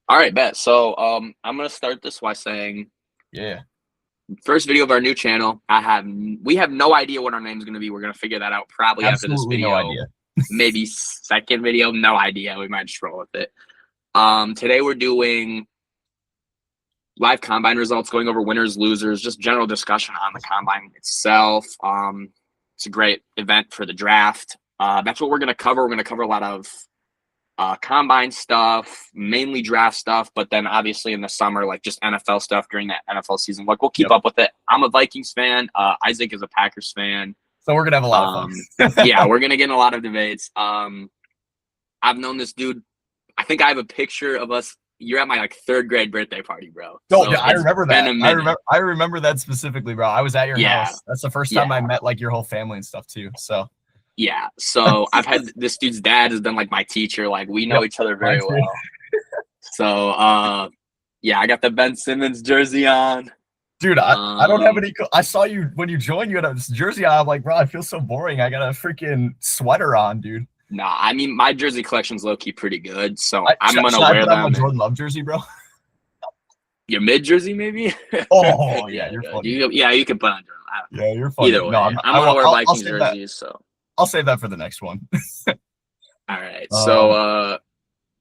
All right, bet. So, I'm gonna start this by saying, Yeah, first video of our new channel. We have no idea what our name is gonna be. We're gonna figure that out probably after this absolutely no video. idea. Maybe second video, no idea. We might just roll with it. Today we're doing live combine results, going over winners, losers, just general discussion on the combine itself. It's a great event for the draft. That's what we're gonna cover. We're gonna cover a lot of combine stuff, mainly draft stuff, but then obviously in the summer, like just NFL stuff during that NFL season. Like we'll keep Yep. up with it. I'm a Vikings fan. Isaac is a Packers fan. So we're gonna have a lot of fun. Yeah, we're gonna get in a lot of debates. I've known this dude. I think I have a picture of us. You're at my like third grade birthday party, bro. No, So I remember been that. a minute. I remember that specifically, bro. I was at your Yeah. house. That's the first time Yeah. I met like your whole family and stuff too. So Yeah. So I've had this dude's dad has been like my teacher. Like we know Yep, each other very mine too. well. So yeah, I got the Ben Simmons jersey on. Dude, I don't have Um, any. I saw you when you joined. You had a jersey on. I'm like, bro, I feel so boring. I got a freaking sweater on, dude. Nah, I mean my jersey collection's low key pretty good, so I'm Should gonna I wear put on my them. Jordan Love jersey, bro? Your mid jersey, maybe. Oh yeah, you're funny. You can put on. Yeah, you're funny. Either way, No, I'm gonna wear I'll Vikings save that. jerseys. So I'll save that for the next one. all right, so Um,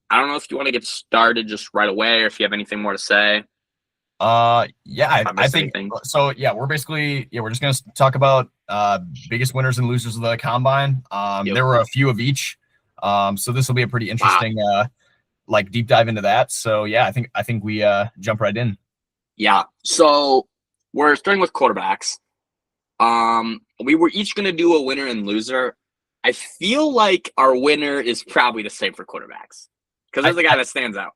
I don't know if you want to get started just right away, or if you have anything more to say. yeah, If I I missed think anything. so. Yeah, we're just gonna talk about biggest winners and losers of the combine. Yep. There were a few of each. So this will be a pretty interesting like deep dive into that. So yeah, I think we jump right in. Yeah. So we're starting with quarterbacks. We were each gonna do a winner and loser. I feel like our winner is probably the same for quarterbacks because there's a guy that stands out.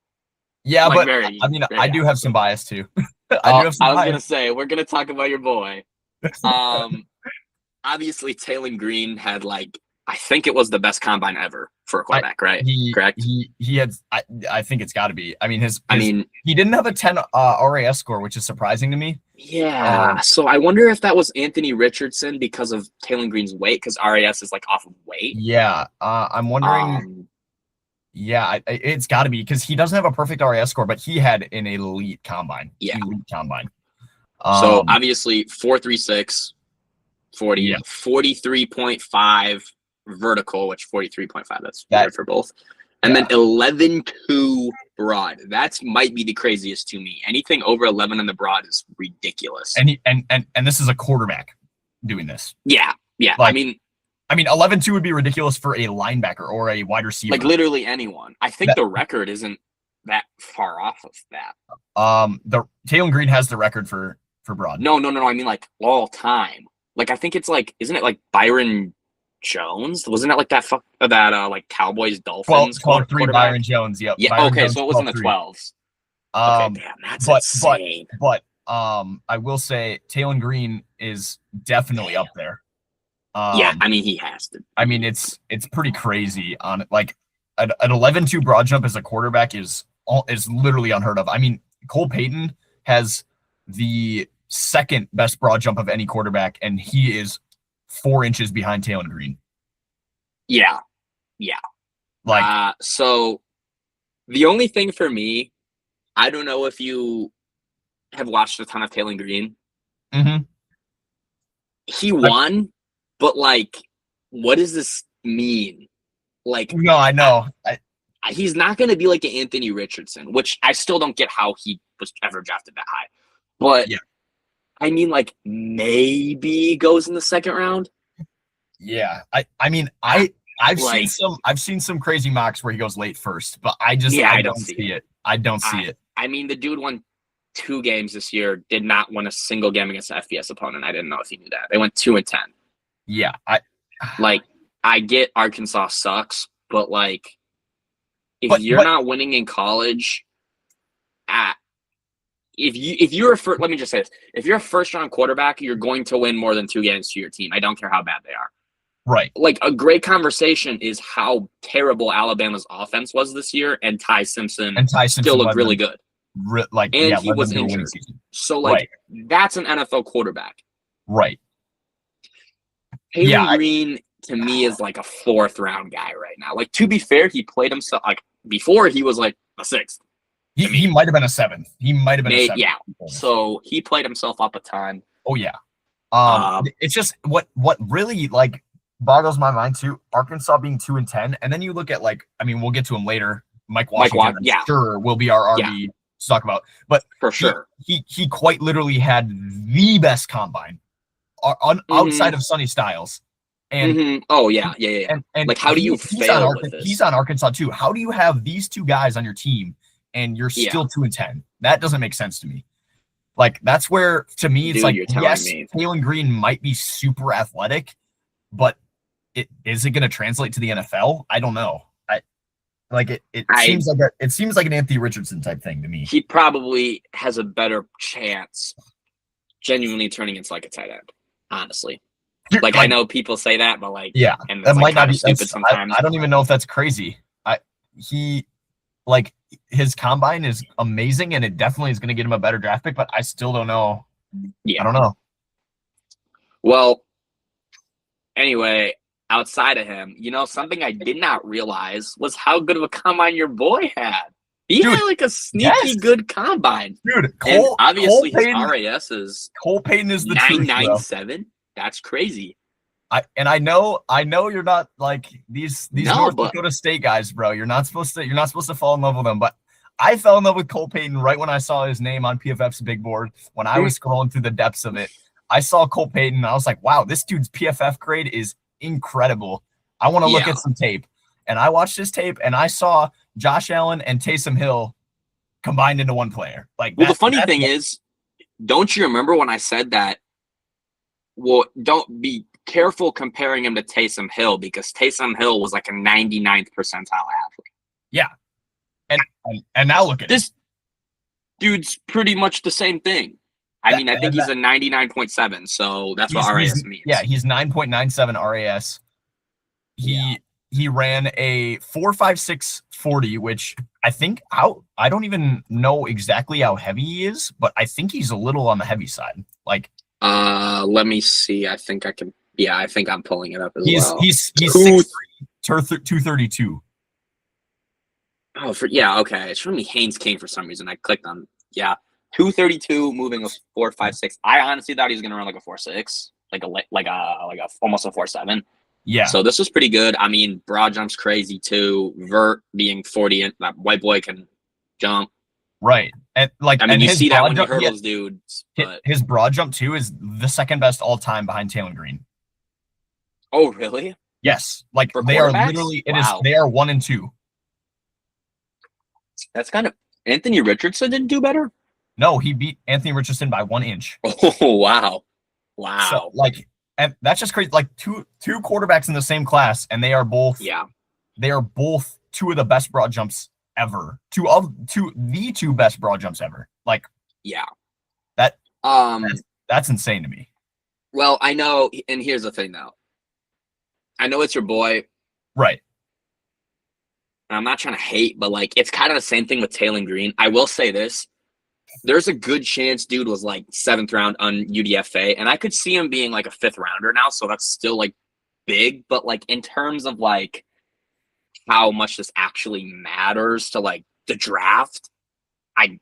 Yeah, Like but very, I mean, very I do have some bias too. I do have I some was gonna bias. say we're gonna talk about your boy. Obviously Taylor Green had like I think it was the best combine ever for a quarterback, right? Correct. He had. I think it's got to be. I mean, I mean, he didn't have a 10 RAS score, which is surprising to me. yeah. So I wonder if that was Anthony Richardson because of Taylor Green's weight, because RAS is like off of weight. Yeah, I'm wondering. Yeah, it's got to be because he doesn't have a perfect RAS score, but he had an elite combine. Yeah. Elite combine. So obviously 4.36, 40, Yeah. 43.5 vertical, which 43.5, that's That- weird for both. And yeah. then 11.2 broad. That's might be the craziest to me. Anything over 11 in the broad is ridiculous. And this is a quarterback doing this. Yeah. Like, I mean, 11.2 would be ridiculous for a linebacker or a wide receiver. like literally anyone. I think the record isn't that far off of that. The Taylor Green has the record for broad. No. I mean like all time. Like I think it's like, isn't it like Byron Jones? Wasn't it like that like Cowboys Dolphins 12-3 Byron Jones. Yep. Yeah. Byron Okay, Jones, so it was in the 12-3. 12s. Okay, damn, that's insane. But I will say Taylor Green is definitely up there. Yeah, I mean he has to. I mean it's pretty crazy on like an 11.2 broad jump as a quarterback is literally unheard of. I mean Cole Payton has the second best broad jump of any quarterback, and he is 4 inches behind Taylor Green. Yeah. Like so the only thing for me, I don't know if you have watched a ton of Taylor Green. mhm. He won, but like, what does this mean? Like, No, I know. he's not going to be like an Anthony Richardson, which I still don't get how he was ever drafted that high. But Yeah. I mean, like maybe goes in the second round. Yeah. I mean I've Like- seen some crazy mocks where he goes late first, but I don't see it. I don't see it. I mean, the dude won 2 games this year, did not win a single game against an FBS opponent. I didn't know if you knew that. They went 2-10. Yeah. Like, I get Arkansas sucks, but like, if you're not winning in college, if you're let me just say this: if you're a first round quarterback, you're going to win more than 2 games to your team. I don't care how bad they are. Right. Like a great conversation is how terrible Alabama's offense was this year, and Ty Simpson still looked really good. He was injured. So like that's an NFL quarterback. Right. Taylor Green to me is like a 4th round guy right now. Like to be fair, he played himself like before he was like a 6th. He might have been a 7th. He might have been a 7th. Yeah. So he played himself up a ton. Oh yeah. Um, It's just what really like boggles my mind too. Arkansas being 2-10, and then you look at like, I mean, we'll get to him later. Mike Washington, I'm sure, will be our RB to talk about, but for sure, he quite literally had the best combine outside of Sonny Styles. And oh yeah. And like, how do you fail with this? He's on Arkansas too. How do you have these two guys on your team and you're still 2-10? That doesn't make sense to me. Like, that's where, to me, it's like, yes, Taylon Green might be super athletic, but is it going to translate to the NFL? I don't know. It seems like an Anthony Richardson type thing to me. He probably has a better chance genuinely turning into like a tight end, honestly. Like, I know people say that, but like, yeah, and that might not be stupid sometimes. I don't even know if that's crazy. His combine is amazing, and it definitely is going to get him a better draft pick, but I still don't know. Yeah. I don't know. Well, anyway, outside of him, something I did not realize was how good of a combine your boy had. He had like a sneaky good combine. Dude, obviously his RAS is Cole Payton is the 997. That's crazy. I know you're not like these North Dakota State guys, bro. You're not supposed to fall in love with them, but I fell in love with Cole Payton right when I saw his name on PFF's big board. When I was scrolling through the depths of it, I saw Cole Payton and I was like, wow, this dude's PFF grade is incredible. I want to look at some tape. And I watched his tape and I saw Josh Allen and Taysom Hill combined into one player. Like, well, the funny thing is, don't you remember when I said that? Well, don't be careful comparing him to Taysom Hill, because Taysom Hill was like a 99th percentile athlete. Yeah. And now look at this dude's pretty much the same thing. I think he's a 99.7, so that's what RAS means. Yeah, he's 9.97 RAS. He ran a 4.56 40, which I don't even know exactly how heavy he is, but I think he's a little on the heavy side. Like, let me see. I think I can. Yeah, I think I'm pulling it up as well. He's 6'3", 232. Oh, okay. It's showing me Haynes King for some reason. I clicked on 232, moving a 4.56. I honestly thought he was gonna run like a 4.6, like a almost a 4.7. Yeah. So this was pretty good. I mean, broad jump's crazy too. Vert being 40, and that white boy can jump. Right. And like, you see that when you hurdles dudes. His broad jump too is the second best all time behind Taylon Green. Oh, really? Yes. Like, they are literally they are 1 and 2. That's kind of Anthony Richardson didn't do better? No, he beat Anthony Richardson by 1 inch. Oh, wow. So, like, and that's just crazy. Like, two quarterbacks in the same class, and they are both two of the best broad jumps ever. The two best broad jumps ever. Like, that's insane to me. Well, I know, and here's the thing though. I know it's your boy. Right. And I'm not trying to hate, but like, it's kind of the same thing with Taylon Green. I will say this. There's a good chance dude was like 7th round on UDFA, and I could see him being like a 5th rounder now, so that's still like big, but like in terms of like how much this actually matters to like the draft, it's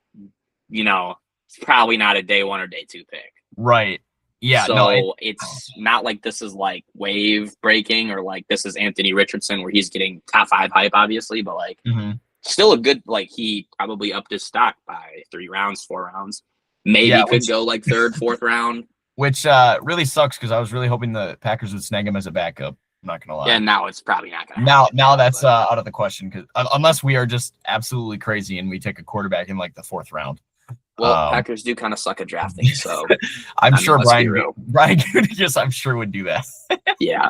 probably not a day 1 or day 2 pick. Right. Yeah. So it's not like this is like wave breaking, or like this is Anthony Richardson where he's getting top 5 hype, obviously, but like still a good, like, he probably upped his stock by 3 rounds, 4 rounds. Maybe could go like 3rd, 4th round. Which really sucks, because I was really hoping the Packers would snag him as a backup. I'm not gonna lie. Yeah, now it's probably not gonna happen. Now that's out of the question, because unless we are just absolutely crazy and we take a quarterback in like the 4th round. Well, Packers do kind of suck at drafting, so I'm sure Brian Gutekunst, I'm sure, would do that. Yeah.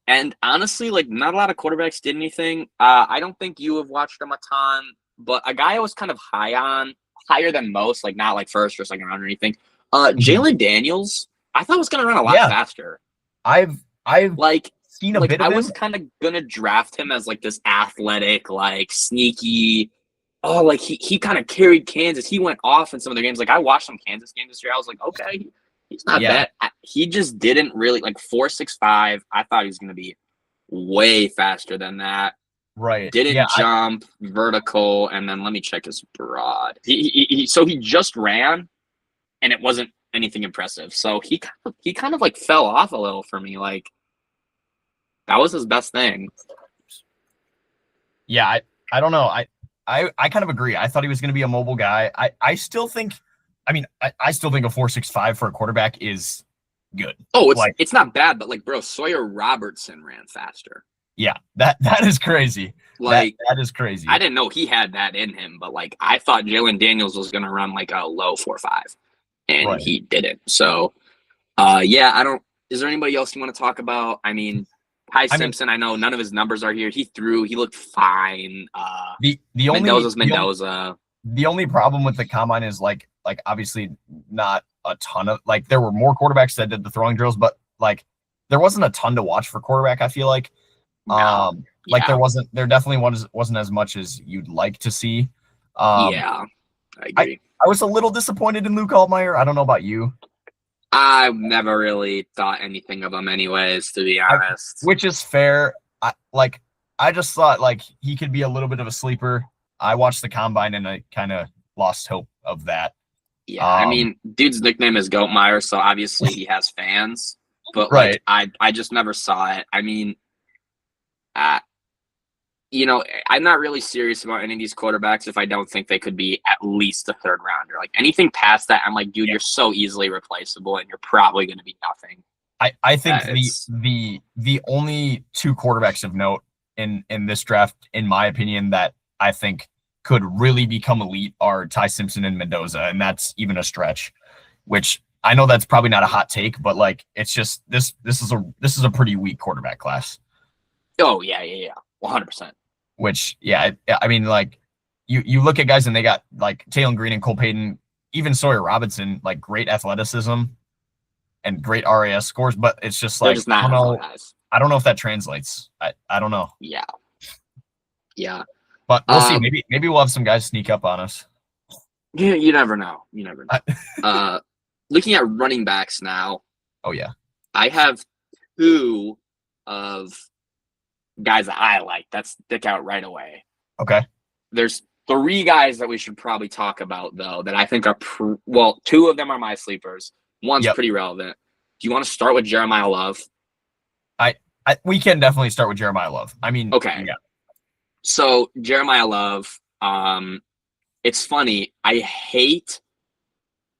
And honestly, like, not a lot of quarterbacks did anything. I don't think you have watched them a ton, but a guy I was kind of higher than most, like not like 1st or 2nd round or anything. Jalen Daniels, I thought was going to run a lot faster. I've like seen a bit of him. I was kind of going to draft him as like this athletic, like sneaky. Oh, like he kind of carried Kansas. He went off in some of their games. Like, I watched some Kansas games this year. I was like, okay, he's not bad. He just didn't really, like, 4.65. I thought he was going to be way faster than that. Right. Didn't Yeah. jump vertical, and then let me check his broad. So he just ran, and it wasn't anything impressive. So he kind of like fell off a little for me. Like that was his best thing. Yeah. I don't know. I kind of agree. I thought he was going to be a mobile guy. I still think, I still think a 4.65 for a quarterback is good. Oh, Like, it's not bad, but like, bro, Sawyer Robertson ran faster. yeah, that is crazy. Like that is crazy. I didn't know he had that in him, but like I thought Jalen Daniels was gonna run like a low 4.5, and Right. he didn't. So, yeah, I don't. Is there anybody else you want to talk about? I mean, Ty Simpson. I know none of his numbers are here. He threw. He looked fine. The Mendoza's only Mendoza. the only problem with the combine is like obviously not a ton of like there were more quarterbacks that did the throwing drills, but like there wasn't a ton to watch for quarterback. I feel like like Yeah. there definitely wasn't as much as you'd like to see. Yeah, I agree. I was a little disappointed in Luke Altmaier. I don't know about you. I've never really thought anything of him, anyways, to be honest. Which is fair. I just thought like he could be a little bit of a sleeper. I watched the combine and I kind of lost hope of that. Yeah, I mean, dude's nickname is Goatmeyer, so obviously he has fans. But right. like, I just never saw it. I mean, you know, I'm not really serious about any of these quarterbacks if I don't think they could be at least a third rounder. Like anything past that, I'm like, dude, you're so easily replaceable, and you're probably going to be nothing. I think the only two quarterbacks of note in this draft, in my opinion, that I think could really become elite are Ty Simpson and Mendoza, and that's even a stretch. Which I know that's probably not a hot take, but like it's just this is a pretty weak quarterback class. Oh yeah, 100%. Which I mean like you look at guys and they got like Taylor Green and Cole Payton, even Sawyer Robinson, like great athleticism and great RAS scores, but it's just like just not guys. I don't know if that translates. I don't know. Yeah. But we'll see. Maybe we'll have some guys sneak up on us. Yeah, you never know. Looking at running backs now. Oh yeah. I have two of guys that I like that stick out right away. Okay. There's three guys that we should probably talk about though that I think are two of them are my sleepers. One's pretty relevant. Do you want to start with Jeremiah Love? We can definitely start with Jeremiah Love. I mean, okay. Yeah. So Jeremiah Love, it's funny. I hate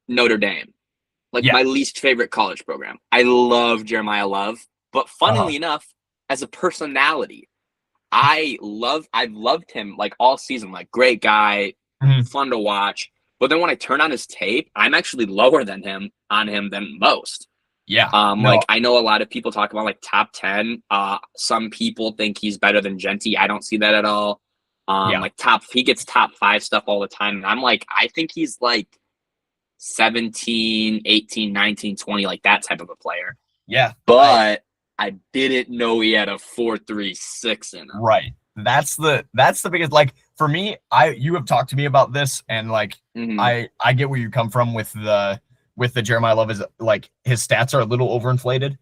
Notre Dame, like my least favorite college program. I love Jeremiah Love, but funnily enough, as a personality, I've loved him like all season. Like great guy, fun to watch. But then when I turn on his tape, I'm actually lower than him than most. Yeah. Like I know a lot of people talk about like top 10. Some people think he's better than Genty. I don't see that at all. Like he gets top 5 stuff all the time. And I'm like, I think he's like 17, 18, 19, 20, like that type of a player. Yeah. But I didn't know he had a 4.36 in him. Right. That's the biggest, like for me, you have talked to me about this and like I get where you come from with the Jeremiah Love is like his stats are a little overinflated.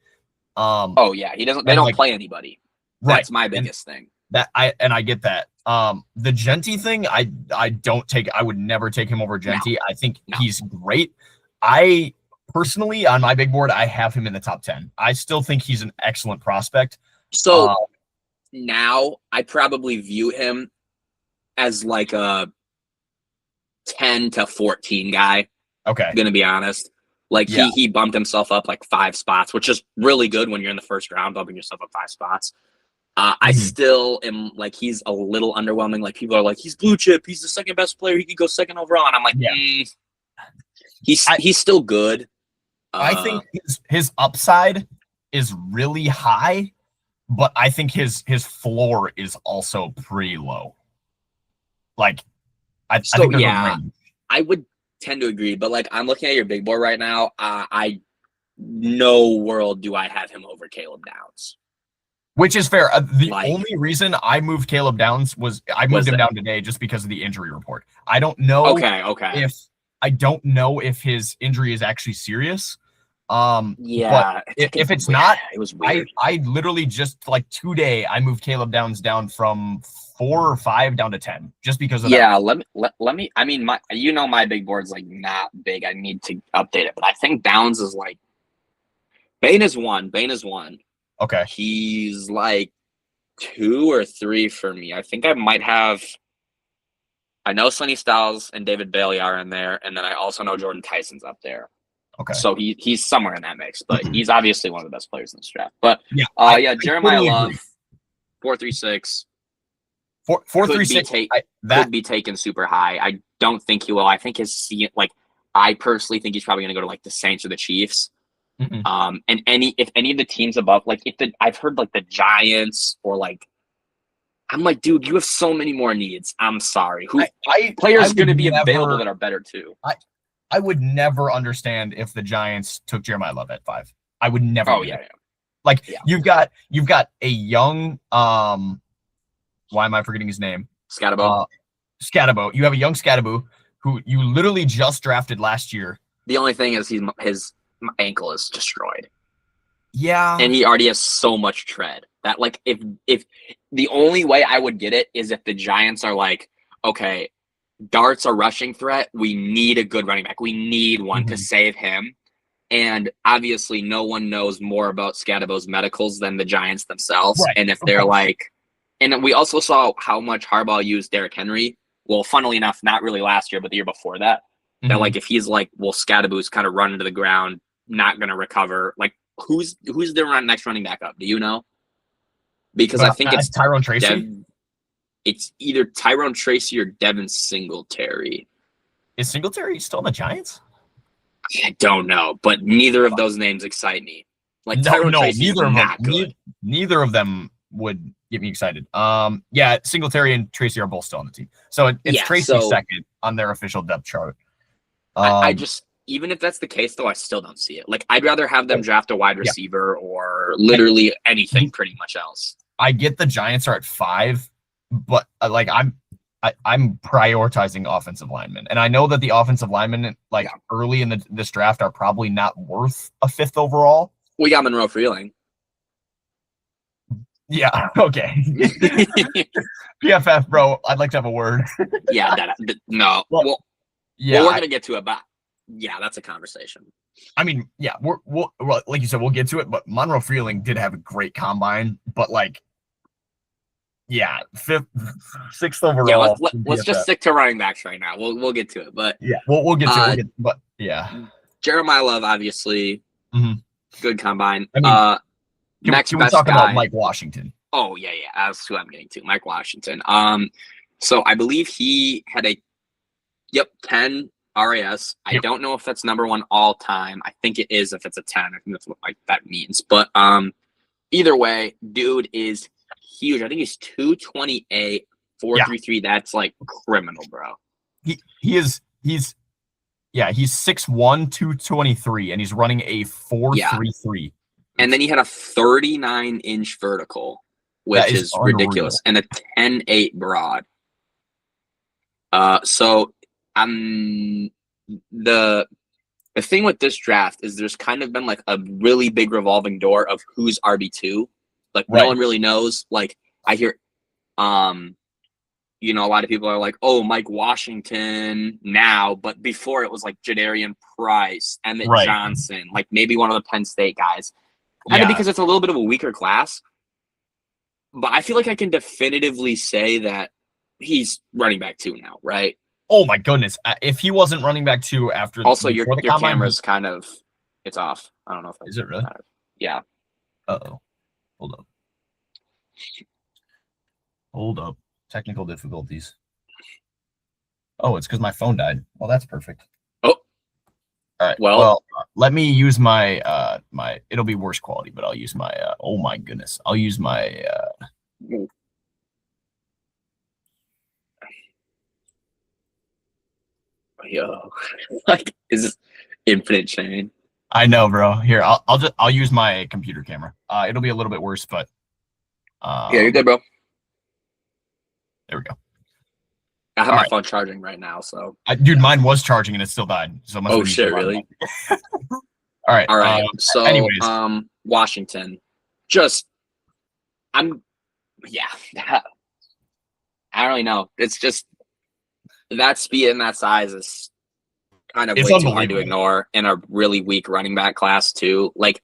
Oh yeah, they don't play anybody. Right. That's my biggest thing. I get that. The Genty thing, I would never take him over Genty. I think he's great. I personally on my big board, I have him in the top 10. I still think he's an excellent prospect. So now I probably view him as like a 10 to 14 guy. Okay. I'm gonna be honest. Like he bumped himself up like 5 spots, which is really good when you're in the first round, bumping yourself up 5 spots. I still am like he's a little underwhelming. Like people are like, he's blue chip, he's the second best player, he could go second overall. And I'm like, he's still good. I think his upside is really high, but I think his floor is also pretty low. Like I think there's a range. I would tend to agree, but like I'm looking at your big board right now. I no world do I have him over Caleb Downs. Which is fair. The only reason I moved Caleb Downs was I moved him down today just because of the injury report. I don't know. Okay. I don't know if his injury is actually serious. Yeah, if it's not, it was weird. I literally just like today I moved Caleb Downs down from 4 or 5 down to 10 just because of Yeah, that. let me. I mean, my big board's like not big. I need to update it, but I think Downs is like Bane is one. Bane is one. Okay. He's like 2 or 3 for me. I think I might have. I know Sonny Styles and David Bailey are in there, and then I also know Jordan Tyson's up there. Okay. So he's somewhere in that mix, but he's obviously one of the best players in this draft. But Yeah, Jeremiah totally Love, agree. 4.36. 4.36. Could be taken super high. I don't think he will. I think I personally think he's probably going to go to like the Saints or the Chiefs. Mm-hmm. And if any of the teams above, like I've heard like the Giants or like, I'm like, dude, you have so many more needs. I'm sorry. Players going to be available that are better too. I would never understand if the Giants took Jeremiah Love at 5. I would never. Oh yeah. Like you've got a young why am I forgetting his name? Scatterbo. Scatterbo. You have a young Scatterbo who you literally just drafted last year. The only thing is his ankle is destroyed. Yeah. And he already has so much tread that like if the only way I would get it is if the Giants are like, okay, Dart's a rushing threat. We need a good running back. We need one to save him. And obviously no one knows more about Scatterbo's medicals than the Giants themselves. Right. And if they're like, and we also saw how much Harbaugh used Derrick Henry. Well, funnily enough, not really last year, but the year before that. That like if he's like, well, Scatterbo's kind of running to the ground, not going to recover. Like who's their next running back up? Do you know? Because I think it's Tyrone Tracy. It's either Tyrone Tracy or Devin Singletary. Is Singletary still in the Giants? I don't know, but neither of those names excite me. Like Tyrone Tracy, neither of them would get me excited. Yeah, Singletary and Tracy are both still on the team, so it's Tracy second on their official depth chart. I just, even if that's the case, though, I still don't see it. Like I'd rather have them draft a wide receiver or literally anything, pretty much else. I get the Giants are at 5. But like I'm prioritizing offensive linemen, and I know that the offensive linemen early in this draft are probably not worth a 5th overall. We got Monroe Freeling. Yeah. Okay. PFF, bro. I'd like to have a word. No. Well, we're gonna get to it, but yeah, that's a conversation. I mean, yeah, we'll like you said, we'll get to it. But Monroe Freeling did have a great combine, but like. Yeah, 5th, 6th overall. Yeah, let's just stick to running backs right now. We'll get to it, but yeah, we'll get to it. But yeah, Jeremiah Love, obviously, good combine. I mean, can we talk about Mike Washington? Oh yeah, that's who I'm getting to. Mike Washington. So I believe he had 10 RAS. I don't know if that's number 1 all time. I think it is if it's a 10. I think that's what like that means. But either way, dude is huge. I think he's 228, 4.33. That's like criminal, bro. He's 6'1", 223, and he's running a 4.33. And then he had a 39-inch vertical, which is ridiculous, and a 10.8 broad. So the thing with this draft is there's kind of been like a really big revolving door of who's RB2. Like no one really knows. Like I hear, a lot of people are like, "Oh, Mike Washington now," but before it was like Jadarian Price, Emmett Johnson, like maybe one of the Penn State guys. Kind of because it's a little bit of a weaker class. But I feel like I can definitively say that he's running back 2 now, right? Oh my goodness! If he wasn't running back 2 after, also your camera's kind of it's off. I don't know if is it really? Yeah. Uh-oh. Hold up. Technical difficulties. Oh, it's because my phone died. Well, that's perfect. Oh. All right. Well, let me use my it'll be worse quality, but I'll use my oh my goodness. I'll use my Yo. Like is this infinite chain? I know, bro. Here, I'll use my computer camera. It'll be a little bit worse, but yeah, you're good, bro. There we go. I have my phone charging right now, so dude, mine was charging and it still died. So oh shit, really? All All right. All right. So, anyways. Washington, just I'm, yeah. I don't really know. It's just that speed and that size is kind of It's way too hard to unbelievable. ignore in a really weak running back class too. Like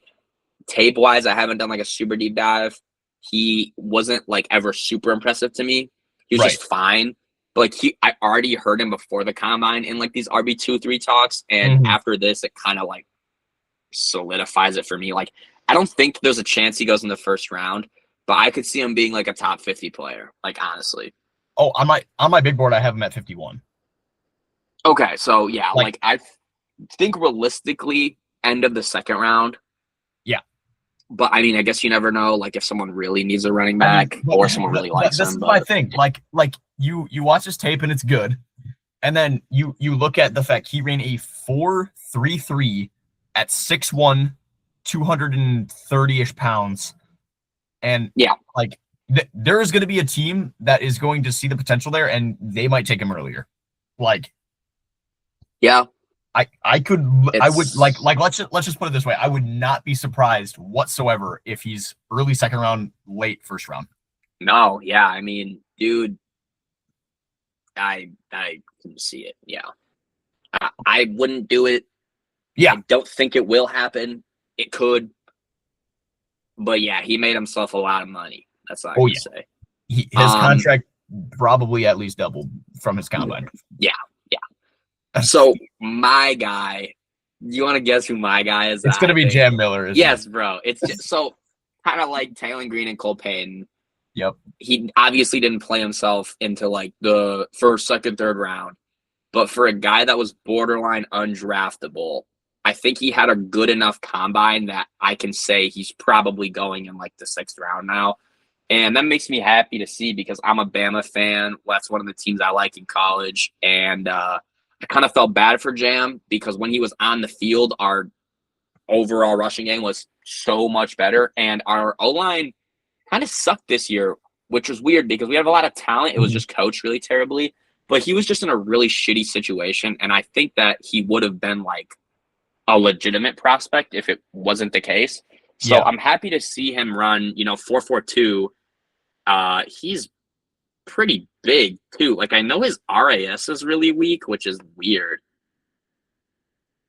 tape wise, I haven't done like a super deep dive. He wasn't like ever super impressive to me. He was Right. just fine. But like I already heard him before the combine in like these RB2-3 talks, and Mhm. after this, it kind of like solidifies it for me. Like I don't think there's a chance he goes in the first round, but I could see him being like a top 50 player. Like honestly. Oh, on my big board, I have him at 51. Okay, so yeah, Like- like I think realistically, end of the second round. Yeah. But I mean, I guess you never know. Like if someone really needs a running back or someone really likes this him. is But my thing. Like you watch his tape and it's good, and then you look at the fact he ran a 4.33 at 6'1", 230-ish pounds, and yeah, like there is going to be a team that is going to see the potential there, and they might take him earlier. Like, yeah, I would It's- like let's just put it this way. I would not be surprised whatsoever if he's early second round, late first round. no, yeah. I mean, dude, I can see it. Yeah, I wouldn't do it. Yeah. I don't think it will happen. It could, but yeah, he made himself a lot of money. That's all I can say. His contract probably at least doubled from his combine. Yeah. So my guy, you want to guess who my guy is? It's going to be Jam Miller. Yes, bro. It's just, so kind of like Taylor Green and Cole Payton. Yep. He obviously didn't play himself into like the first, second, third round. But for a guy that was borderline undraftable, I think he had a good enough combine that I can say he's probably going in like the 6th round now. And that makes me happy to see because I'm a Bama fan. That's one of the teams I like in college. And I kind of felt bad for Jam because when he was on the field, our overall rushing game was so much better. And our O-line kind of sucked this year, which was weird because we have a lot of talent. It was just coached really terribly. But he was just in a really shitty situation. And I think that he would have been like a legitimate prospect if it wasn't the case. So Yeah. I'm happy to see him run, 4.42. He's pretty big too. Like I know his RAS is really weak, which is weird.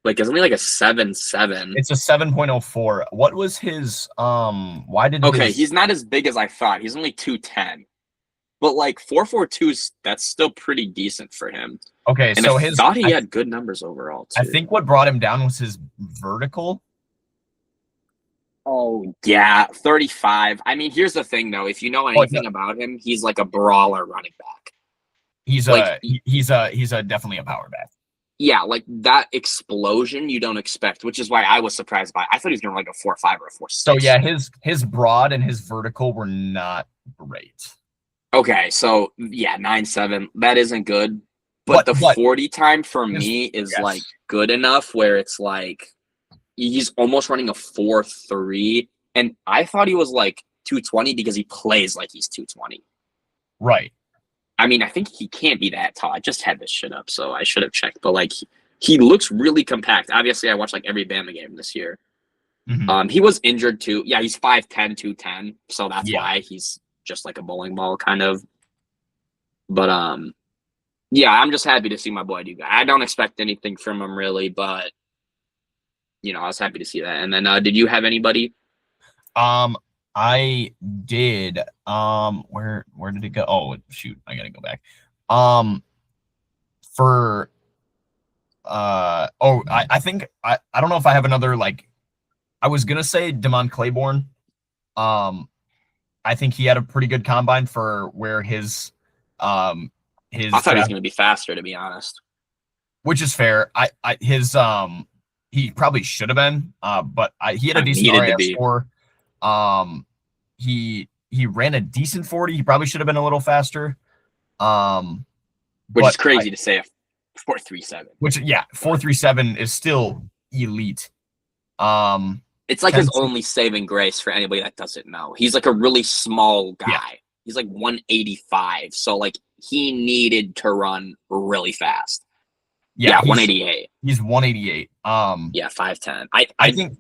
Like it's only like a 7.7. It's a 7.04. What was his why did Okay, his, he's not as big as I thought. He's only 210. But like 4.42, that's still pretty decent for him. Okay, And so I thought he had good numbers overall too. I think what brought him down was his vertical. Oh yeah, 35. I mean, here's the thing though. If you know anything about him, he's like a brawler running back. He's Like, he's definitely a power back. Yeah, like that explosion you don't expect, which is why I was surprised by. I thought he was going to like a 4.5 or a 4.6. So yeah, his broad and his vertical were not great. Okay, so yeah, 9.7. That isn't good. But the 40 time for me is like good enough where it's like he's almost running a 4.3. And I thought he was like 220 because he plays like he's 220. Right. I mean, I think he can't be that tall. I just had this shit up, so I should have checked. But like he looks really compact. Obviously, I watched like every Bama game this year. Mm-hmm. He was injured too. Yeah, he's 5'10", 210. So that's why he's just like a bowling ball kind of. But yeah, I'm just happy to see my boy do that. I don't expect anything from him really, but I was happy to see that. And then did you have anybody? I did. Where did it go? Oh shoot, I gotta go back. For I think I don't know if I have another like. I was gonna say Damon Claiborne. I think he had a pretty good combine for where his I thought he was gonna be faster, to be honest. Which is fair. He probably should have been. But he had a decent RAS score. He ran a decent 40. He probably should have been a little faster. Which is crazy to say a 4.37. Which 4.37 is still elite. It's like his only saving grace for anybody that doesn't know. He's like a really small guy. Yeah. He's like 185. So like he needed to run really fast. Yeah, 188. He's 188. Yeah, 5'10". I think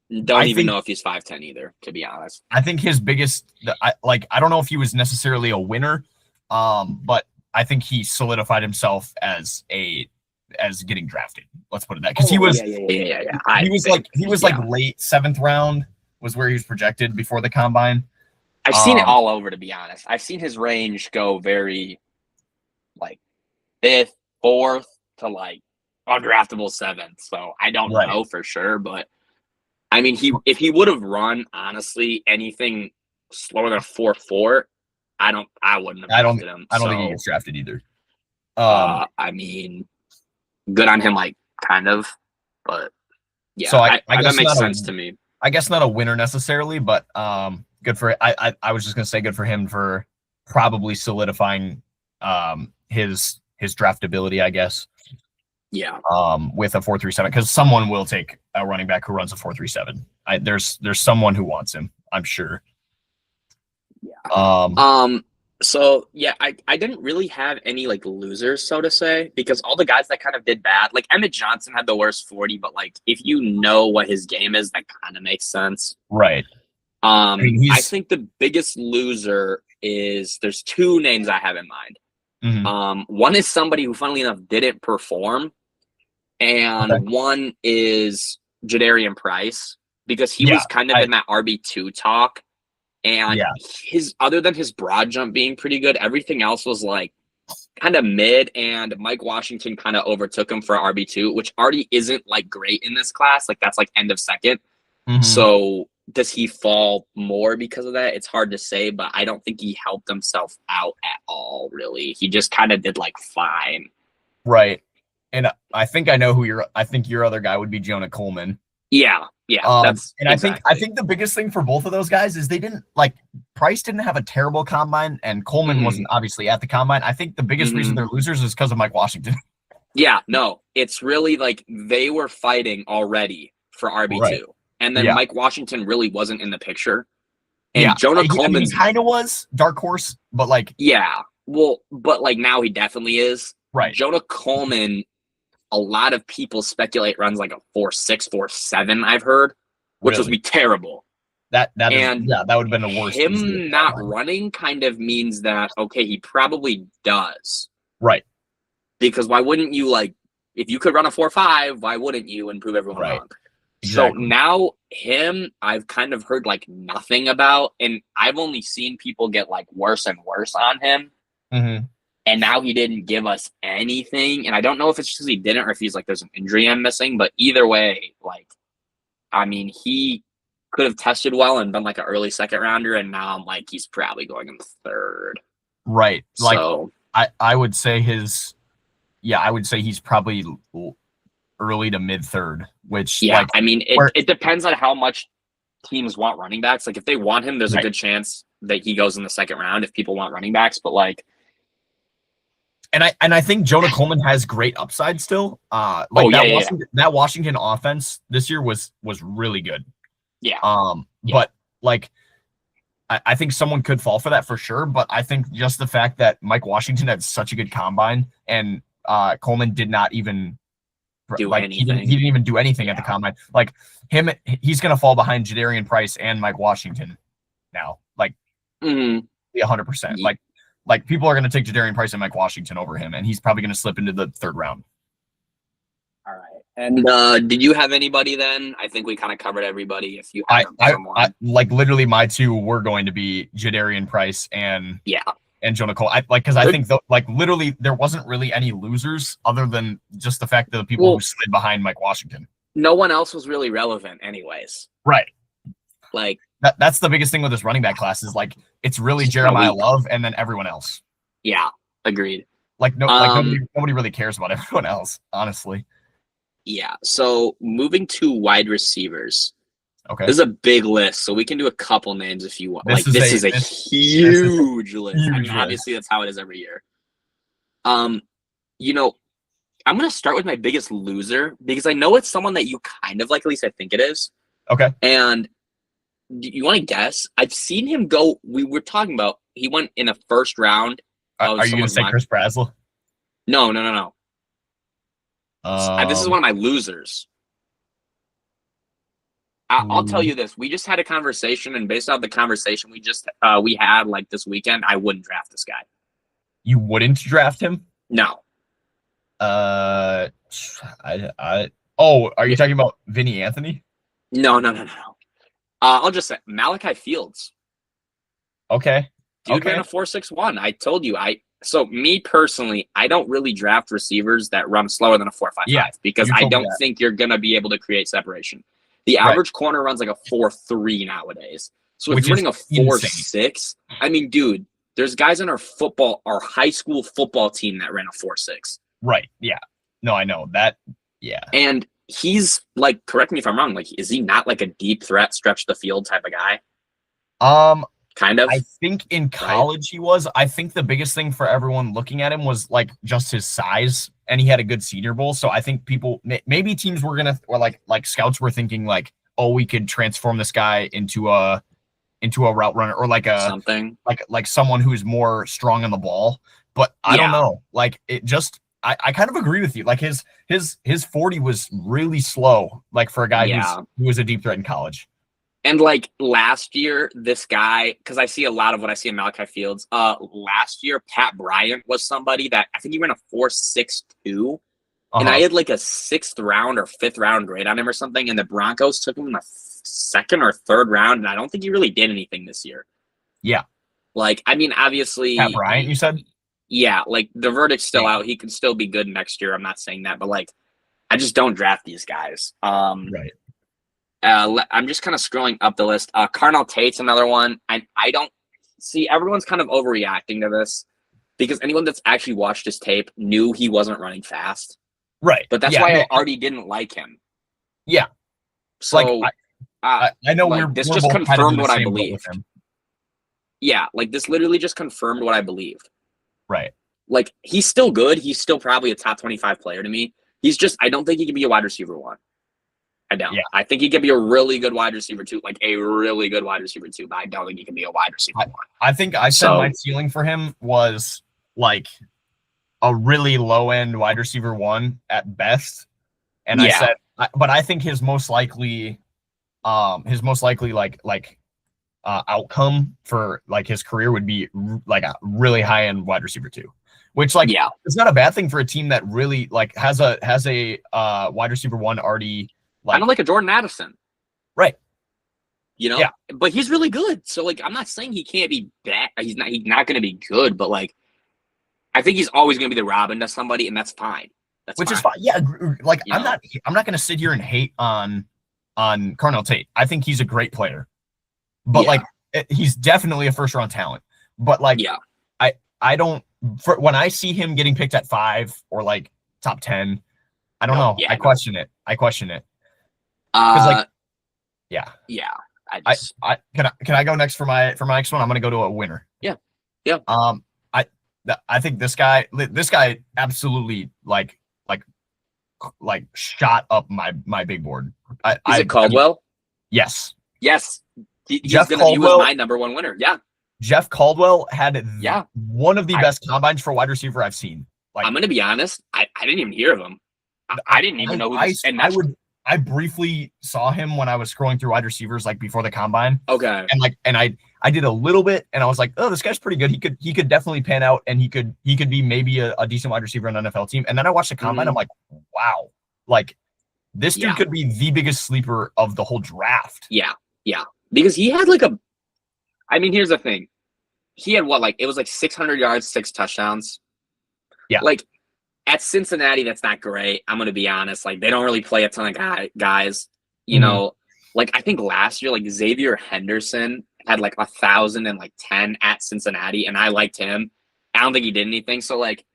Don't I even think know if he's 5'10" either, to be honest. I think his biggest, I don't know if he was necessarily a winner, but I think he solidified himself as getting drafted. Let's put it that, because he was he was like late 7th round was where he was projected before the combine. I've seen it all over, to be honest. I've seen his range go very like 5th, 4th to like undraftable 7th. So I don't know for sure, but I mean, if he would have run honestly anything slower than 4.4, I wouldn't have drafted him. I don't think he gets drafted either. I mean, good on him, like kind of, but yeah. So I guess that makes sense to me. I guess not a winner necessarily, but good for I was just gonna say good for him for probably solidifying his draftability, I guess. Yeah. With a 4.37, because someone will take a running back who runs a 4.37. There's someone who wants him, I'm sure. Yeah. So yeah, I didn't really have any like losers, so to say, because all the guys that kind of did bad, like Emmett Johnson had the worst 40, but like if you know what his game is, that kind of makes sense. Right. I think the biggest loser is, there's 2 names I have in mind. Mm-hmm. One is somebody who, funnily enough, didn't perform, and one is Jadarian Price, because he was kind of in that RB2 talk. And his, other than his broad jump being pretty good, everything else was like kind of mid, and Mike Washington kind of overtook him for RB2, which already isn't like great in this class. Like that's like end of second. Mm-hmm. So does he fall more because of that? It's hard to say, but I don't think he helped himself out at all, really. He just kind of did like fine. Right. And I think I know who I think your other guy would be Jonah Coleman. Yeah. That's exactly. I think the biggest thing for both of those guys is they didn't Price didn't have a terrible combine, and Coleman wasn't obviously at the combine. I think the biggest reason they're losers is because of Mike Washington. Yeah, no, it's really like they were fighting already for RB2, right. And then Mike Washington really wasn't in the picture. And Jonah Coleman kind of was dark horse, but but now he definitely is. Right. Jonah Coleman, a lot of people speculate runs like a 4.6, 4.7, I've heard, which would be terrible. That would have been the worst. Him not running kind of means that, okay, he probably does. Right. Because why wouldn't you, if you could run a 4.5, why wouldn't you and prove everyone wrong? Exactly. So now him, I've kind of heard nothing about, and I've only seen people get worse and worse on him. Mm-hmm. And now he didn't give us anything. And I don't know if it's because he didn't or if he's there's an injury I'm missing. But either way, he could have tested well and been an early second rounder. And now I'm he's probably going in the 3rd. Right. So I would say I would say he's probably early to mid 3rd, which it depends on how much teams want running backs. If they want him, there's a good chance that he goes in the 2nd round if people want running backs. But And I think Jonah Coleman has great upside still. That Washington offense this year was really good. Yeah. But I think someone could fall for that for sure. But I think just the fact that Mike Washington had such a good combine and Coleman did not even do anything. He didn't even do anything at the combine. He's gonna fall behind Jadarian Price and Mike Washington now. 100%. People are going to take Jadarian Price and Mike Washington over him, and he's probably going to slip into the 3rd round. All right. And did you have anybody then? I think we kind of covered everybody. If you have someone. Literally my 2 were going to be Jadarian Price and Jonah Cole. Because I think literally there wasn't really any losers other than just the fact that the people who slid behind Mike Washington. No one else was really relevant anyways. Right. That's the biggest thing with this running back class is it's really Jeremiah Love and then everyone else. Yeah, agreed. Nobody really cares about everyone else, honestly. Yeah. So moving to wide receivers. Okay. This is a big list, so we can do a couple names if you want. This is a huge list. Obviously that's how it is every year. I'm gonna start with my biggest loser because I know it's someone that you kind of at least I think it is. Okay. And you want to guess? I've seen him go. We were talking about he went in a 1st round. Are you going to say Chris Brazzell? No. This is one of my losers. I'll tell you this. We just had a conversation, and based off the conversation we had like this weekend, I wouldn't draft this guy. You wouldn't draft him? No. Are you talking about Vinny Anthony? No. I'll just say Malachi Fields. Okay. Dude ran a 4.61. I told you. So me personally, I don't really draft receivers that run slower than a 4.55 because I don't think you're gonna be able to create separation. The average corner runs like a 4.3 nowadays. So if you're running a 4.6, I mean, dude, there's guys on our high school football team that ran a 4.6. Right. Yeah. No, I know that. Yeah. And he's like, correct me if I'm wrong. Like, is he not like a deep threat, stretch the field type of guy? Kind of. I think in college he was. I think the biggest thing for everyone looking at him was like just his size, and he had a good Senior Bowl. So I think maybe teams were gonna, or like scouts were thinking like, oh, we could transform this guy into a route runner or like something like someone who's more strong on the ball. But I don't know. Like it just. I kind of agree with you. Like his 40 was really slow, like for a guy who was a deep threat in college. And like last year, this guy, because I see a lot of what I see in Malachi Fields. Last year, Pat Bryant was somebody that I think he ran a 4.62, and I had like a 6th round or 5th round grade on him or something. And the Broncos took him in the 2nd or 3rd round, and I don't think he really did anything this year. Yeah, like I mean, obviously, Pat Bryant, you said. Yeah, like the verdict's still out. He could still be good next year. I'm not saying that, but like, I just don't draft these guys. Right. I'm just kind of scrolling up the list. Carnell Tate's another one. I don't see, everyone's kind of overreacting to this because anyone that's actually watched his tape knew he wasn't running fast. Right. But that's why I already didn't like him. Yeah. So like, I know like, this just confirmed what I believed. Yeah, like this literally just confirmed what I believed. Right. Like he's still good. He's still probably a top 25 player to me. He's just, I don't think he can be a wide receiver 1. I don't. Yeah. I think he can be a really good wide receiver 2, like a really good wide receiver 2, but I don't think he can be a wide receiver 1. I think I said my ceiling for him was like a really low end wide receiver 1 at best. And I said, but I think his most likely outcome for like his career would be like a really high end wide receiver 2, which like it's not a bad thing for a team that really like has a wide receiver 1 already, like kind of like a Jordan Addison, right? You know, but he's really good. So like, I'm not saying he can't be bad. He's not going to be good, but like, I think he's always going to be the Robin to somebody, and that's fine. Which is fine. Yeah, like I'm not going to sit here and hate on Carnell Tate. I think he's a great player. But like he's definitely a first round talent. But like I don't, when I see him getting picked at 5 or like top 10, I don't know. I question it. Like can I go next for my next one? I'm gonna go to a winner. Yeah. I think this guy absolutely like shot up my big board. Is it Caldwell? Yes. He was my number 1 winner. Yeah. Jeff Caldwell had one of the best combines for wide receiver I've seen. Like, I'm going to be honest. I didn't even hear of him. I didn't even know who I briefly saw him when I was scrolling through wide receivers like before the combine. Okay. And I did a little bit and I was like, oh, this guy's pretty good. He could definitely pan out and he could be maybe a decent wide receiver on an NFL team. And then I watched the combine. I'm like, wow, like this dude could be the biggest sleeper of the whole draft. Yeah. Because he had here's the thing. He had it was like 600 yards, 6 touchdowns. Yeah. Like at Cincinnati, that's not great. I'm going to be honest. Like they don't really play a ton of guys, you know, like I think last year, like Xavier Henderson had like 1,010 at Cincinnati and I liked him. I don't think he did anything. So like,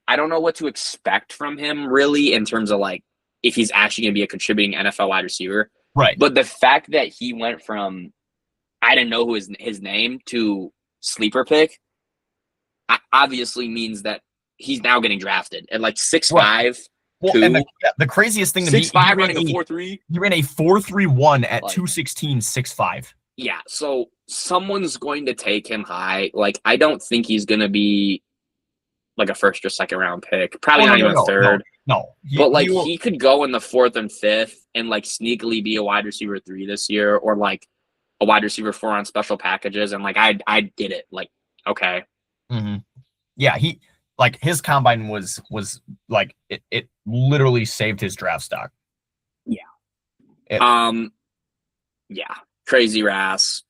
I don't know what to expect from him really in terms of like, if he's actually going to be a contributing NFL wide receiver. Right. But the fact that he went from, I didn't know who his name to sleeper pick, obviously means that he's now getting drafted at like 6'5". Well, and the craziest thing to me, 6'5", running a 4.3. He ran a 4.31 at 216, 6'5". Yeah, so someone's going to take him high. Like, I don't think he's going to be like a 1st or 2nd round pick. Probably not even a 3rd. No, But like he could go in the 4th and 5th and like sneakily be a wide receiver 3 this year, or like a wide receiver 4 on special packages, and like I get it. Like, okay. Yeah, like his combine was like it literally saved his draft stock. Yeah. Yeah. Crazy Rass.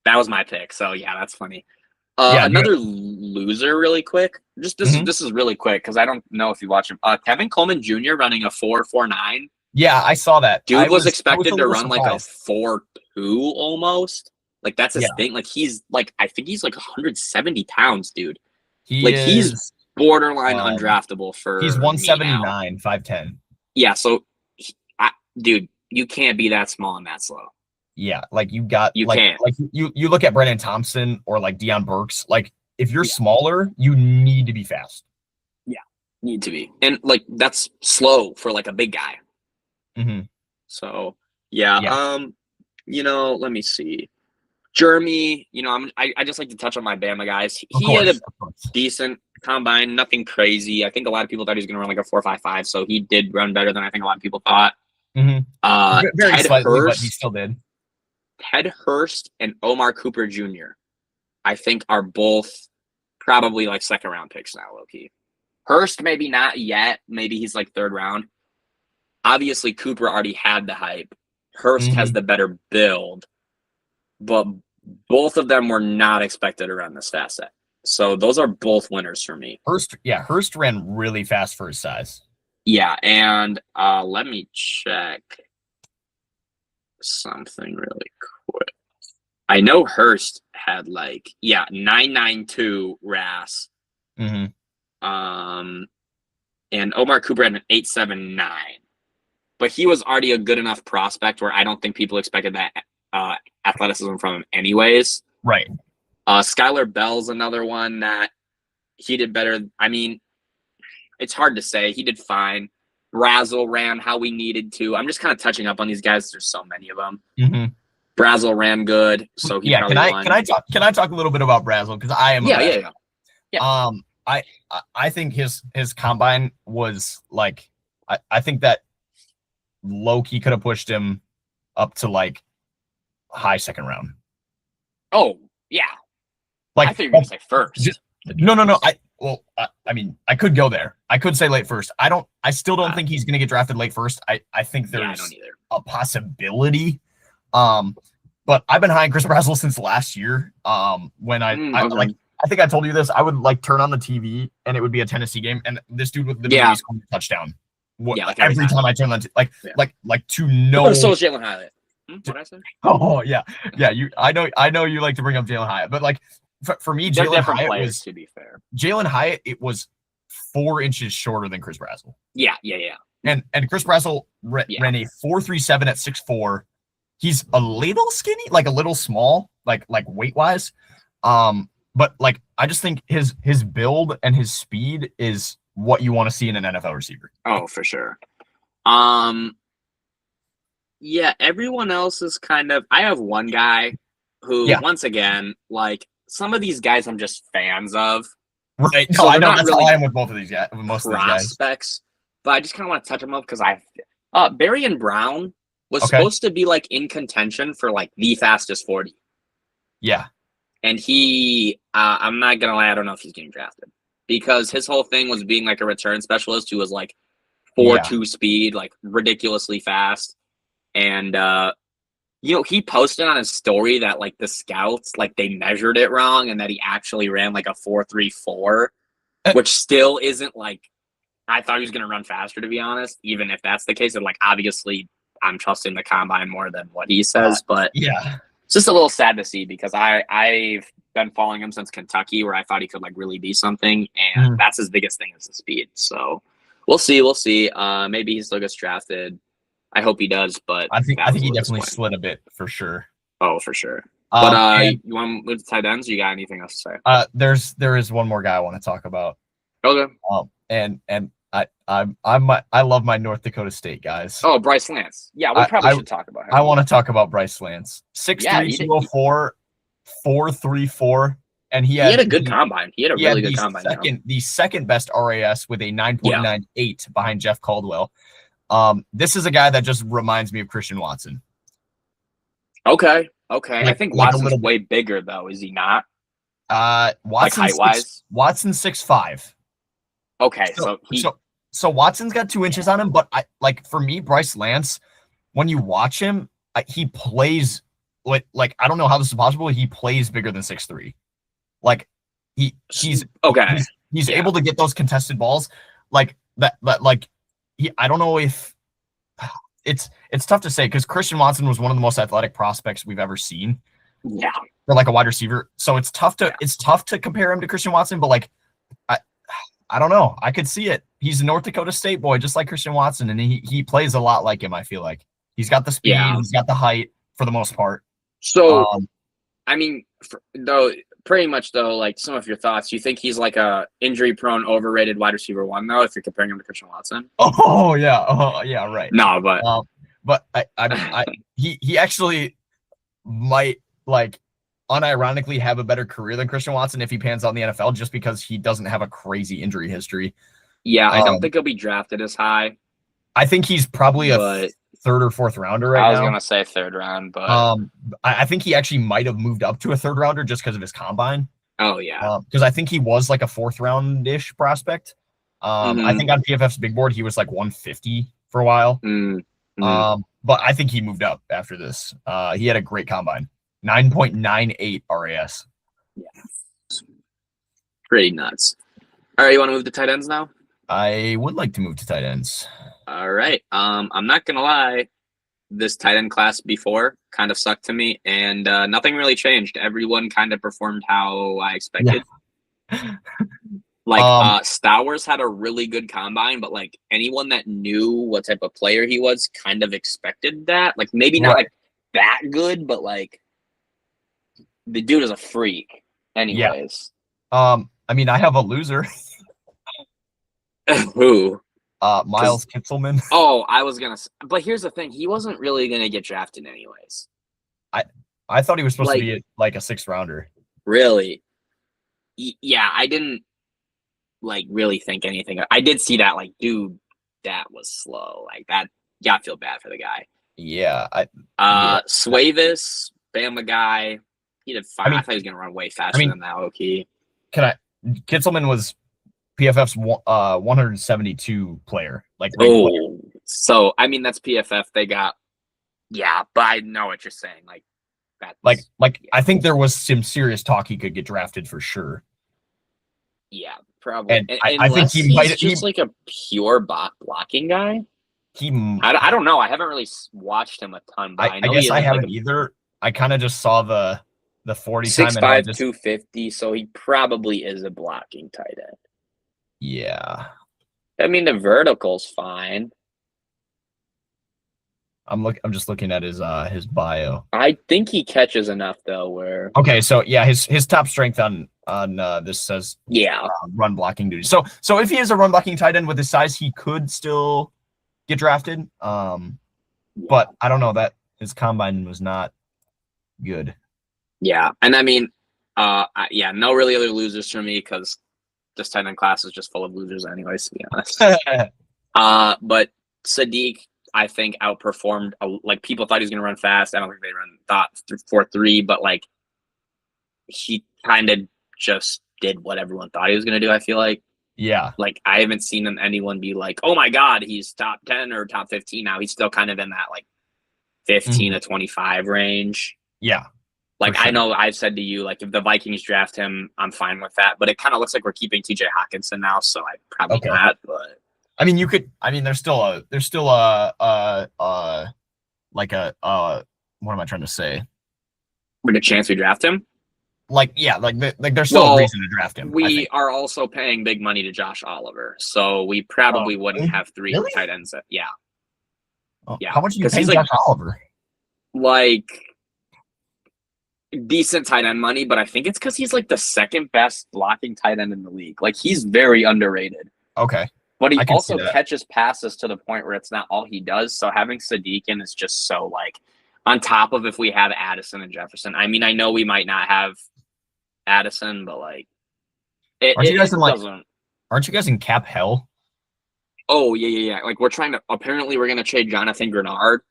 That was my pick. So yeah, that's funny. Another loser, really quick. Just this is really quick because I don't know if you watch him. Kevin Coleman Jr. running a 4.49. Yeah, I saw that. Dude was expected to run like a 4.2 almost. Like that's his thing. Like he's like, I think he's like 170 pounds, dude. He's borderline undraftable for. He's 179, 5'10. Yeah, so dude, you can't be that small and that slow. Yeah, like you can't. Like you look at Brennan Thompson or like Deion Burks. Like if you're smaller, you need to be fast. Yeah, need to be, and like that's slow for like a big guy. So yeah. Let me see. Jeremy, I just like to touch on my Bama guys. He had a decent combine, nothing crazy. I think a lot of people thought he was going to run like a 4.55, so he did run better than I think a lot of people thought. Very Ted slightly, Hurst, but he still did. Ted Hurst and Omar Cooper Jr., I think, are both probably like 2nd round picks now, low-key. Hurst, maybe not yet. Maybe he's like 3rd round. Obviously, Cooper already had the hype. Hurst has the better build, but both of them were not expected to run this fast. So those are both winners for me. Hurst ran really fast for his size. Yeah, and let me check something really quick. I know Hurst had 9.92 RAS. And Omar Cooper had an 8.79. But he was already a good enough prospect where I don't think people expected that athleticism from him anyways. Right. Skylar Bell's another one that he did better. I mean, it's hard to say. He did fine. Brazel ran how we needed to. I'm just kind of touching up on these guys. There's so many of them. Brazel ran good, so he probably won. Can I talk a little bit about Brazel, because I am yeah. I think his combine was like, I think that low-key could have pushed him up to like high 2nd round. Oh yeah, like I thought you were gonna say first. No. I mean, I could go there. I could say late first. I still don't think he's gonna get drafted late first. I think there's a possibility. But I've been high on Chris Brazel since last year. When I think I told you this, I would like turn on the TV and it would be a Tennessee game, and this dude would literally score a touchdown. Every time I turn on, like to know. So is Jalen Hyatt. What I said? Oh yeah. I know you like to bring up Jalen Hyatt, but like for me, Jalen Hyatt was, to be fair. Jalen Hyatt, it was 4 inches shorter than Chris Brazel. Yeah. And Chris Brazel ran a 4.37 at 6'4". He's a little skinny, like a little small, like weight wise. But like I just think his build and his speed is what you want to see in an NFL receiver. Oh, for sure. Yeah, everyone else is kind of. I have one guy who, once again, like some of these guys, I'm just fans of. Right. No, I know that's how I am with both of these guys. With most of these guys. Prospects, but I just kind of want to touch them up because Barian Brown was supposed to be like in contention for like the fastest 40. Yeah. And he, I'm not gonna lie, I don't know if he's getting drafted because his whole thing was being like a return specialist who was like 4.2 speed, like ridiculously fast. And, he posted on his story that like the scouts, like they measured it wrong and that he actually ran like a 4.34, which still isn't like, I thought he was going to run faster, to be honest, even if that's the case. And like, obviously I'm trusting the combine more than what he says, but it's just a little sad to see because I've been following him since Kentucky where I thought he could like really be something. And that's his biggest thing is the speed. So we'll see. Maybe he still gets drafted. I hope he does, but I think he definitely slid a bit for sure. Oh, for sure. But you want to move to tight ends? Or you got anything else to say? There is one more guy I want to talk about. Okay. And I love my North Dakota State guys. Oh, Bryce Lance. Yeah, we probably should talk about him. I want to talk about Bryce Lance. 6'3", 204, 4.34. and he He had a had good combine. He had a really good combine. the second best RAS with a 9.98 behind Jeff Caldwell. This is a guy that just reminds me of Christian Watson. Okay. I think like a Watson's little way bigger though, is he not? Watson height wise? Watson's 6'5". Okay, So Watson's got 2 inches on him, but for me, Bryce Lance, when you watch him, he plays like I don't know how this is possible. He plays bigger than 6'3". Like he's okay. He's able to get those contested balls like that. I don't know if it's tough to say because Christian Watson was one of the most athletic prospects we've ever seen. Yeah. For like a wide receiver. So it's tough to compare him to Christian Watson, but like I don't know. I could see it. He's a North Dakota State boy, just like Christian Watson, and he plays a lot like him, I feel like. He's got the speed, he's got the height for the most part. So I mean, pretty much though, like some of your thoughts, you think he's like a injury-prone, overrated wide receiver 1 though, if you're comparing him to Christian Watson? Oh yeah, right. No, but he actually might like unironically have a better career than Christian Watson if he pans out in the NFL, just because he doesn't have a crazy injury history. Yeah, I don't think he'll be drafted as high. I think he's probably a 3rd or 4th rounder right now. I was gonna say 3rd round, but I think he actually might have moved up to a 3rd rounder just because of his combine. Oh yeah, because I think he was like a 4th round-ish prospect. I think on PFF's big board he was like 150 for a while. But I think he moved up after this. He had a great combine, 9.98 RAS. Yeah, pretty nuts. All right, you want to move to tight ends now? I would like to move to tight ends. All right. I'm not gonna lie, this tight end class before kind of sucked to me, and nothing really changed. Everyone kind of performed how I expected. Yeah. Stowers had a really good combine, but like anyone that knew what type of player he was kind of expected that. Like maybe not like that good, but like the dude is a freak. Anyways. Yeah. I mean, I have a loser. Who? Miles Kitselman. Oh, I was gonna. But here's the thing: he wasn't really gonna get drafted anyways. I thought he was supposed to be like a 6th rounder. Really? Yeah, I didn't really think anything. I did see that. Like, dude, that was slow. Like that. You gotta feel bad for the guy. Yeah. Swavis, Bama guy. He did fine. I thought he was gonna run way faster than that. Okay. Kitselman was PFF's 172 player. So I mean that's PFF. They got, but I know what you're saying. I think there was some serious talk he could get drafted for sure. Yeah, probably. And I think he's just like a pure blocking guy. I don't know. I haven't really watched him a ton. But I guess I haven't either. I kind of just saw the 40 time. 6'5", 250. So he probably is a blocking tight end. Yeah. I mean, the vertical's fine. I'm just looking at his bio. I think he catches enough though. Where so yeah, his top strength on this says run blocking duty. So if he is a run blocking tight end with his size, he could still get drafted. But I don't know, that his combine was not good. Yeah, and I mean, no really other losers for me because this tight end class is just full of losers anyways, to be honest. But Sadiq, I think, outperformed. Like people thought he was going to run fast. I don't think they thought 4.3, but like he kind of just did what everyone thought he was going to do. I feel like. Yeah. Like I haven't seen anyone be like, oh my God, he's top 10 or top 15 now. He's still kind of in that like 15 to 25 range. Yeah. Like sure. I know I've said to you, like if the Vikings draft him, I'm fine with that. But it kind of looks like we're keeping TJ Hawkinson now, so I probably not. But I mean, you could. I mean, there's still a what am I trying to say? With a chance we draft him. There's still a reason to draft him. We are also paying big money to Josh Oliver, so we probably wouldn't have 3 tight ends. Yeah. How much are you paying Josh Oliver? Like decent tight end money, but I think it's because he's like the second best blocking tight end in the league. Like he's very underrated. Okay. But he also catches passes to the point where it's not all he does. So having Sadiq in is just so like on top of if we have Addison and Jefferson. I mean, I know we might not have Addison, but like it, Aren't you guys it in like? doesn't. Aren't you guys in cap hell? Oh yeah. Like we're trying to. Apparently, we're gonna trade Jonathan Grenard.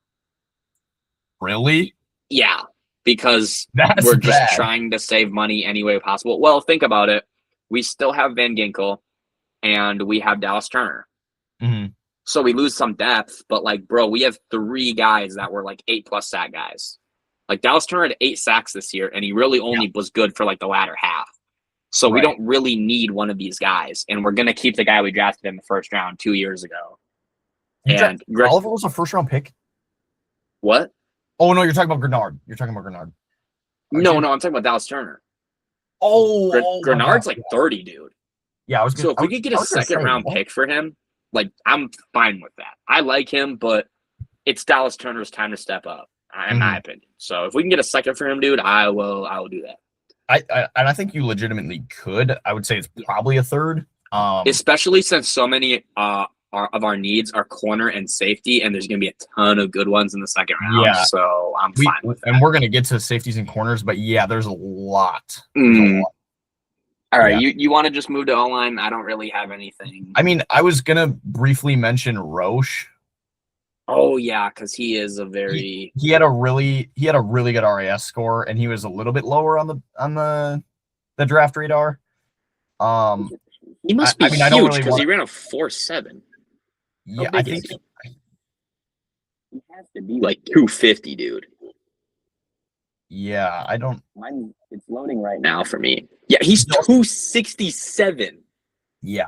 Really? Yeah, because That's we're just bad. trying to save money any way possible. Well, think about it. We still have Van Ginkel, and we have Dallas Turner. Mhm. So we lose some depth, but like, bro, we have 3 guys that were like 8+ sack guys. Like Dallas Turner had 8 sacks this year, and he really only was good for like the latter half. So we Right. don't really need one of these guys, and we're gonna keep the guy we drafted in the first round 2 years ago. And Oliver was a first round pick. what? Oh no, you're talking about Grenard. You're talking about Grenard. No, I'm talking about Dallas Turner. Oh, Grenard's like 30, dude. Yeah, I was. So if we could get a second-round pick for him, like I'm fine with that. I like him, but it's Dallas Turner's time to step up, in my opinion. So if we can get a second for him, dude, I will do that. I think you legitimately could. I would say it's probably a third. Especially since so many of our needs are corner and safety, and there's going to be a ton of good ones in the second round. Yeah. So I'm fine with that. And we're going to get to safeties and corners, but yeah, there's a lot. All right, you want to just move to O-line? I don't really have anything. I mean, I was going to briefly mention Roche. Oh yeah, because he is a very he had a really good RAS score, and he was a little bit lower on the draft radar. He must be huge because he ran a 4.7. Yeah, I think he has to be like 250, dude. Yeah, I don't. It's loading right now for me. Yeah, he's 267. Yeah.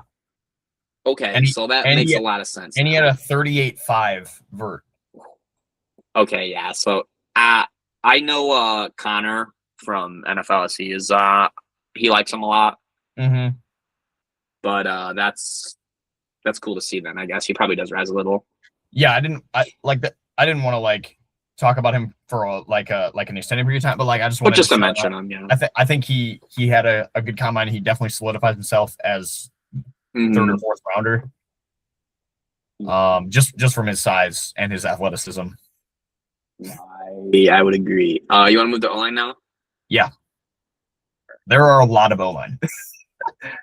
Okay, so that makes a lot of sense. And he had a 38.5 vert. Okay, yeah. So I know Connor from NFLSC is he likes him a lot. Mm-hmm. But that's cool to see then. I guess he probably does rise a little. Yeah, I didn't want to like talk about him for an extended period of time, but like I just wanted to mention him. Yeah, I think he had a good combine. He definitely solidifies himself as third or fourth rounder. Just from his size and his athleticism. I would agree. You want to move to O-line now? Yeah. There are a lot of O-line.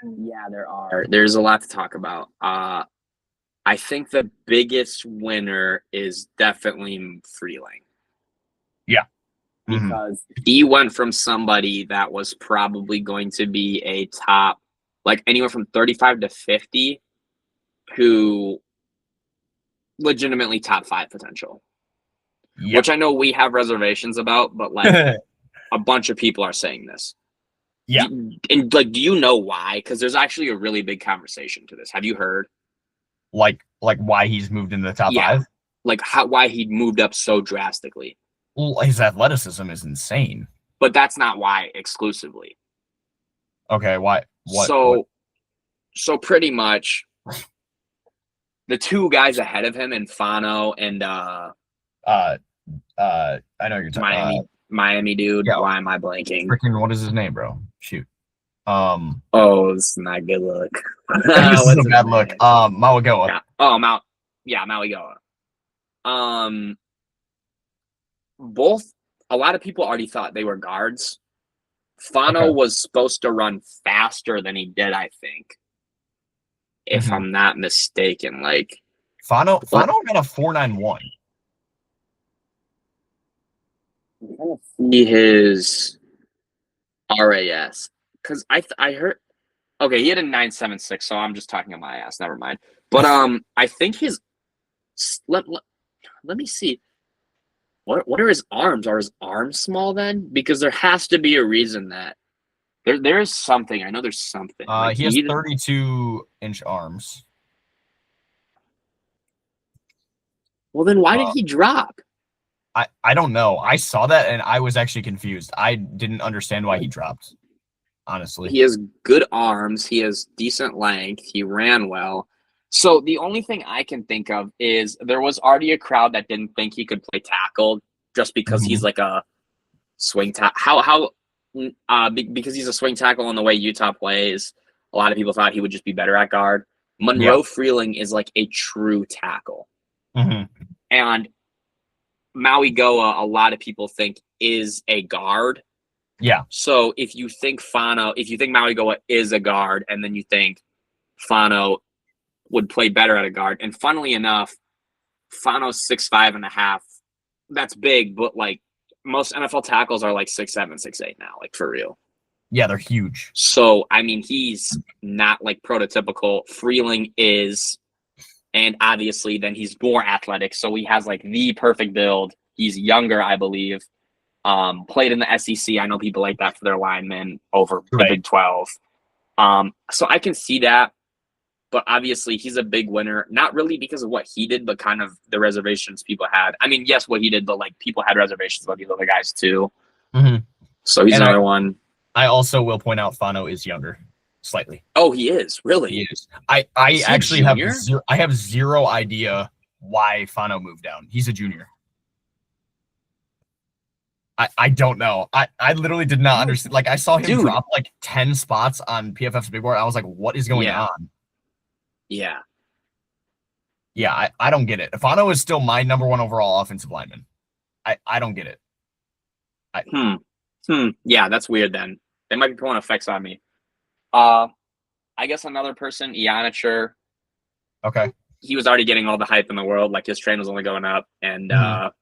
Yeah, there are. There's a lot to talk about. I think the biggest winner is definitely Freeling. Yeah. Because he went from somebody that was probably going to be a top, like anywhere from 35 to 50, who legitimately top 5 potential. Yep. Which I know we have reservations about, but like a bunch of people are saying this. Yeah. And like, do you know why? Because there's actually a really big conversation to this. Have you heard? Like why he's moved into the top 5? Like why he moved up so drastically. Well, his athleticism is insane. But that's not why exclusively. Okay, why? So pretty much the 2 guys ahead of him in Fano and I know you're talking Miami dude. Yeah. Why am I blanking? Freaking what is his name, bro? Shoot. Oh, it's not a good look. This is a bad look. Mauigoa. Yeah. Oh, Mauigoa. A lot of people already thought they were guards. Fano was supposed to run faster than he did, I think. If I'm not mistaken. Like Fano ran a 4.91. I'm trying to see his RAS. Because I heard he had a 9.76, so I'm just talking on my ass. Never mind. But I think his let me see. What are his arms? Are his arms small then? Because there has to be a reason that there is something. I know there's something. Like he has 32-inch arms. Well, then why did he drop? I don't know. I saw that and I was actually confused. I didn't understand why he dropped. Honestly, he has good arms. He has decent length. He ran well. So the only thing I can think of is there was already a crowd that didn't think he could play tackle just because he's like a swing tackle. Because he's a swing tackle in the way Utah plays, a lot of people thought he would just be better at guard. Monroe Freeling is like a true tackle. And Mauigoa, a lot of people think is a guard. Yeah. So if you think Maui Goa is a guard, and then you think Fano would play better at a guard, and funnily enough, Fano's 6'5.5". That's big, but like most NFL tackles are like 6'7", 6'8" now, like for real. Yeah, they're huge. So I mean, he's not like prototypical. Freeling is, and obviously then he's more athletic, so he has like the perfect build. He's younger, I believe. Played in the SEC. I know people like that for their linemen over the Big 12. So I can see that, but obviously he's a big winner. Not really because of what he did, but kind of the reservations people had. I mean, yes, what he did, but like people had reservations about these other guys too. Mm-hmm. So he's another one. I also will point out Fano is younger, slightly. Oh, he is really. He is. I actually have zero idea why Fano moved down. He's a junior. I don't know. I literally did not understand. Like I saw him drop like 10 spots on PFF's big board. I was like, what is going on? Yeah. Yeah, I don't get it. Fano is still my number one overall offensive lineman. I don't get it. Yeah, that's weird then. They might be pulling effects on me. I guess another person, Ianicher. Okay. He was already getting all the hype in the world. Like his train was only going up, and Ianicher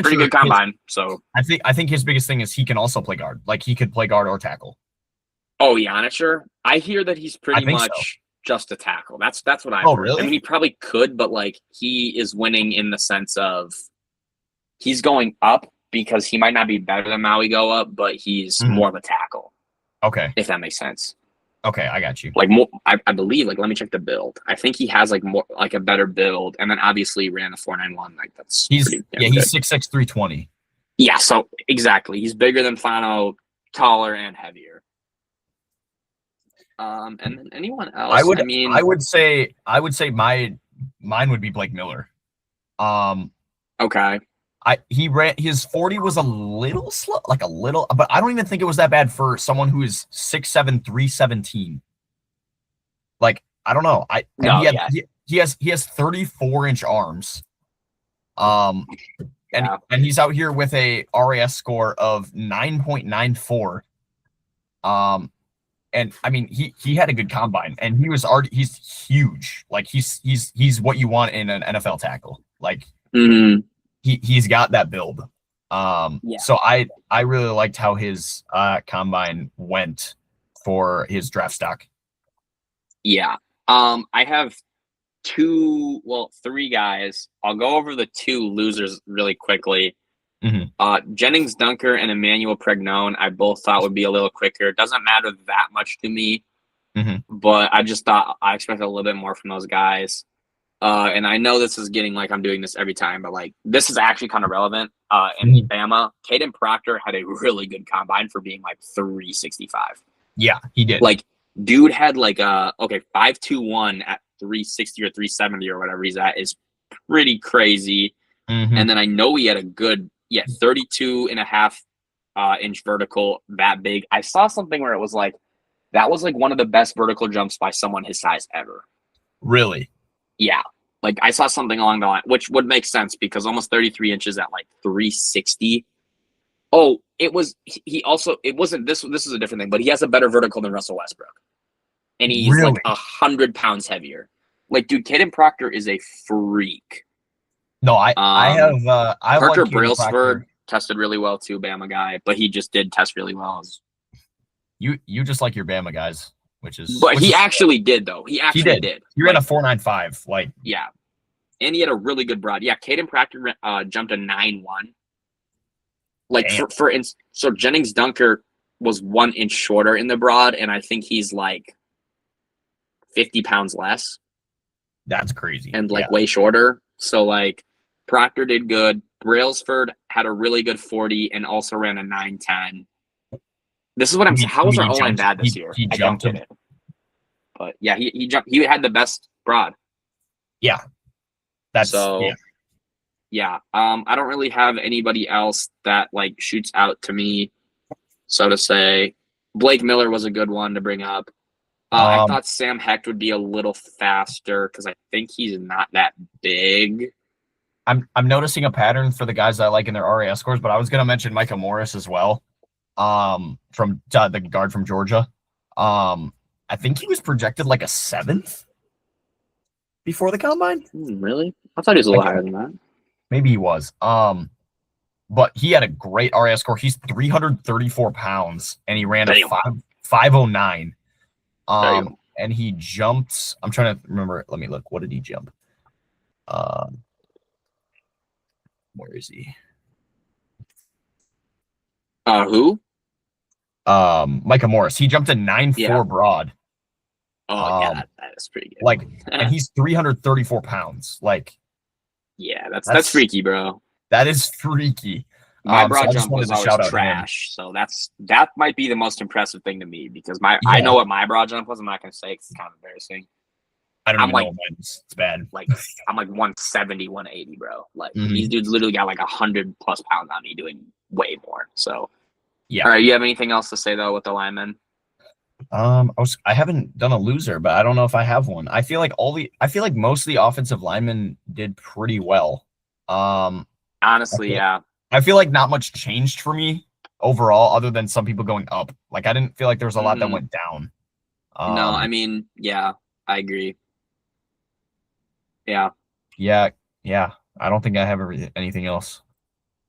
pretty good combine. So I think his biggest thing is he can also play guard. Like he could play guard or tackle. Oh, Ianicher. I hear that he's pretty much just a tackle. That's what I heard. Really? I mean, he probably could, but like he is winning in the sense of he's going up because he might not be better than Maui go up, but he's more of a tackle. Okay. If that makes sense. Okay, I got you. Like more, I believe. Like, let me check the build. I think he has like more, like a better build, and then obviously ran a 4.91. Like he's 6'6", 320. Yeah, so exactly, he's bigger than Fano, taller and heavier. And then anyone else? I would say mine would be Blake Miller. Okay. He ran his 40 was a little slow, but I don't even think it was that bad for someone who is 6'7", 317. Like, I don't know. He has 34-inch arms. And he's out here with a RAS score of 9.94. And I mean, he had a good combine, and he's huge. Like he's what you want in an NFL tackle. Like he's got that build. So I really liked how his combine went for his draft stock. Yeah. I have three guys. I'll go over the two losers really quickly. Jennings Dunker and Emmanuel Pregnone, I both thought would be a little quicker. It doesn't matter that much to me, but I just thought I expected a little bit more from those guys. And I know this is getting like I'm doing this every time, but like this is actually kind of relevant. In Bama, Caden Proctor had a really good combine for being like 365. Yeah, he did. Like, dude had like 5.21 at 360 or 370 or whatever he's at is pretty crazy. And then I know he had a good 32.5 inch vertical, that big. I saw something where it was like that was like one of the best vertical jumps by someone his size ever. Really? Yeah. Like I saw something along the line, which would make sense because almost 33 inches at like 360. Oh, it wasn't this is a different thing, but he has a better vertical than Russell Westbrook. And he's like 100 pounds heavier. Like, dude, Caden Proctor is a freak. No, I Parker Brailsford tested really well too, Bama guy, but he just did test really well. You just like your Bama guys, he actually did though. He actually did. He ran a 4.95, like yeah, and he had a really good broad. Yeah, Caden Proctor jumped a 9.1. Like so Jennings Dunker was 1 inch shorter in the broad, and I think he's like 50 pounds less. That's crazy. And like way shorter. So like Proctor did good. Brailsford had a really good 40 and also ran a 9.10. This is what I'm saying. How was our O-line bad this year? He jumped it. But yeah, he jumped. He had the best broad. Yeah. I don't really have anybody else that like shoots out to me, so to say. Blake Miller was a good one to bring up. I thought Sam Hecht would be a little faster because I think he's not that big. I'm noticing a pattern for the guys I like in their RAS scores, but I was going to mention Micah Morris as well. from the guard from Georgia. I think he was projected like a 7th before the combine. Really? I thought he was a little higher than that. Maybe he was. But he had a great RAS score. He's 334 pounds, and he ran a 509. And he jumped. I'm trying to remember. Let me look. What did he jump? Where is he? Who? Micah Morris. He jumped a 9.4 broad. Oh, yeah, that is pretty good. Like, and he's 334 pounds. Like, yeah, that's freaky, bro. That is freaky. My broad jump was always trash, so that might be the most impressive thing to me because I know what my broad jump was. I'm not gonna say it's kind of embarrassing. I don't even know mine's. It's bad. Like I'm like 170, 180, bro. Like these dudes literally got like 100+ pounds on me doing way more. So yeah. All right, you have anything else to say though with the linemen? I haven't done a loser, but I don't know if I have one. I feel like most of the offensive linemen did pretty well. Honestly, yeah. I feel like not much changed for me overall, other than some people going up. Like I didn't feel like there was a lot that went down. No, I mean, yeah, I agree. Yeah. Yeah. I don't think I have anything else.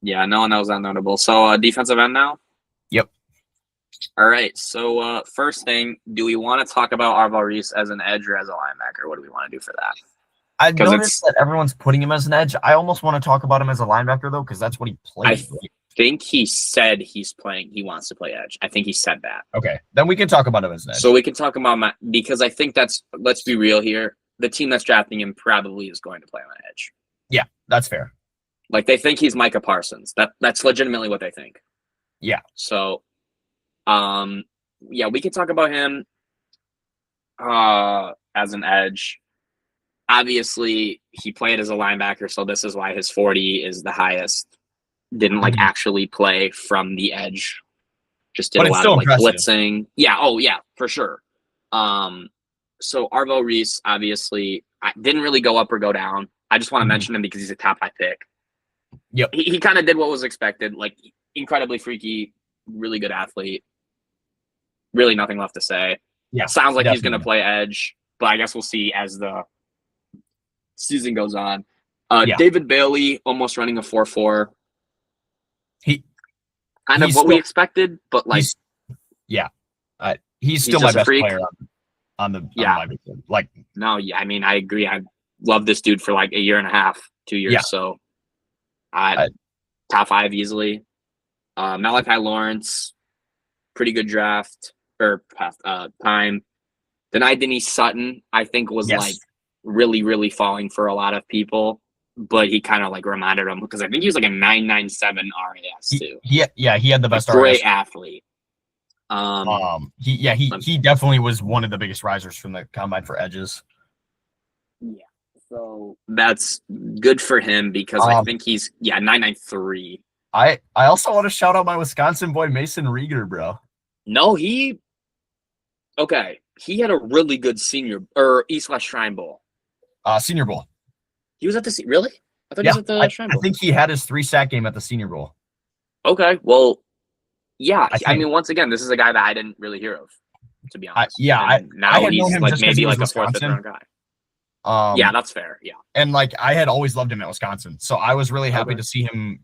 Yeah, no one knows that notable. So defensive end now? Yep. All right. So first thing, do we want to talk about Arvo Reese as an edge or as a linebacker? What do we want to do for that? I noticed that everyone's putting him as an edge. I almost want to talk about him as a linebacker though, because that's what he played. I think he said he wants to play edge. I think he said that. Okay, then we can talk about him as an edge. So we can talk about because I think let's be real here. The team that's drafting him probably is going to play him on edge. Yeah, that's fair. Like they think he's Micah Parsons. That's legitimately what they think. Yeah. So, yeah, we can talk about him as an edge. Obviously, he played as a linebacker, so this is why his 40 is the highest. Didn't actually play from the edge. Just did a lot of blitzing. Yeah, for sure. So Arvo Reese, obviously, didn't really go up or go down. I just want to mention him because he's a top 5 pick. Yep. He kind of did what was expected. Like, incredibly freaky, really good athlete. Really nothing left to say. Yeah. Sounds like he's going to play edge, but I guess we'll see as the season goes on. David Bailey almost running a 4.4. Kind of what we expected, but like, he's still my best player on the like. No, yeah, I mean, I agree. I love this dude for like a year and a half, 2 years. Yeah. So, top 5 easily. Malachi Lawrence, pretty good draft or time. Denied Denise Sutton, I think was like really, really falling for a lot of people, but he kind of like reminded him because I think he was like a 9.97 RAS too. He had the best great athlete. He definitely was one of the biggest risers from the combine for edges. Yeah, so that's good for him because I think he's 9.93. I also want to shout out my Wisconsin boy Mason Rieger, bro. No, he had a really good senior or East/Shrine Bowl. Senior Bowl. He was at the really? I thought he was at the Shrine Bowl. I think he had his 3-sack game at the Senior Bowl. Okay, well, yeah. I mean, once again, this is a guy that I didn't really hear of, to be honest. Now he's like maybe like a 4th, 5th round guy. Yeah, that's fair. Yeah, and like I had always loved him at Wisconsin, so I was really happy to see him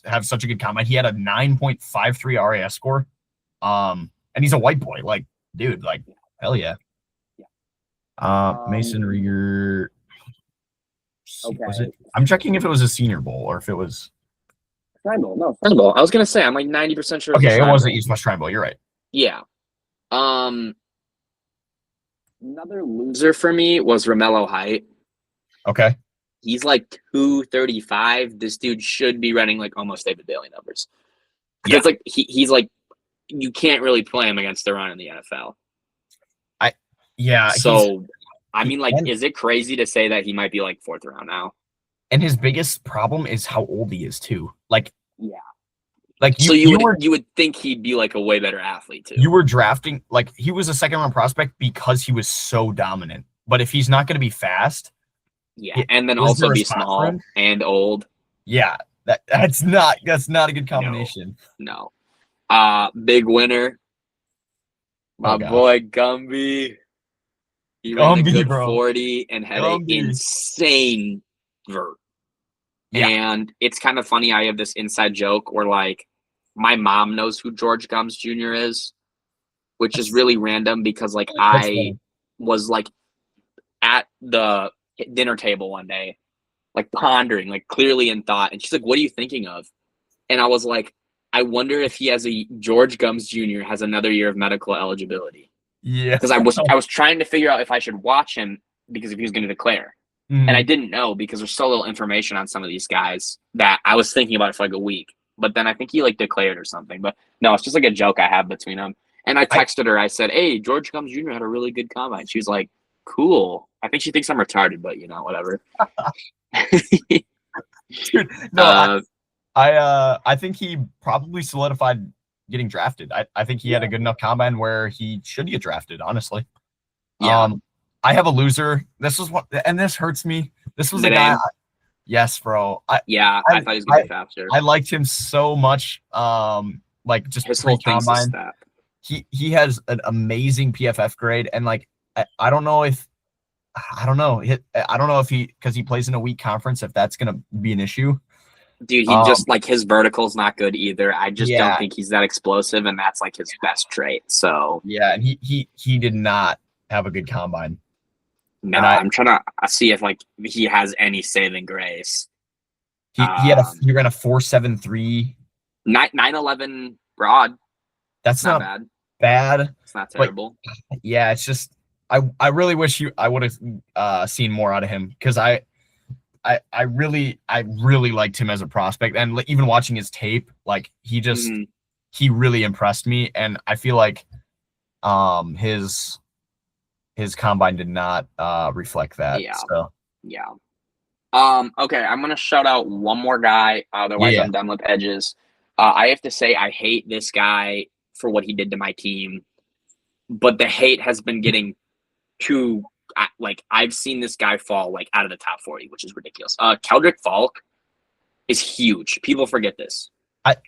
have such a good combine. He had a 9.53 RAS score, and he's a white boy. Like, dude, like hell yeah. Mason Rieger. Okay. I'm checking if it was a Senior Bowl or if it was Shrine Bowl. No, Shrine Bowl. I was gonna say I'm like 90% sure. Okay, it was the East West Shrine Bowl. You're right. Yeah. Another loser for me was Romello Height. Okay. He's like 235. This dude should be running like almost David Bailey numbers. Yeah. It's like he's like you can't really play him against the run in the NFL. So I mean, like, is it crazy to say that he might be like 4th round now? And his biggest problem is how old he is too. Like, yeah, like you would think he'd be like a way better athlete too. You were drafting like he was a 2nd round prospect because he was so dominant. But if he's not going to be fast, and then also be small and old, that's not a good combination. No. Big winner. My Oh, gosh. boy Gumby. He ran a Gumby, good bro. 40 and had an Gumby. insane vert. Yeah. And it's kind of funny. I have this inside joke where like my mom knows who George Gums Jr. is, which is really random because like That's I funny. was like at the dinner table one day, like pondering, like clearly in thought. And she's like, "What are you thinking of?" And I was like, "I wonder if he has a George Gums Jr. has another year of medical eligibility." Yeah. Because I was trying to figure out if I should watch him because if he was going to declare. And I Mhm. didn't know because there's so little information on some of these guys that I was thinking about it for like a week. But then I think he like declared or something. But no, it's just like a joke I have between them. And I I- texted her. I said, "Hey, George Combs Jr. had a really good combine." She's like, "Cool." I think she thinks I'm retarded, but whatever. Dude, no, uh, I think he probably solidified getting drafted. I think he had a good enough combine where he should get drafted, honestly. yeah. I have a loser. This was what, and this hurts me. This was The a guy. name? Yes, bro. Yeah, I thought he was gonna be faster. I liked him so much. Like just His whole thing's a pre-combine. step. He has an amazing PFF grade, and like I don't know if I don't know if he because he plays in a weak conference if that's gonna be an issue. Dude, he just like his vertical's not good either. I just Yeah. don't think he's that explosive, and that's like his best trait. So Yeah, and he did not have a good combine. no, And I'm trying to see if like he has any saving grace. He ran a 4.73. 911 broad. That's Not not bad. bad. It's not terrible. Yeah, it's just I really wish I would have seen more out of him because I really liked him as a prospect, and even watching his tape, like he really impressed me, and I feel like his combine did not reflect that. Yeah. So Yeah. Okay, I'm gonna shout out one more guy. Otherwise, Yeah. I'm done with edges. I have to say I hate this guy for what he did to my team, but the hate has been getting too. Like I've seen this guy fall like out of the top 40, which is ridiculous. Keldrick Falk is huge. People forget this.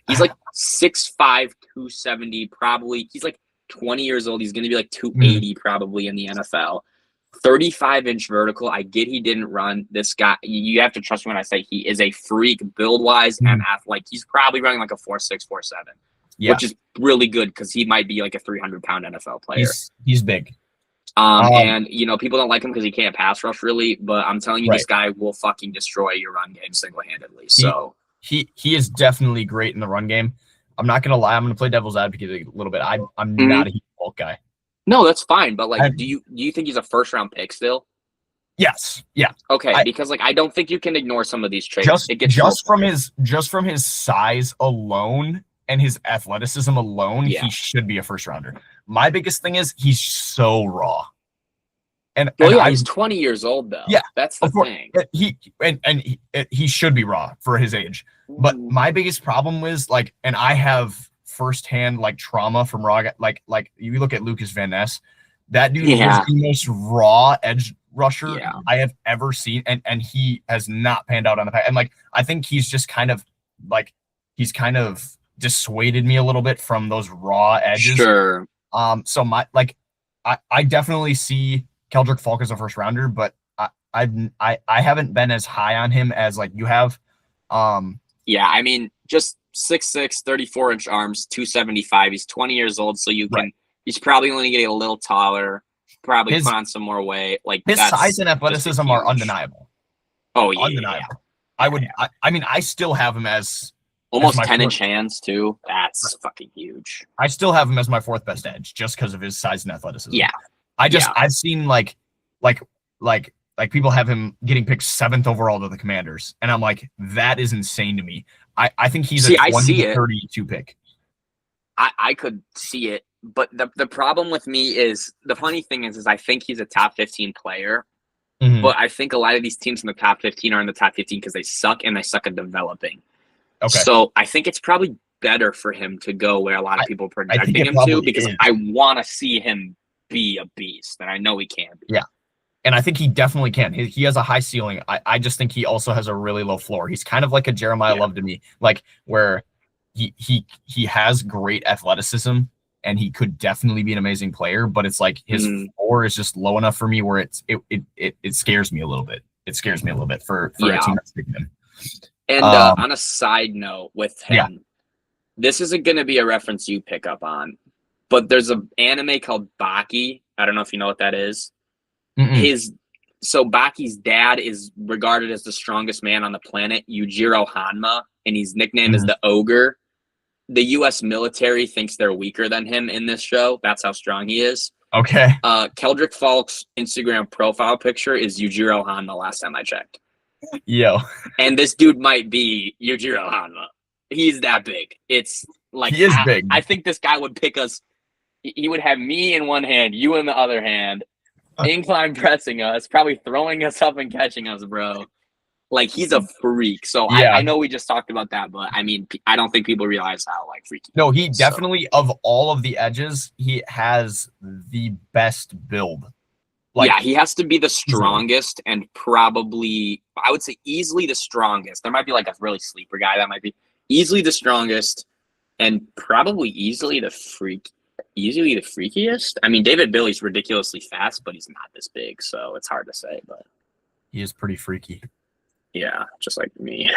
He's like 6'5", 270, probably. He's like 20 years old. He's gonna be like 280 probably in the NFL. 35-inch vertical. I get he didn't run. This guy, you have to trust me when I say he is a freak build-wise and athletic. He's probably running like a 4.6, 4.7, which is really good because he might be like a 300-pound NFL player. He's big. And people don't like him because he can't pass rush really, but I'm telling you, Right. this guy will fucking destroy your run game single-handedly. So He is definitely great in the run game. I'm not gonna lie. I'm gonna play devil's advocate a little bit. I'm not a huge Falk guy. no, that's fine. But like, do you think he's a first-round pick still? Yes. Yeah. Okay, because like I don't think you can ignore some of these traits. Just from his size alone and his athleticism alone, he should be a first rounder. My biggest thing is he's so raw. And he's 20 years old though. Yeah, that's the thing. He should be raw for his age. But my biggest problem was like, and I have firsthand like trauma from raw. Like you look at Lucas Van Ness, that dude was the most raw edge rusher I have ever seen, and he has not panned out on the pack. And like I think he's just kind of dissuaded me a little bit from those raw edges. Sure. So I definitely see Keldrick Falk as a first rounder, but I haven't been as high on him as like you have. Yeah, I mean, just 6'6", 34-inch arms, 275. He's 20 years old, so he's probably only getting a little taller. Probably put on some more weight. Like his size and athleticism are undeniable. Oh yeah, undeniable. Yeah. I still have him as almost 10-inch hands too. That's fucking huge. I still have him as my fourth best edge just because of his size and athleticism. Yeah. I've seen like people have him getting picked 7th overall to the Commanders, and I'm like, that is insane to me. I think he's a 32 pick. I could see it, but the problem with me is the funny thing is I think he's a top 15 player, but I think a lot of these teams in the top 15 are in the top 15 because they suck and they suck at developing. Okay. So I think it's probably better for him to go where a lot of people are projecting him to because I want to see him be a beast, and I know he can be. Yeah. And I think he definitely can. He has a high ceiling. I just think he also has a really low floor. He's kind of like a Jeremiah Love to me, like where he has great athleticism and he could definitely be an amazing player, but it's like his floor is just low enough for me where it scares me a little bit. It scares me a little bit for a team that's picking him. And on a side note with him, this isn't going to be a reference you pick up on, but there's an anime called Baki. I don't know if you know what that is. So Baki's dad is regarded as the strongest man on the planet, Yujiro Hanma, and his nickname is the Ogre. The U.S. military thinks they're weaker than him in this show. That's how strong he is. Okay. Keldrick Falk's Instagram profile picture is Yujiro Hanma last time I checked. Yo. And this dude might be Yujiro Hanma. He's that big. It's like he is big. I think this guy would pick us. He would have me in one hand, you in the other hand, incline pressing us, probably throwing us up and catching us, bro. Like, he's a freak. So I know we just talked about that, but I mean, I don't think people realize how like freaky. No, he definitely of all of the edges, he has the best build. Like, yeah, he has to be the strongest and probably, I would say, easily the strongest. There might be like a really sleeper guy that might be easily the strongest and probably easily the freakiest. I mean, David Billy's ridiculously fast, but he's not this big, so it's hard to say. But he is pretty freaky. Yeah, just like me.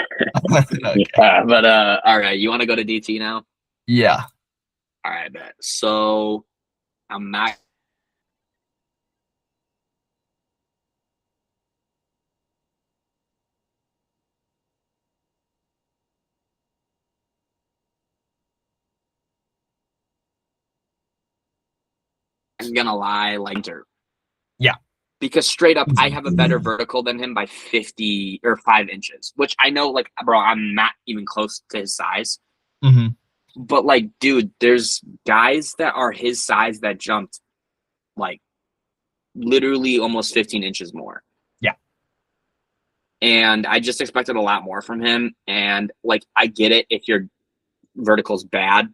Okay. But all right, you want to go to DT now? Yeah. All right, bet. So I'm not. I'm gonna lie, like dirt. Yeah. Because straight up, I have a better vertical than him by 50 or 5 inches, which I know, like, bro, I'm not even close to his size. But like, dude, there's guys that are his size that jumped like literally almost 15 inches more. Yeah. And I just expected a lot more from him. And like, I get it if your vertical's bad.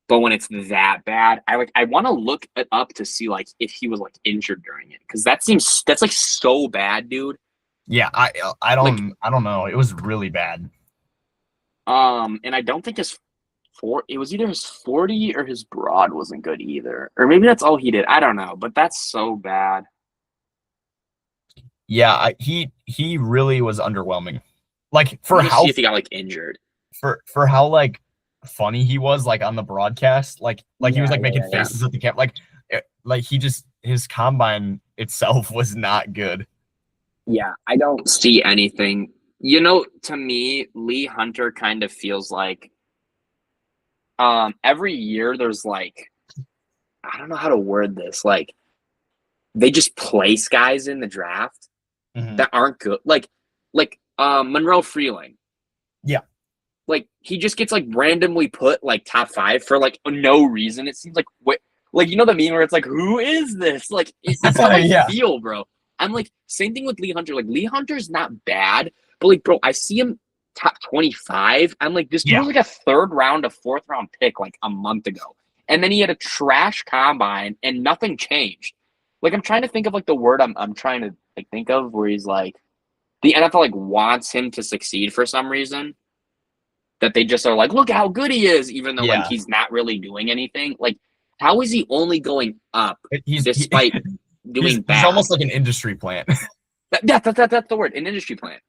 But when it's that bad, I want to look it up to see like if he was like injured during it, because that's like so bad, dude. Yeah, I don't know. It was really bad. And I don't think it was either his 40 or his broad wasn't good either, or maybe that's all he did. I don't know, but that's so bad. Yeah, he really was underwhelming. Like for how see if he got like injured. For how like funny he was like on the broadcast, like he was like making faces at the camera, like he just, his combine itself was not good. Yeah, I don't see anything. You know, to me, Lee Hunter kind of feels like every year there's like, I don't know how to word this, like they just place guys in the draft that aren't good, like Monroe Freeling. Yeah. Like, he just gets, like, randomly put, like, top 5 for, like, no reason. It seems like, what, like, you know the meme where it's like, who is this? Like, that's how I feel, bro. I'm like, same thing with Lee Hunter. Like, Lee Hunter's not bad, but, like, bro, I see him top 25. I'm like, this dude was, like, a 3rd round, a 4th round pick, like, a month ago. And then he had a trash combine, and nothing changed. Like, I'm trying to think of, like, the word I'm trying to, like, think of where he's, like, the NFL, like, wants him to succeed for some reason. That they just are like, look how good he is, even though like he's not really doing anything. Like, how is he only going up despite doing bad? He's almost like an industry plant. That's the word, an industry plant.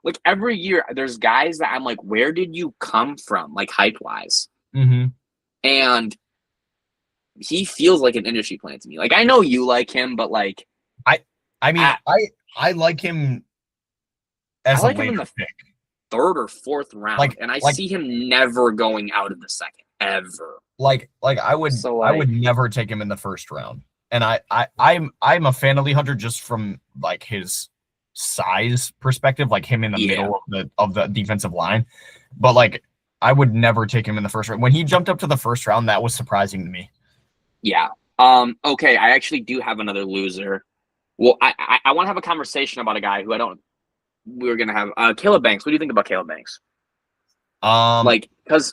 Like, every year, there's guys that I'm like, where did you come from, like, hype-wise? And he feels like an industry plant to me. Like, I know you like him, but, like... I mean, I like him as a later pick. 3rd or 4th round, and I see him never going out of the 2nd, ever. Like I would never take him in the 1st round. And I'm a fan of Lee Hunter just from like his size perspective, like him in the middle of the defensive line. But like, I would never take him in the 1st round. When he jumped up to the 1st round, that was surprising to me. Yeah. Okay, I actually do have another loser. Well, I want to have a conversation about a guy who we're gonna have Caleb Banks. What do you think about Caleb Banks? Like, because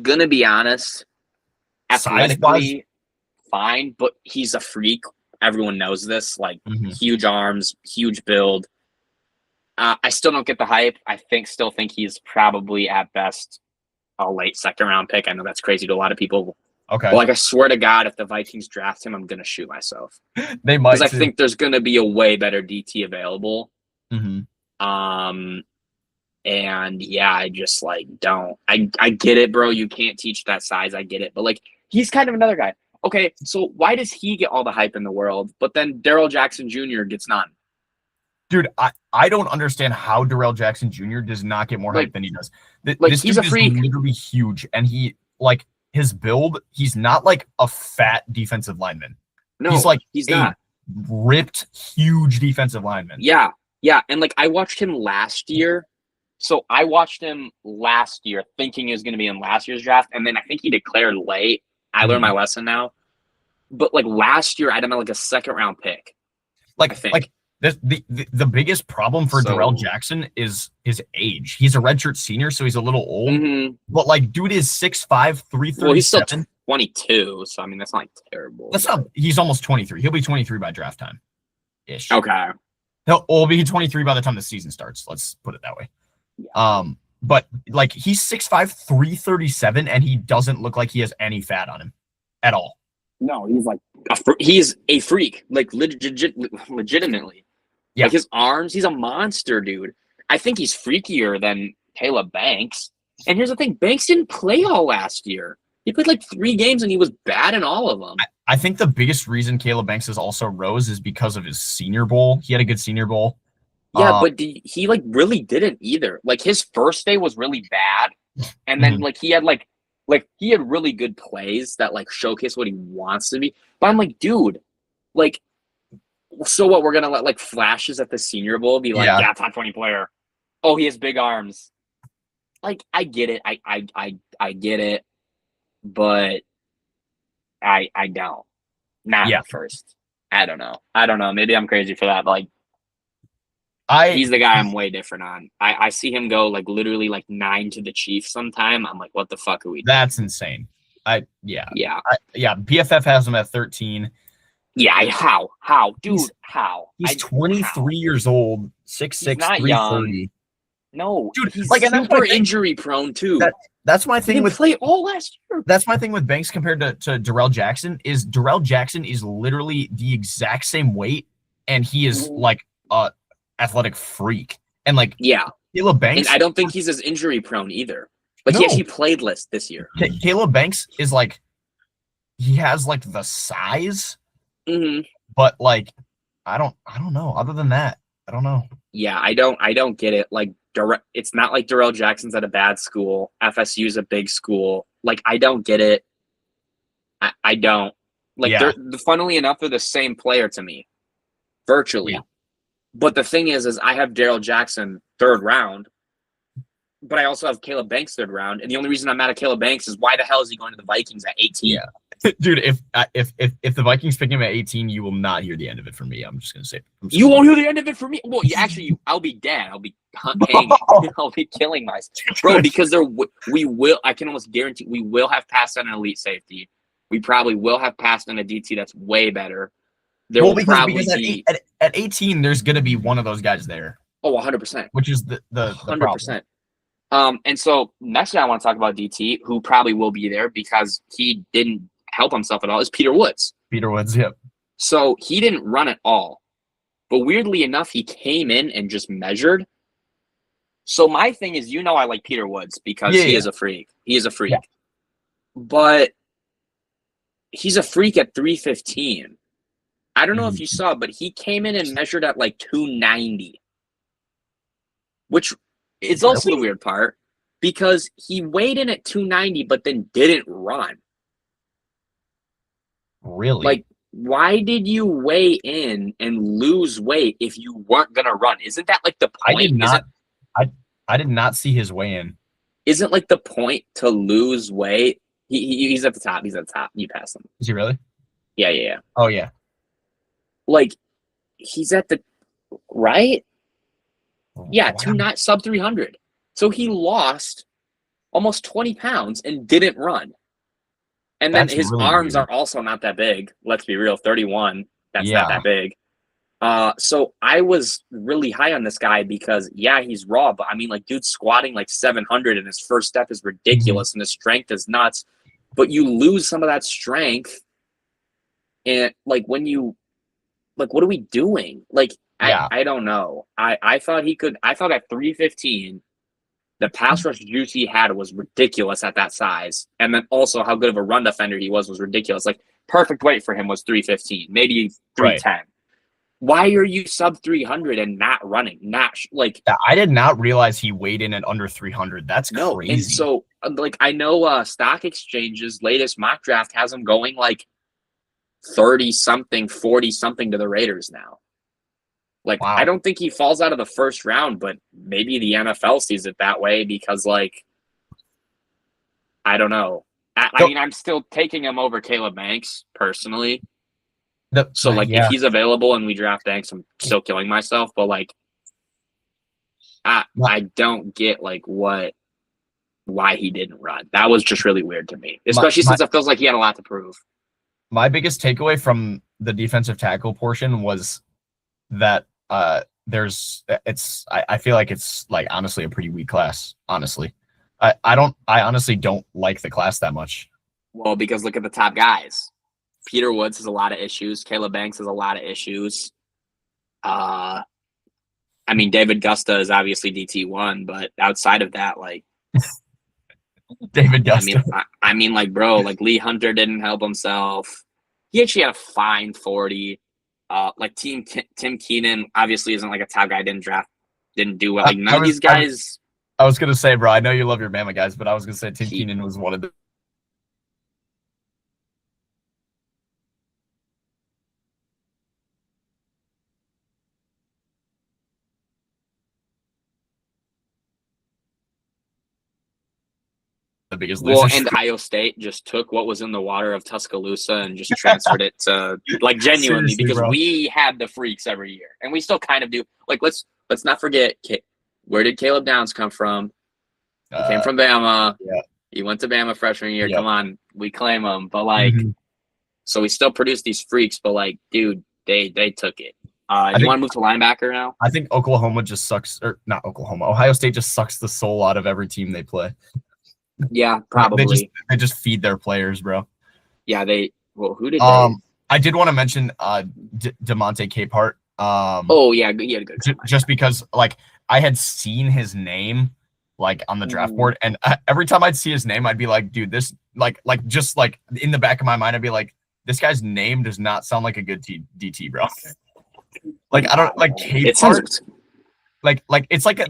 gonna be honest, athletically fine, but he's a freak. Everyone knows this. Like, huge arms, huge build. I still don't get the hype. I still think he's probably at best a late second round pick. I know that's crazy to a lot of people. Okay. But, like, I swear to God, if the Vikings draft him, I'm gonna shoot myself They might because I too. think there's gonna be a way better DT available. Mhm. And yeah, I just like don't. I get it, bro. You can't teach that size. I get it, but like he's kind of another guy. Okay, so why does he get all the hype in the world, but then Darrell Jackson Jr. gets none? Dude, I don't understand how Darrell Jackson Jr. does not get more Like- hype than he does. like, This he's dude a freak. is literally huge, and he like his build. He's not like a fat defensive lineman. No, he's like he's a not. ripped, huge defensive lineman. Yeah, and like I watched him last year. So I watched him last year thinking he was going to be in last year's draft, and then I think he declared late. I learned my lesson now. But like last year, I had him at like a second round pick. I think. Like the biggest problem for So- Darrell Jackson is his age. He's a redshirt senior, so he's a little old. Mhm. But like, dude is 6'5", 337. Well, he's still 22, so I mean that's not like terrible. That's not. He's almost 23. He'll be 23 by draft time, ish. Okay. He'll be 23 by the time the season starts. Let's put it that way. But like he's 6'5", 337, and he doesn't look like he has any fat on him at all. No, he's like he's a freak, like legitimately. Yeah. Like his arms, he's a monster, dude. I think he's freakier than Caleb Banks. And here's the thing: Banks didn't play all last year. He played like 3 games, and he was bad in all of them. I think the biggest reason Caleb Banks is also rose is because of his Senior Bowl. He had a good Senior Bowl. Yeah, but he like really didn't either. Like his first day was really bad, and then like he had really good plays that like showcase what he wants to be. But I'm like, dude, like, so what? We're gonna let like flashes at the Senior Bowl be like, yeah, top 20 player. Oh, he has big arms. Like, I get it. I get it, but I don't. Not at first. I don't know. Maybe I'm crazy for that, but like. He's the guy I'm way different on. I see him go like literally like 9 to the Chiefs sometime. I'm like, what the fuck are we doing? That's insane. Yeah. PFF has him at 13. Yeah, how? Dude, how? He's 23 years old, 6'6", not 330. No, dude, he's like, and that's super my thing. injury prone too. That's my He thing didn't with play all last year. That's my thing with Banks compared to Darrell Jackson is Darrell Jackson is literally the exact same weight, and he is like a athletic freak. And like Caleb Banks, and I don't think he's as injury prone either. Like he actually played less this year. Caleb Banks is like he has like the size, but like I don't know. Other than that, I don't know. Yeah, I don't get it. Like it's not like Darrell Jackson's at a bad school. FSU is a big school. Like I don't get it. I don't. Like they're funnily enough, they're the same player to me, virtually. Yeah. But the thing is I have Darrell Jackson 3rd round, but I also have Caleb Banks 3rd round. And the only reason I'm mad at Caleb Banks is why the hell is he going to the Vikings at 18? Yeah, dude. If the Vikings pick him at 18, you will not hear the end of it from me. I'm just gonna say you won't hear the end of it from me. Well, I'll be dead. I'll be hanging. I'll be killing myself, bro. Because we will. I can almost guarantee we will have passed on an elite safety. We probably will have passed on a DT that's way better. There will probably be at 18, there's going to be one of those guys there. Oh, 100%. Which is the 100%. And so next thing I want to talk about DT, who probably will be there because he didn't help himself at all, is Peter Woods. Peter Woods, yep. So he didn't run at all. But weirdly enough, he came in and just measured. So my thing is, I like Peter Woods because he is a freak. He is a freak. Yeah. But he's a freak at 315. I don't know if you saw, but he came in and measured at like 290, which is also the weird part because he weighed in at 290, but then didn't run. Really? Like, why did you weigh in and lose weight if you weren't going to run? Isn't that like the point? I did not see his weigh in. Isn't like the point to lose weight? He's at the top. He's at the top. You pass him. Is he really? Yeah. Oh, yeah. Like, he's at the right? Yeah, sub 300. So he lost almost 20 pounds and didn't run. And then his arms are also not that big. Let's be real, 31. That's not that big. So I was really high on this guy because yeah, he's raw, but I mean, like, dude's squatting like 700, and his first step is ridiculous, and his strength is nuts. But you lose some of that strength, and like when you like, what are we doing? Like, Yeah. I don't know. I thought he could. I thought at 315, the pass rush juice he had was ridiculous at that size, and then also how good of a run defender he was ridiculous. Like, perfect weight for him was 315, maybe Right. 310. Why are you sub 300 and not running? Not like Yeah, I did not realize he weighed in at under 300. That's no. crazy. And so like I know Stock Exchange's latest mock draft has him going like 30 something, 40 something to the Raiders now. Like, Wow. I don't think he falls out of the first round, but maybe the NFL sees it that way because, like, I don't know. I mean, I'm still taking him over Caleb Banks personally. So, like, if he's available and we draft Banks, I'm still killing myself. But, like, I don't get, like, why he didn't run. That was just really weird to me, especially since it feels like he had a lot to prove. My biggest takeaway from the defensive tackle portion was that I feel like it's like honestly a pretty weak class. Honestly, I honestly don't like the class that much. Well, because look at the top guys. Peter Woods has a lot of issues. Caleb Banks has a lot of issues. I mean, David Gusta is obviously DT1, but outside of that, like David Gusta. I mean, like, bro, like Lee Hunter didn't help himself. He actually had a fine 40. Like Tim Keenan obviously isn't like a top guy. Didn't do well. Like none of these guys. I was gonna say, bro, I know you love your Bama guys, but I was gonna say Tim Keenan was one of the biggest losers. Well, and Ohio State just took what was in the water of Tuscaloosa and just transferred it to, like, genuinely, because bro, we had the freaks every year, and we still kind of do. Like, let's not forget, where did Caleb Downs come from? He came from Bama. Yeah. He went to Bama freshman year. Yep. Come on, we claim him, but like, so we still produce these freaks. But like, dude, they took it. You want to move to linebacker now? I think Oklahoma just sucks, or not Oklahoma. Ohio State just sucks the soul out of every team they play. Yeah, probably. They just feed their players, bro. Yeah, who did they? I did want to mention DeMonte Capehart. Oh yeah, he had a good just because like I had seen his name like on the draft board, and every time I'd see his name, I'd be like, dude, this like just like in the back of my mind, I'd be like, this guy's name does not sound like a good DT, bro. Like I don't like Capehart. Like it's like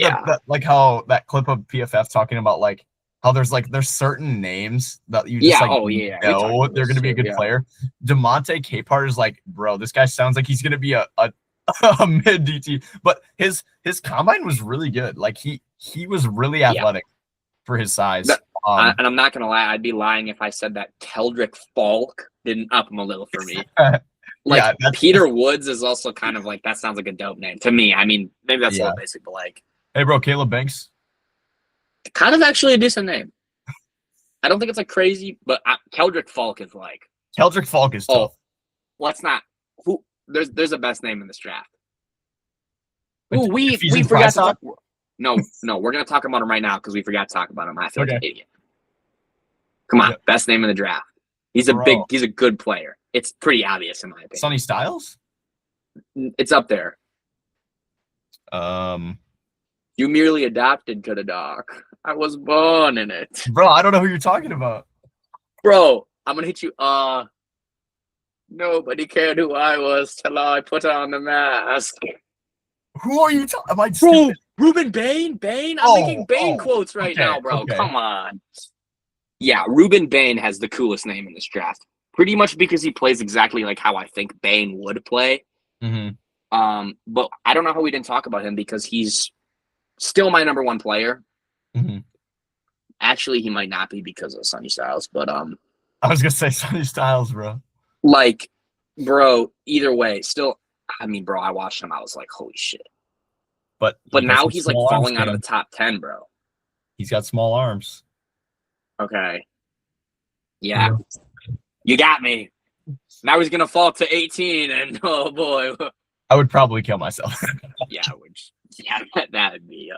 like how that clip of PFF talking about like how there's certain names that you just know they're going to be a good player. DeMonte Capehart is like, bro, this guy sounds like he's going to be a mid DT, but his combine was really good. Like he was really athletic for his size. And I'm not going to lie, I'd be lying if I said that Keldrick Falk didn't up him a little for me. Like Peter Woods is also kind of like, that sounds like a dope name to me. I mean, maybe that's a little basic, but like, hey, bro, Caleb Banks. Kind of actually a decent name. I don't think it's like crazy, but Keldrick Falk is like. Keldrick Falk is tough. Let's not. There's a best name in this draft. Ooh, we forgot to talk. No, we're gonna talk about him right now because we forgot to talk about him. I feel like an idiot. Come on, best name in the draft. He's a good player. It's pretty obvious in my opinion. Sonny Styles? It's up there. You merely adapted to the dock. I was born in it. Bro, I don't know who you're talking about. Bro, I'm gonna hit you. Nobody cared who I was till I put on the mask. Who are you talking about? Bro, Ruben Bain? I'm making Bain quotes right now, bro. Okay. Come on. Yeah, Ruben Bain has the coolest name in this draft. Pretty much because he plays exactly like how I think Bain would play. Mm-hmm. But I don't know how we didn't talk about him because he's still my number one player. Mm-hmm. Actually, he might not be because of Sonny Styles, but I was gonna say Sonny Styles, bro. Like, bro, either way, still, I mean, bro, I watched him. I was like, holy shit. But now he's like falling out of the top 10, bro. He's got small arms. Okay. Yeah. You got me. Now he's gonna fall to 18, and oh boy, I would probably kill myself. Yeah, that would be.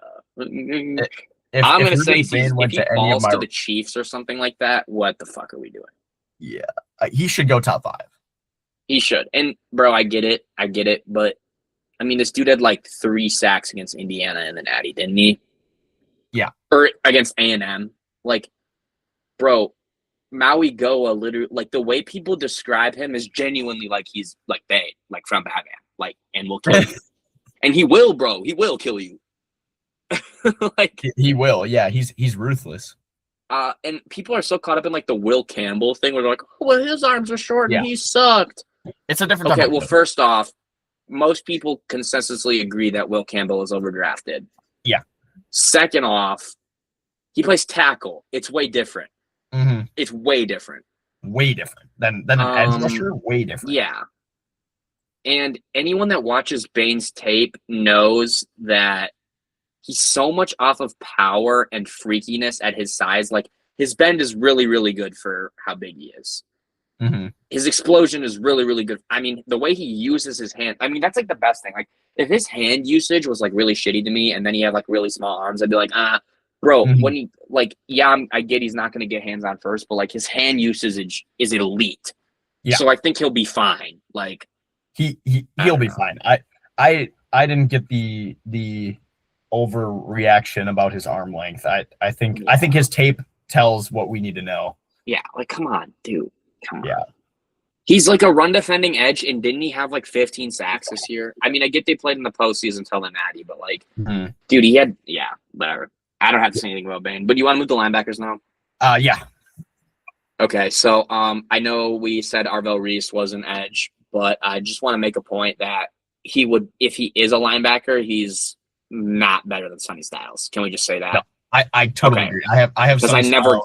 If I'm gonna Ruben say Bain if went he to any of falls my, to the Chiefs or something like that, what the fuck are we doing? yeah, he should go top 5. He should. And bro, I get it, but I mean, this dude had like 3 sacks against Indiana in the Natty, didn't he? Yeah. Or against A&M. Like, bro, Maui Goa literally, like, the way people describe him is genuinely like he's like they, like from Batman, like, and will kill you. And he will, bro. He will kill you. Like, He will. Yeah, he's ruthless. and people are so caught up in like the Will Campbell thing where they're like, oh, well, his arms are short and he sucked. It's a different. Okay, well, first off, most people consensusly agree that Will Campbell is overdrafted. Yeah. Second off, he plays tackle. It's way different. Mm-hmm. It's way different. Way different than an edge rusher. Way different. Yeah. And anyone that watches Bain's tape knows that he's so much off of power and freakiness at his size. Like, his bend is really, really good for how big he is. Mm-hmm. His explosion is really, really good. I mean, the way he uses his hand, I mean, that's like the best thing. Like, if his hand usage was like really shitty to me and then he had like really small arms, I'd be like, bro, when he, like, yeah, I get he's not going to get hands on first, but like his hand usage is elite. Yeah. So I think he'll be fine. Like, he'll be fine. I didn't get the overreaction about his arm length. I think his tape tells what we need to know. Yeah, like, come on, dude. Come on. Yeah. He's like a run defending edge, and didn't he have like 15 sacks this year? I mean, I get they played in the postseason until the Natty, but like, dude, he had, whatever. I don't have to say anything about Bain, but you want to move to linebackers now? Yeah. Okay, so I know we said Arvell Reese was an edge, but I just want to make a point that he would, if he is a linebacker, he's not better than Sonny Styles. Can we just say that? No, I totally agree. I have because I never.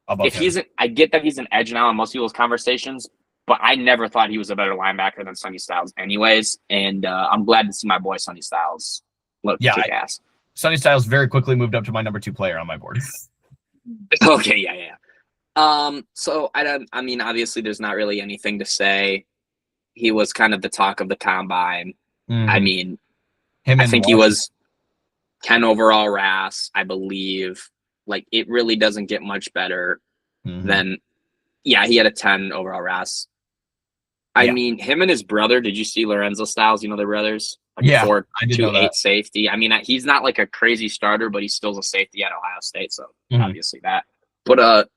If him. he's, I get that he's an edge now in most people's conversations, but I never thought he was a better linebacker than Sonny Styles, anyways. And I'm glad to see my boy Sonny Styles kick ass. Sonny Styles very quickly moved up to my number 2 player on my board. Okay, yeah. So I mean, obviously, there's not really anything to say. He was kind of the talk of the combine. I mean, I think he was 10 overall RAS, I believe. Like, it really doesn't get much better than, he had a 10 overall RAS. I mean, him and his brother, did you see Lorenzo Styles? You know their brothers? Like, 4.28 safety. I mean, he's not like a crazy starter, but he's still a safety at Ohio State, so obviously that. But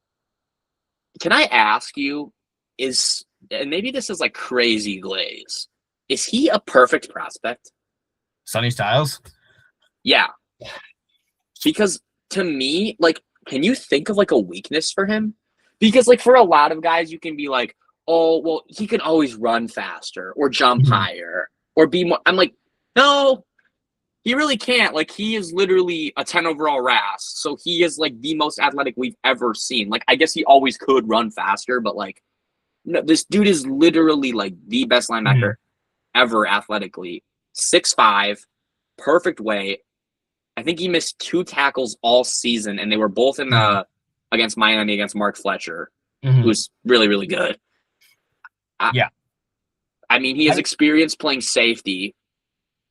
can I ask you, and maybe this is like crazy glaze, is he a perfect prospect? Sonny Styles? Yeah. Because to me, like, can you think of like a weakness for him? Because like for a lot of guys, you can be like, oh, well, he can always run faster or jump higher or be more. I'm like, no, he really can't. Like, he is literally a 10 overall RAS. So he is like the most athletic we've ever seen. Like, I guess he always could run faster, but like, no, this dude is literally like the best linebacker ever athletically. 6'5", perfect weight. I think he missed 2 tackles all season, and they were both in the against Miami against Mark Fletcher, who's really, really good. I mean, he has experience playing safety.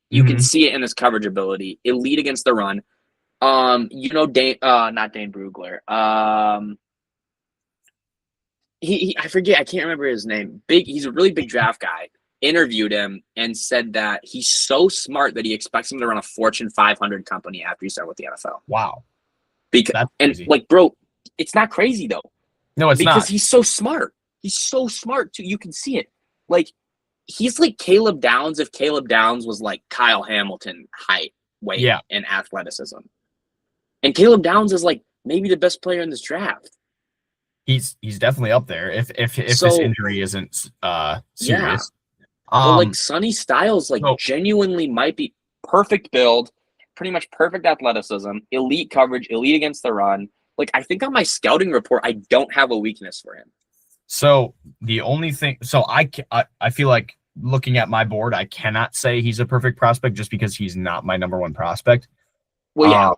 You can see it in his coverage ability. Elite against the run. You know, not Dane Brugler. I forget. I can't remember his name. He's a really big draft guy. Interviewed him and said that he's so smart that he expects him to run a Fortune 500 company after he started with the NFL. Wow. Like, bro, it's not crazy though. No, it's not. Because he's so smart. He's so smart too. You can see it. Like, he's like Caleb Downs if Caleb Downs was like Kyle Hamilton height, weight, and athleticism. And Caleb Downs is like maybe the best player in this draft. He's definitely up there if this injury isn't serious. But like Sonny Styles, like genuinely might be perfect build, pretty much perfect athleticism, elite coverage, elite against the run. Like, I think on my scouting report, I don't have a weakness for him. So the only thing, I feel like looking at my board, I cannot say he's a perfect prospect just because he's not my number 1 prospect. Well, yeah,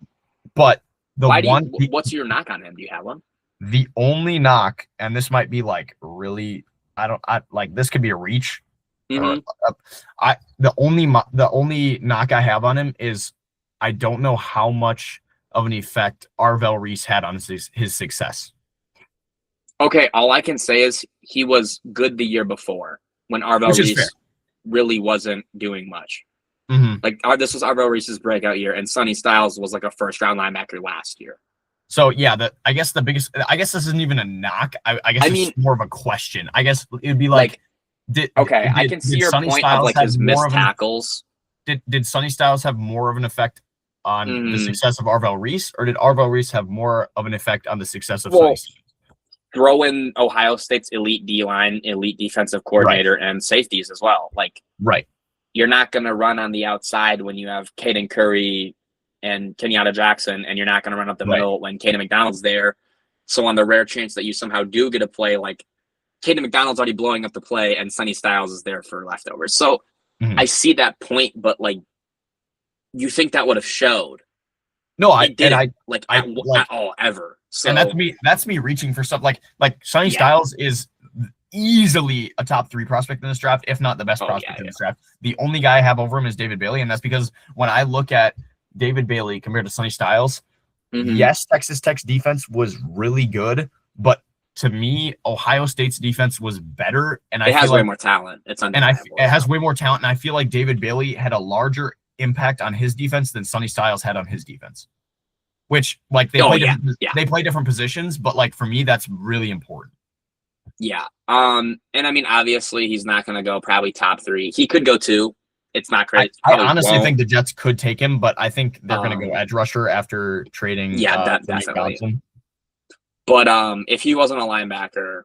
but what's your knock on him? Do you have one? The only knock, and this might be like really, this could be a reach. Mhm. The only knock I have on him is I don't know how much of an effect Arvel Reese had on his success. Okay, all I can say is he was good the year before when Arvel Which is fair. Reese really wasn't doing much. Mm-hmm. Like this was Arvel Reese's breakout year, and Sonny Styles was like a first round linebacker last year. So yeah, I guess this isn't even a knock. I guess it's more of a question. I guess it'd be like I can see your point of like his missed tackles. Did Sonny Styles have more of an effect on the success of Arvel Reese, or did Arvel Reese have more of an effect on the success of Sonny Styles? Throw in Ohio State's elite D-line, elite defensive coordinator, and safeties as well. Like, you're not going to run on the outside when you have Caden Curry and Kenyatta Jackson, and you're not going to run up the middle when Caden McDonald's there. So on the rare chance that you somehow do get a play, like Caden McDonald's already blowing up the play, and Sonny Styles is there for leftovers. So I see that point, but like, you think that would have showed? No, I at all ever. So, and that's me reaching for stuff like Sonny Styles is easily a top 3 prospect in this draft, if not the best prospect in this draft. The only guy I have over him is David Bailey, and that's because when I look at David Bailey compared to Sonny Styles, yes, Texas Tech's defense was really good, but to me, Ohio State's defense was better, and it has way more talent. It has way more talent, and I feel like David Bailey had a larger impact on his defense than Sonny Styles had on his defense. Which like they play different positions, but like for me, that's really important. Yeah. And I mean, obviously, he's not going to go probably top 3. He could go 2. It's not crazy. I honestly think the Jets could take him, but I think they're going to go edge rusher after trading. Definitely. But if he wasn't a linebacker,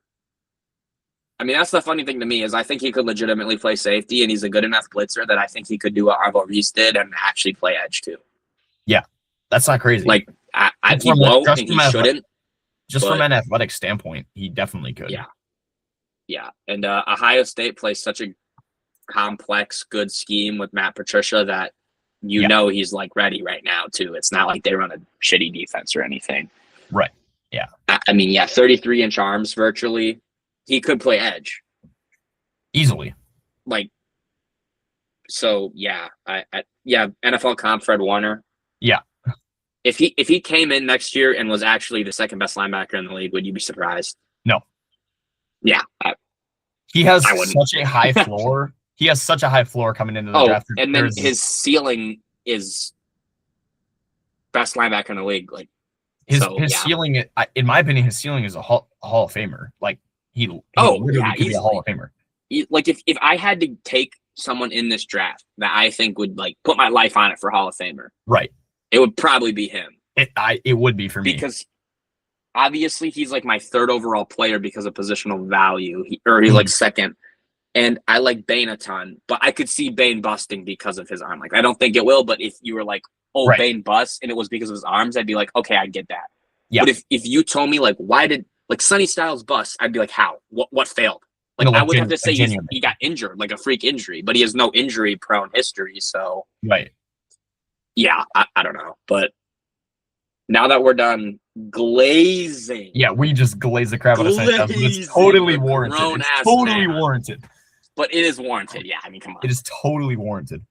I mean, that's the funny thing to me is I think he could legitimately play safety, and he's a good enough blitzer that I think he could do what Arvel Reese did and actually play edge too. Yeah, that's not crazy. Like he won't, and he shouldn't. From an athletic standpoint, he definitely could. Yeah. And Ohio State plays such a complex, good scheme with Matt Patricia that know he's like ready right now too. It's not like they run a shitty defense or anything. Right. Yeah. I mean, 33-inch arms virtually. He could play edge easily. Like, so yeah, NFL comp Fred Warner. Yeah. If he came in next year and was actually the second best linebacker in the league, would you be surprised? No. Yeah. He has such a high floor. He has such a high floor coming into the draft. And then his ceiling is best linebacker in the league. Like his ceiling, in my opinion, his ceiling is a Hall of Famer. Like he could be a Hall of Famer. Like if I had to take someone in this draft that I think would like put my life on it for Hall of Famer, right? It would probably be him. It would be for me because obviously he's like my 3rd overall player because of positional value. He's like 2nd. And I like Bane a ton, but I could see Bane busting because of his arm. Like, I don't think it will, but if you were like, Bane busts and it was because of his arms, I'd be like, okay, I get that. Yeah. But if you told me, like, why did, like, Sonny Styles bust, I'd be like, how? What failed? Like, I would have to say he got injured, like a freak injury, but he has no injury-prone history, so. Right. Yeah, I don't know. But now that we're done glazing. Yeah, we just glaze the crap out of Sonny Styles. It's totally warranted. Warranted. But it is warranted. Yeah, I mean, come on. It is totally warranted.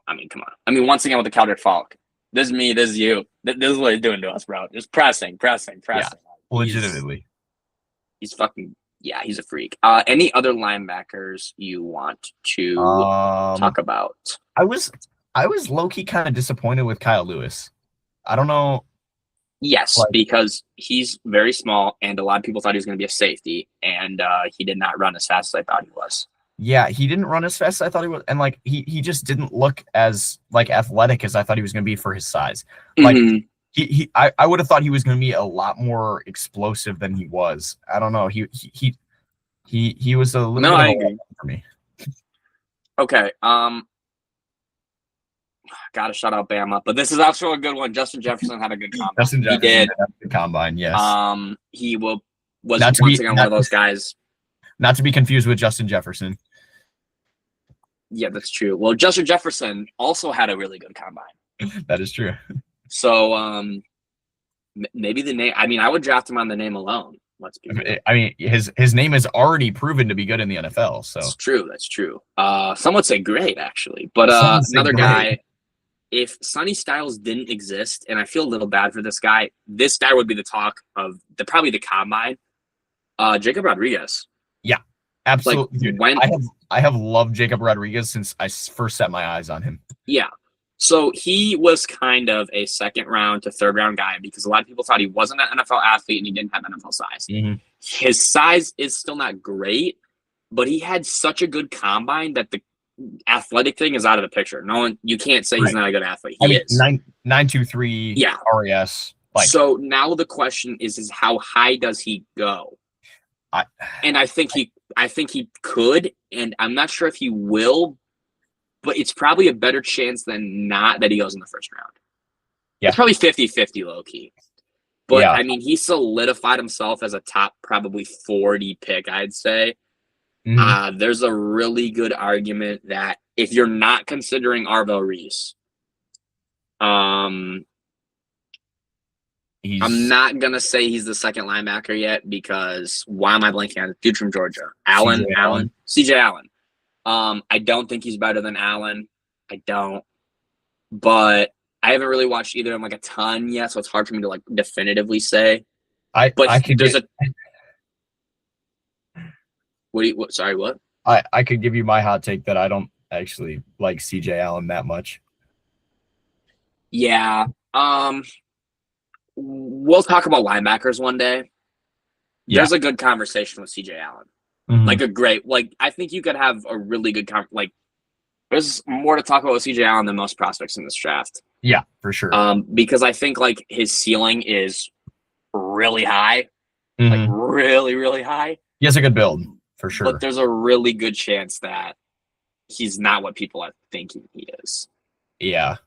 I mean, come on. I mean, once again with the Keldrick Falk. This is me. This is you. This is what he's doing to us, bro. Just pressing. Yeah, legitimately. He's fucking, he's a freak. Any other linebackers you want to talk about? I was low-key kind of disappointed with Kyle Lewis. I don't know. Yes, because he's very small, and a lot of people thought he was going to be a safety, and he did not run as fast as I thought he was. Yeah, he didn't run as fast as I thought he was, and like he just didn't look as like athletic as I thought he was going to be for his size. Like I would have thought he was going to be a lot more explosive than he was. I don't know. He was a little bit agree for me. Okay. Gotta shout out Bama, but this is also a good one. Justin Jefferson had a good combine. He did. Had a good combine, yes. He was once again one of those guys. Not to be confused with Justin Jefferson. Yeah, that's true. Well, Justin Jefferson also had a really good combine. That is true. So maybe the name. I mean, I would draft him on the name alone. Let's be real. I mean, his name is already proven to be good in the NFL. So That's true. That's true. Some would say great, actually. But Some would say another great. guy, if Sonny Styles didn't exist, and I feel a little bad for this guy would be the talk of probably the combine. Jacob Rodriguez. absolutely. Dude, when I have loved Jacob Rodriguez since I first set my eyes on him. Yeah. So he was kind of a second round to third round guy because a lot of people thought he wasn't an NFL athlete and he didn't have NFL size. Mm-hmm. His size is still not great, but he had such a good combine that the athletic thing is out of the picture. No one, you can't say he's not a good athlete. He is. 9.23 Yeah. RAS. So now the question is how high does he go? And I think he could, and I'm not sure if he will, but it's probably a better chance than not that he goes in the first round. Yeah. It's probably 50-50 low key. But Yeah. I mean, he solidified himself as a top probably 40 pick, I'd say. Mhm. There's a really good argument that if you're not considering Arvell Reese, I'm not gonna say he's the second linebacker yet because why am I blanking on the dude from Georgia? CJ Allen. I don't think he's better than Allen. I don't. But I haven't really watched either of them like a ton yet, so it's hard for me to like definitively say. Sorry, what? I could give you my hot take that I don't actually like CJ Allen that much. Yeah. We'll talk about linebackers one day. Yeah. There's a good conversation with CJ Allen. Mhm. I think you could have a really good there's more to talk about with CJ Allen than most prospects in this draft. Yeah, for sure. Because I think like his ceiling is really high. Mhm. Like really, really high. He has a good build, for sure. But there's a really good chance that he's not what people are thinking he is. Yeah.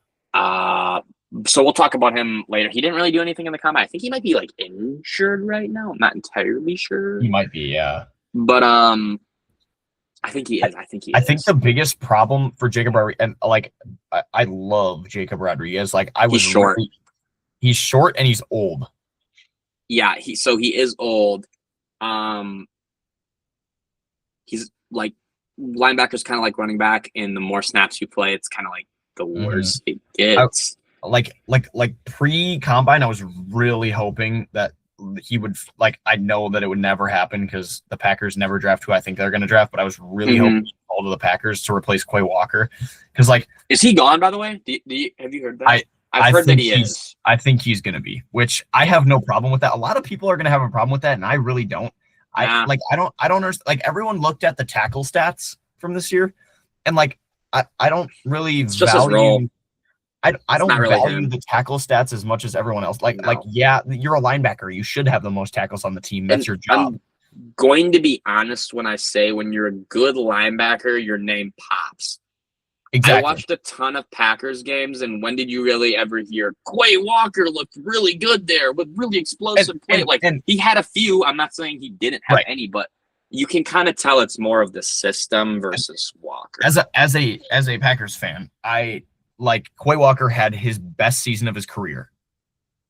So we'll talk about him later. He didn't really do anything in the combine. I think he might be like injured right now. I'm not entirely sure. He might be, yeah. But I think he is. I think the biggest problem for Jacob Rodriguez, and like I love Jacob Rodriguez. Like he's short. He's short and he's old. Yeah, he is old. He's like linebackers kind of like running back, and the more snaps you play, it's kind of like the worse it gets. Like pre-combine, I was really hoping that he would, like, I know that it would never happen because the Packers never draft who I think they're going to draft, but I was really hoping he called to the Packers to replace Quay Walker. Because, like, is he gone, by the way? Have you heard that? I've heard that he is. I think he's going to be, which I have no problem with that. A lot of people are going to have a problem with that, and I really don't. I don't understand. Like, everyone looked at the tackle stats from this year, and like, I don't really it's just his role. I don't value the tackle stats as much as everyone else. Yeah, you're a linebacker. You should have the most tackles on the team. That's your job. I'm going to be honest when I say when you're a good linebacker, your name pops. Exactly. I watched a ton of Packers games, and when did you really ever hear Quay Walker looked really good there with really explosive play? He had a few. I'm not saying he didn't have any, but you can kind of tell it's more of the system versus Walker. As a Packers fan, like Quay Walker had his best season of his career,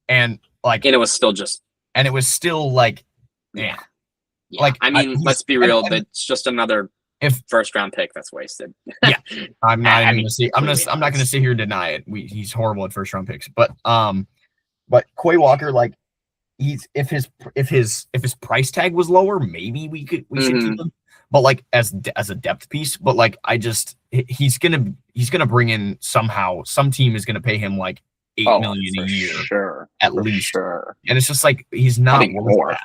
and it was still like, yeah. Like, I mean, let's be real. That's just another first round pick that's wasted. Yeah, I'm not going to see. I'm not going to sit here and deny it. He's horrible at first round picks, but Quay Walker, like, if his price tag was lower, maybe we should keep him. But like as a depth piece, but like he's gonna bring in somehow. Some team is gonna pay him like $8 million a year, at least. Sure. And it's just like he's not more. That.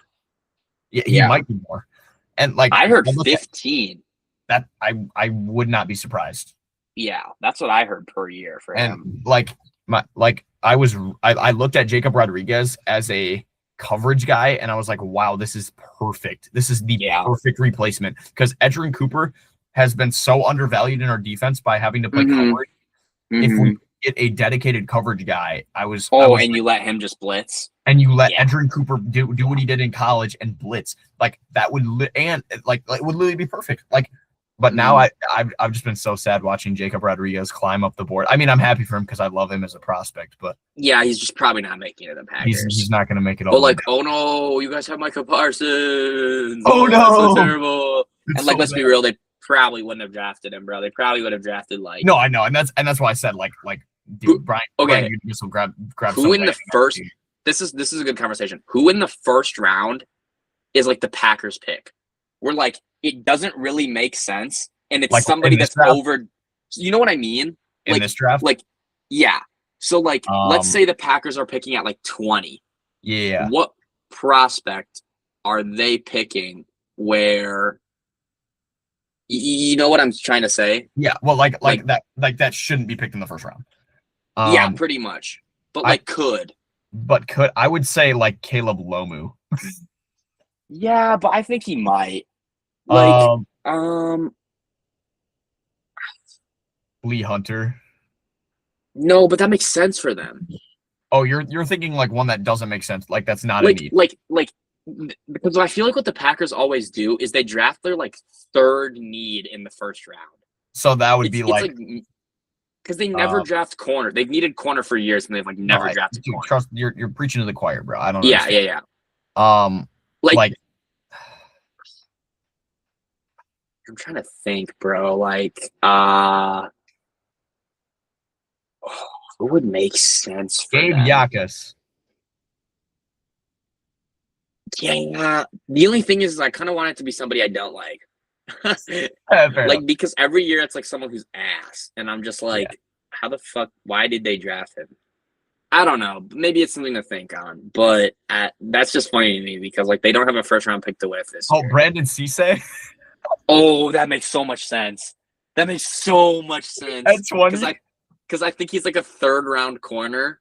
Yeah, he might be more. And like I heard 15. That I would not be surprised. Yeah, that's what I heard per year for him. And I looked at Jacob Rodriguez as a coverage guy, and I was like, wow, this is perfect. This is the perfect replacement, because Edgerrin Cooper has been so undervalued in our defense by having to play coverage. If we get a dedicated coverage guy, you let him just blitz, and you let Edgerrin Cooper do what he did in college and blitz, like that would it would literally be perfect. Like But now I've just been so sad watching Jacob Rodriguez climb up the board. I mean, I'm happy for him because I love him as a prospect, but Yeah, he's just probably not making it to the Packers. he's not going to make it all. But like, oh no, you guys have Micah Parsons. Oh, that's so no. terrible. It's And like, so let's be bad. real, they probably wouldn't have drafted him, bro. They probably would have drafted like No, I know, and that's why I said like dude, Brian. Okay. Brian Gutekunst will grab who some in the landing first. opportunity. This is a good conversation. Who in the first round is like the Packers pick? Where like it doesn't really make sense, and it's Like, somebody in this that's draft? over. You know what I mean? in like- this draft. Like, yeah. So like, let's Um, say the Packers are picking at like 20. Yeah, What prospect are they picking? Where you know what I'm trying to say? yeah. Well, like- that shouldn't be picked in the first round. Yeah, pretty much. But like, could. But I would say like Caleb Lomu. Yeah, but I think he might. Like, Lee Hunter. no, but that makes sense for them. Oh, you're thinking like one that doesn't make sense. Like that's not a need. Because I feel like what the Packers always do is they draft their like third need in the first round. So that would be like because they never draft corner. They've needed corner for years and they've like never no, drafted dude, corner. trust you're preaching to the choir, bro. I don't know. Yeah. Like I'm trying to think, bro. Who would make sense for Gabe them? Yakas. Yeah. The only thing is I kind of want it to be somebody I don't like. Fair enough. Because every year it's like someone who's ass. And I'm just like, how the fuck, why did they draft him? I don't know. Maybe it's something to think on. But that's just funny to me because like they don't have a first round pick to with this year. Brandon Cisse. Oh, that makes so much sense. That makes so much sense. That's 20. Because I think he's like a third round corner.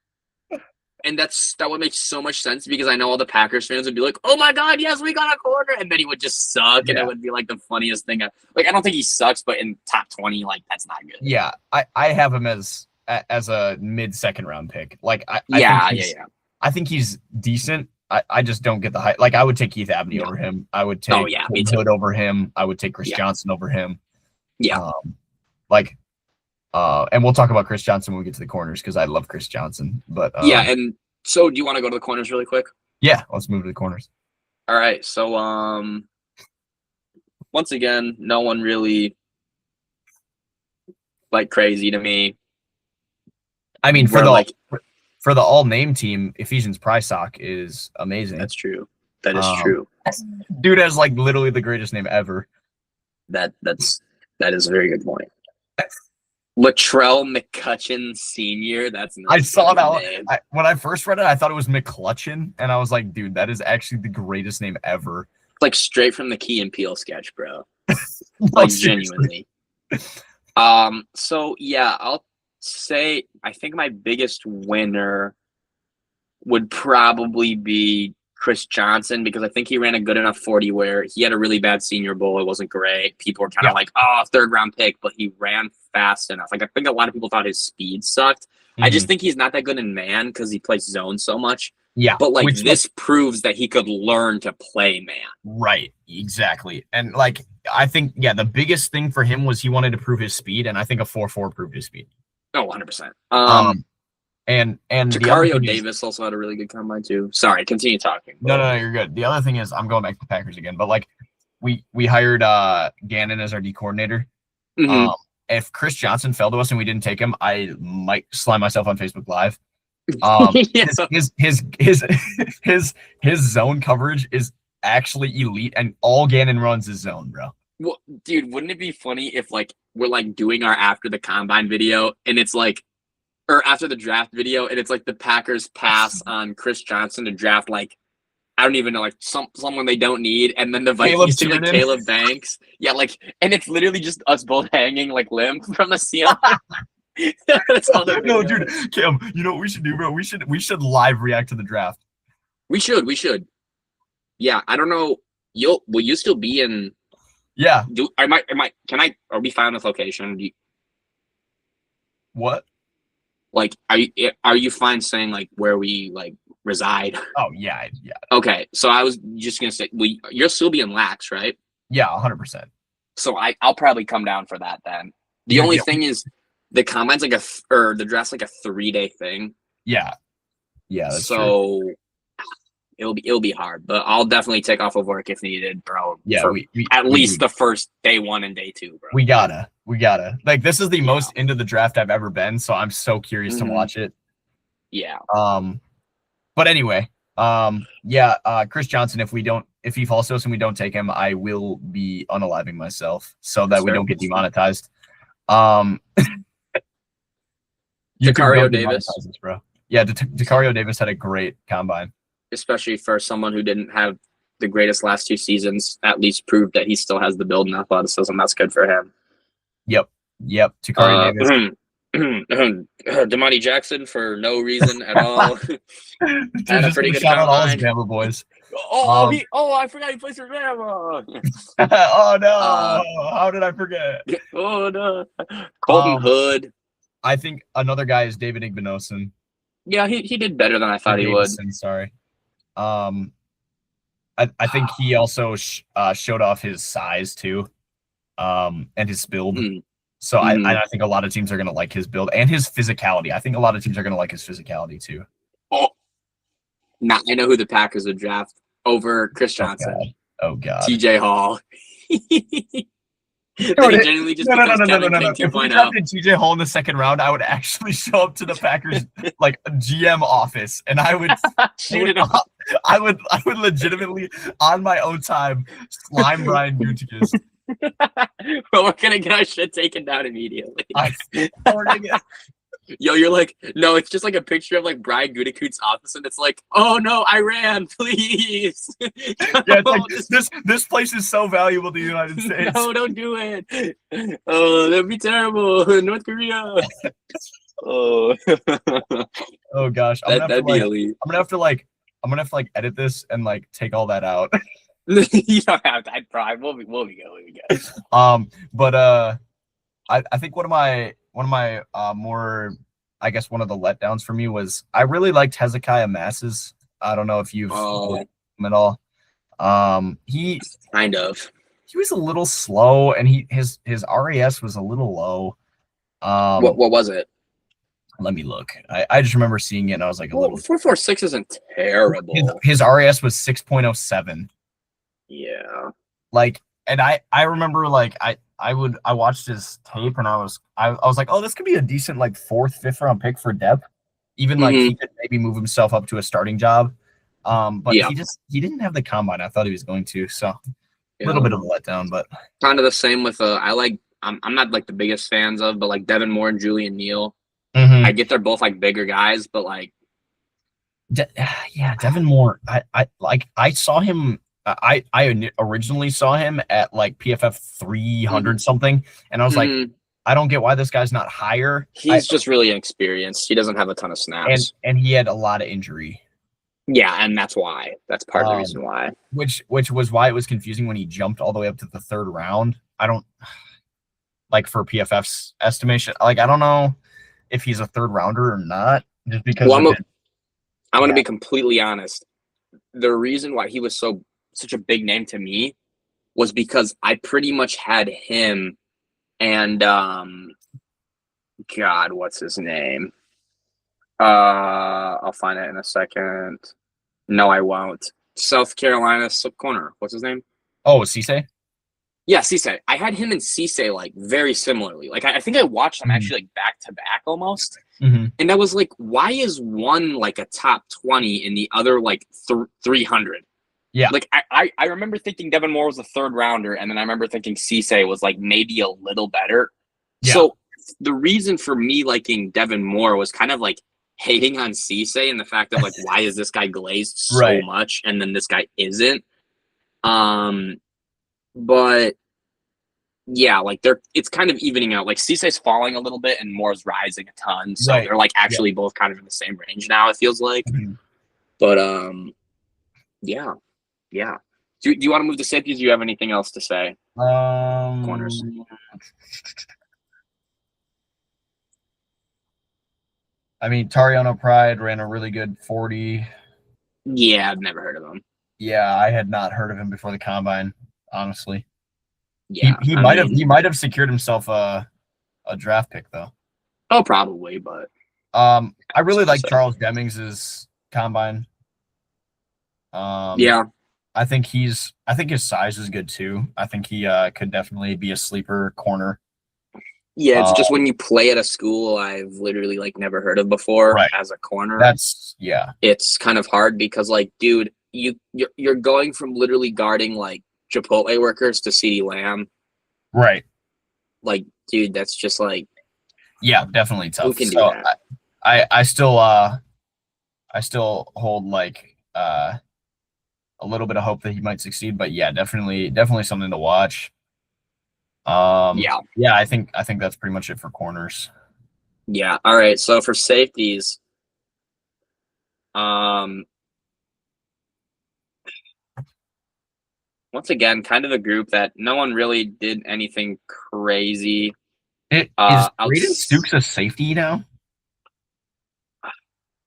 And that would make so much sense because I know all the Packers fans would be like, "Oh my God, yes, we got a corner," and then he would just suck, and it would be like the funniest thing. Like I don't think he sucks, but in top 20, like that's not good. Yeah, I have him as a mid-second round pick. Like I think he's decent. I just don't get the hype. Like I would take Keith Abney over him. I would take me too. Hood over him. I would take Chris Johnson over him. Yeah. And we'll talk about Chris Johnson when we get to the corners because I love Chris Johnson. But and so do you want to go to the corners really quick? Yeah, let's move to the corners. All right. So once again, no one really like crazy to me. I mean, for the all name team, Ephesians Prysock is amazing. That's true. That is true. Dude has like literally the greatest name ever. That is a very good point. Latrell McCutcheon Sr. That's I saw that when I first read it. I thought it was McClutchin, and I was like, "Dude, that is actually the greatest name ever." Like straight from the Key and Peele sketch, bro. No, Like seriously. genuinely. So yeah, I'll say I think my biggest winner would probably be Chris Johnson because I think he ran a good enough 40 where he had a really bad Senior Bowl. It wasn't great. People were kind of like, "Oh, third round pick," but he ran fast enough. Like I think a lot of people thought his speed sucked. I just think he's not that good in man because he plays zone so much. Yeah, but like this proves that he could learn to play man. Right, exactly. And like I think the biggest thing for him was he wanted to prove his speed, and I think a 4.4 proved his speed. Oh, 100%. And Jacario Davis also had a really good combine too. Sorry, continue talking. No, you're good. The other thing is I'm going back to the Packers again, but like we hired Gannon as our D coordinator. Mm-hmm. If Chris Johnson fell to us and we didn't take him, I might slime myself on Facebook Live. His zone coverage is actually elite, and all Gannon runs is zone, bro. Well, dude, wouldn't it be funny if like we're like doing our after the combine video and it's like, or after the draft video and it's like the Packers pass on Chris Johnson to draft like I don't even know, like someone they don't need, and then the Vikings take like Caleb Banks. Yeah, like, and it's literally just us both hanging like limp from the ceiling. That's all no, dude, Kim, you know what we should do, bro? We should live react to the draft. We should. Yeah, I don't know. Will you still be in? Yeah. Are we fine with location? What? Like, are you fine saying like where we like reside? Oh yeah. Okay, so I was just gonna say, you'll still be in Lax, right? Yeah, 100%. So I'll probably come down for that then. The Yeah, only yeah. thing is the combine's like or the draft's like a 3-day thing. Yeah, that's true. So it'll be hard, but I'll definitely take off of work if needed, bro. Yeah, for at least the first day 1 and day 2, bro. We gotta. Like, this is the most into the draft I've ever been, so I'm so curious to watch it. Yeah. But anyway, Chris Johnson, if he falls to us and we don't take him, I will be unaliving myself so that we don't get demonetized. Decario Davis, bro. Yeah, Decario Davis had a great combine, especially for someone who didn't have the greatest last 2 seasons. At least proved that he still has the build and athleticism. That's good for him. Yep. Decario Davis. Damani Jackson for no reason at all. Had a pretty good shout out all his combine. Bama boys. I forgot he plays for Bama. Oh no! How did I forget? Oh no! Colton Hood. I think another guy is David Igbinosun. Yeah, he did better than I thought he would. Sorry. I think he also showed off his size too, and his build. So I think a lot of teams are gonna like his build and his physicality. I think a lot of teams are gonna like his physicality too. Oh, now I know who the Packers would draft over Chris Johnson. Oh God. TJ Hall. Genuinely just because Kevin King 2.0. If we drafted TJ Hall in the second round, I would actually show up to the Packers like a GM office, and I would I would legitimately on my own time slime Brian Gutekunst. Well, we're gonna get our shit taken down immediately. Yo, you're like, no, it's just like a picture of like Brian Gutekunst's office, and it's like, oh no, Iran, please. Yeah, it's like this place is so valuable to the United States. No, don't do it. Oh, that'd be terrible. North Korea. Oh. Oh gosh, that'd be elite. I'm gonna have to edit this and like take all that out. You don't have to. We'll be good. But I think one of my more, I guess one of the letdowns for me was I really liked Hezekiah Masses. I don't know if you've him at all. He was a little slow, and his RAS was a little low. What was it? Let me look. I just remember seeing it, and I was like, 4.46 isn't terrible. His RAS was 6.07. Yeah. Like, and I remember like I watched his tape, and I was like, oh, this could be a decent like 4th, 5th round pick for depth. Even like he could maybe move himself up to a starting job. But he didn't have the combine I thought he was going to. So a little bit of a letdown, but kind of the same with I'm not like the biggest fans of, but like Devin Moore and Julian Neal. I get they're both like bigger guys, but like Devin Moore. I saw him. I originally saw him at like PFF 300 something, and I was like, I don't get why this guy's not higher. He's just really inexperienced. He doesn't have a ton of snaps, and he had a lot of injury. Yeah, and that's why. That's part of the reason why. Which was why it was confusing when he jumped all the way up to the 3rd round. I don't like for PFF's estimation. Like, I don't know if he's a 3rd rounder or not, just because. Well, I'm going to be completely honest. The reason why he was such a big name to me was because I pretty much had him and God, what's his name? I'll find it in a second. No, I won't. South Carolina corner. What's his name? Oh, Cisse? Yeah, Cisse. I had him and Cisse like very similarly. Like I think I watched them actually like back to back almost. And I was like, why is one like a top 20 and the other like 300? Yeah. Like I remember thinking Devin Moore was a 3rd rounder, and then I remember thinking Cisse was like maybe a little better. Yeah. So the reason for me liking Devin Moore was kind of like hating on Cisse and the fact of like, why is this guy glazed so much and then this guy isn't? But yeah, like it's kind of evening out. Like Cisse's falling a little bit and Moore's rising a ton. So they're like actually both kind of in the same range now, it feels like. But yeah. Do you want to move to safeties? Do you have anything else to say? Corners. I mean, Tariano Pride ran a really good 40. Yeah, I've never heard of him. Yeah, I had not heard of him before the combine, honestly. Yeah, He I might mean, have secured himself a draft pick though. oh, probably, but I really tough to like say. Charles Demmings's combine. Um, Yeah, I think his size is good too. I think he could definitely be a sleeper corner. yeah. It's Uh, just when you play at a school I've literally like never heard of before right. as a corner, That's yeah. it's kind of hard because like, dude, you're going from literally guarding like Chipotle workers to CeeDee Lamb. Right. Like, dude, that's just like Yeah, definitely who tough. can do So that? I still hold like a little bit of hope that he might succeed, but yeah, definitely something to watch. Yeah, Yeah, I think that's pretty much it for corners. yeah. All right. So for safeties, um, once again, kind of a group that no one really did anything crazy. It is Braden Outs Stooks a safety now?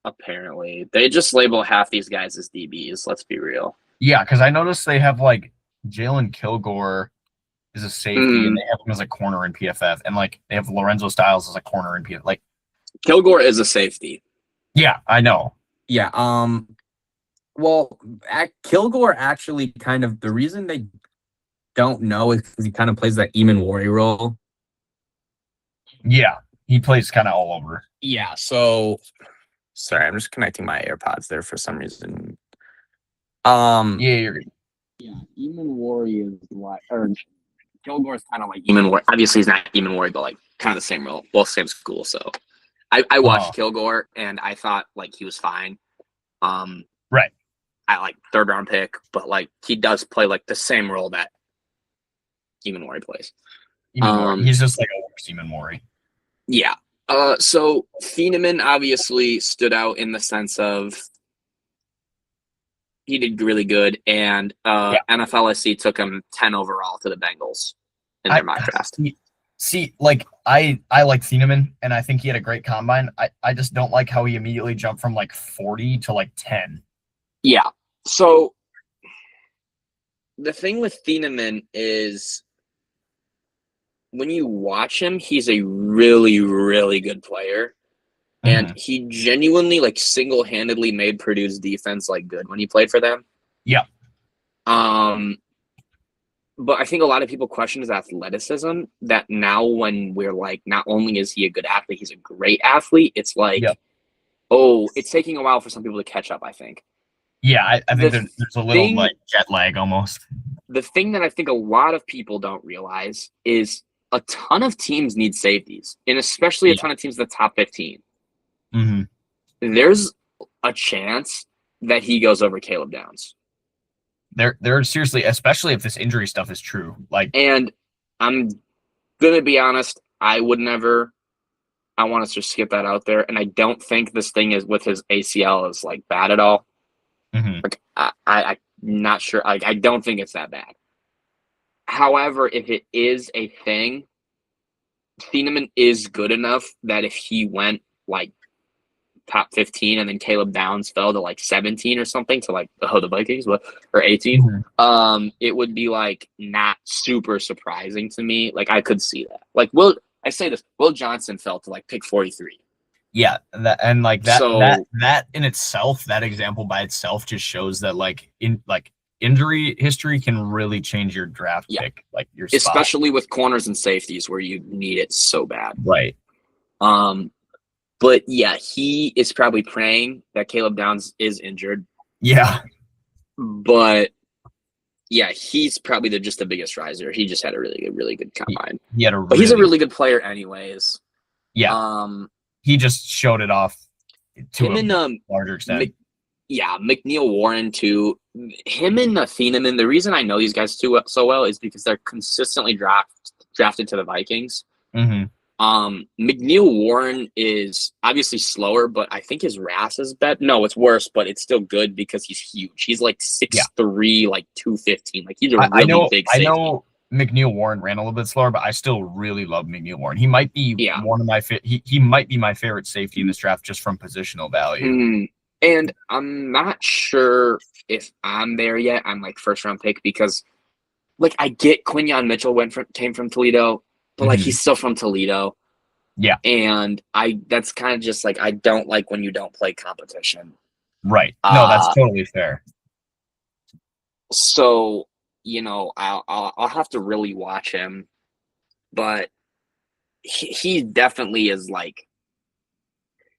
apparently they just label half these guys as DBs. Let's be real. Yeah, because I noticed they have like Jalen Kilgore is a safety, and Mm, they have him as a corner in PFF, and like they have Lorenzo Styles as a corner in PFF. Like, Kilgore is a safety. yeah, I know. Yeah. Well, Kilgore actually kind of the reason they don't know is because he kind of plays that Eamon Warrior role. Yeah, he plays kind of all over. Yeah. So, sorry, I'm just connecting my AirPods there for some reason. Yeah, you're good. Yeah, Eamon Warrior is like, or Kilgore's kind of like Eamon Warrior. Obviously, he's not Eamon Warrior, but like kind of the same role, both same school. So I watched Kilgore and I thought like he was fine. Right. I like third round pick, but like he does play like the same role that Eamon Warrior plays. He's just like a worse Eamon Mori. Yeah. So Thieneman obviously stood out in the sense of he did really good, and NFLSC took him 10 overall to the Bengals in their mock draft. See, like I like Thieneman, and I think he had a great combine. I just don't like how he immediately jumped from like 40 to like 10. Yeah. So the thing with Thieneman is when you watch him, he's a really, really good player. And he genuinely, like, single-handedly made Purdue's defense, like, good when he played for them. Yeah. But I think a lot of people question his athleticism, that now when we're, like, not only is he a good athlete, he's a great athlete, it's like, oh, it's taking a while for some people to catch up, I think. Yeah, I think there's a little, thing- like, jet lag almost. The thing that I think a lot of people don't realize is a ton of teams need safeties, and especially a ton of teams in the top 15. There's a chance that he goes over Caleb Downs. They're seriously, especially if this injury stuff is true. Like, and I'm gonna be honest, I would never. I want to just skip that out there, and I don't think this thing is with his ACL is like bad at all. Like, I'm not sure. Like, I don't think it's that bad. However, if it is a thing, Thieneman is good enough that if he went like top 15 and then Caleb Downs fell to like 17 or something to like the Vikings, or 18, it would be like not super surprising to me. Like, I could see that. Like, Will Johnson fell to like pick 43. Yeah, that in itself, that example by itself just shows that like injury history can really change your draft pick, like your spot. Especially with corners and safeties where you need it so bad. Right. But yeah, he is probably praying that Caleb Downs is injured. Yeah. But yeah, he's probably just the biggest riser. He just had a really good combine. But he's a really good player anyways. Yeah. He just showed it off to a larger extent. McNeil Warren too. Him and Thieneman, the reason I know these guys so well is because they're consistently drafted to the Vikings. McNeil Warren is obviously slower, but I think his RAS is better. No, it's worse, but it's still good because he's huge. He's like 6'3", like 215. Like, he's a really big safety. I know McNeil Warren ran a little bit slower, but I still really love McNeil Warren. He might be one of my he might be my favorite safety in this draft just from positional value. And I'm not sure if I'm there yet. I'm like first round pick because like I get Quinyon Mitchell came from Toledo, but like Mhm. he's still from Toledo. Yeah. And that's kind of just like I don't like when you don't play competition. Right. No, that's totally fair. So, you know, I'll have to really watch him, but he definitely is like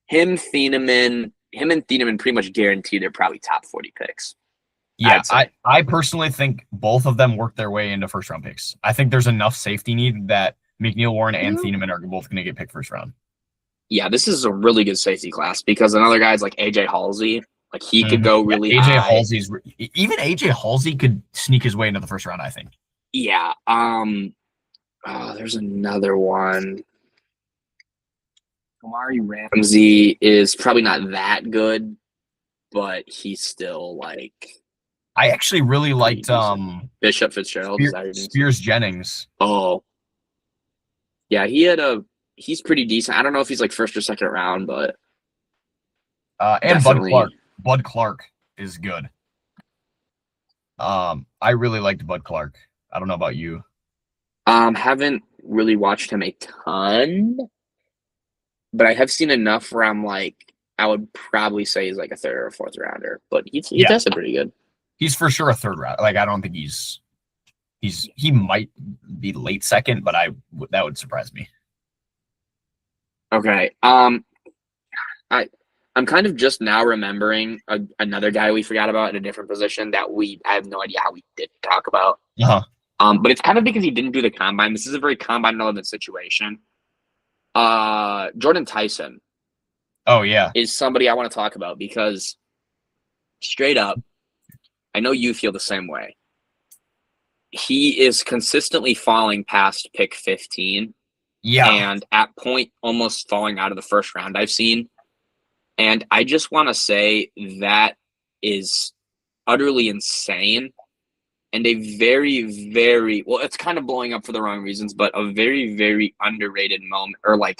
him and Thieneman pretty much guarantee they're probably top 40 picks. Yeah, I'd say. I personally think both of them work their way into first round picks. I think there's enough safety need that McNeil Warren and Thieneman are both going to get picked first round. Yeah, this is a really good safety class because another guy's like AJ Halsey, like he could go really high. Halsey's even AJ Halsey could sneak his way into the first round, I think. Yeah. There's another one. Omari Ramsey is probably not that good, but he's still like. I actually really liked Bishop Fitzgerald. Spears Jennings. Oh, yeah, he's pretty decent. I don't know if he's like first or second round, but and Bud Clark is good. I really liked Bud Clark. I don't know about you. Haven't really watched him a ton, but I have seen enough where I'm like, I would probably say he's like a third or fourth rounder, but he's tested pretty good. He's for sure a third round. Like I don't think he might be late second, but that would surprise me. Okay. I'm kind of just now remembering another guy we forgot about in a different position that I have no idea how we didn't talk about. But it's kind of because he didn't do the combine. This is a very combine relevant situation. Jordan Tyson. Oh yeah, is somebody I want to talk about because straight up, I know you feel the same way. He is consistently falling past pick 15. Yeah. And at point almost falling out of the first round I've seen. And I just want to say that is utterly insane and a very, very, well, it's kind of blowing up for the wrong reasons, but a very, very underrated moment or like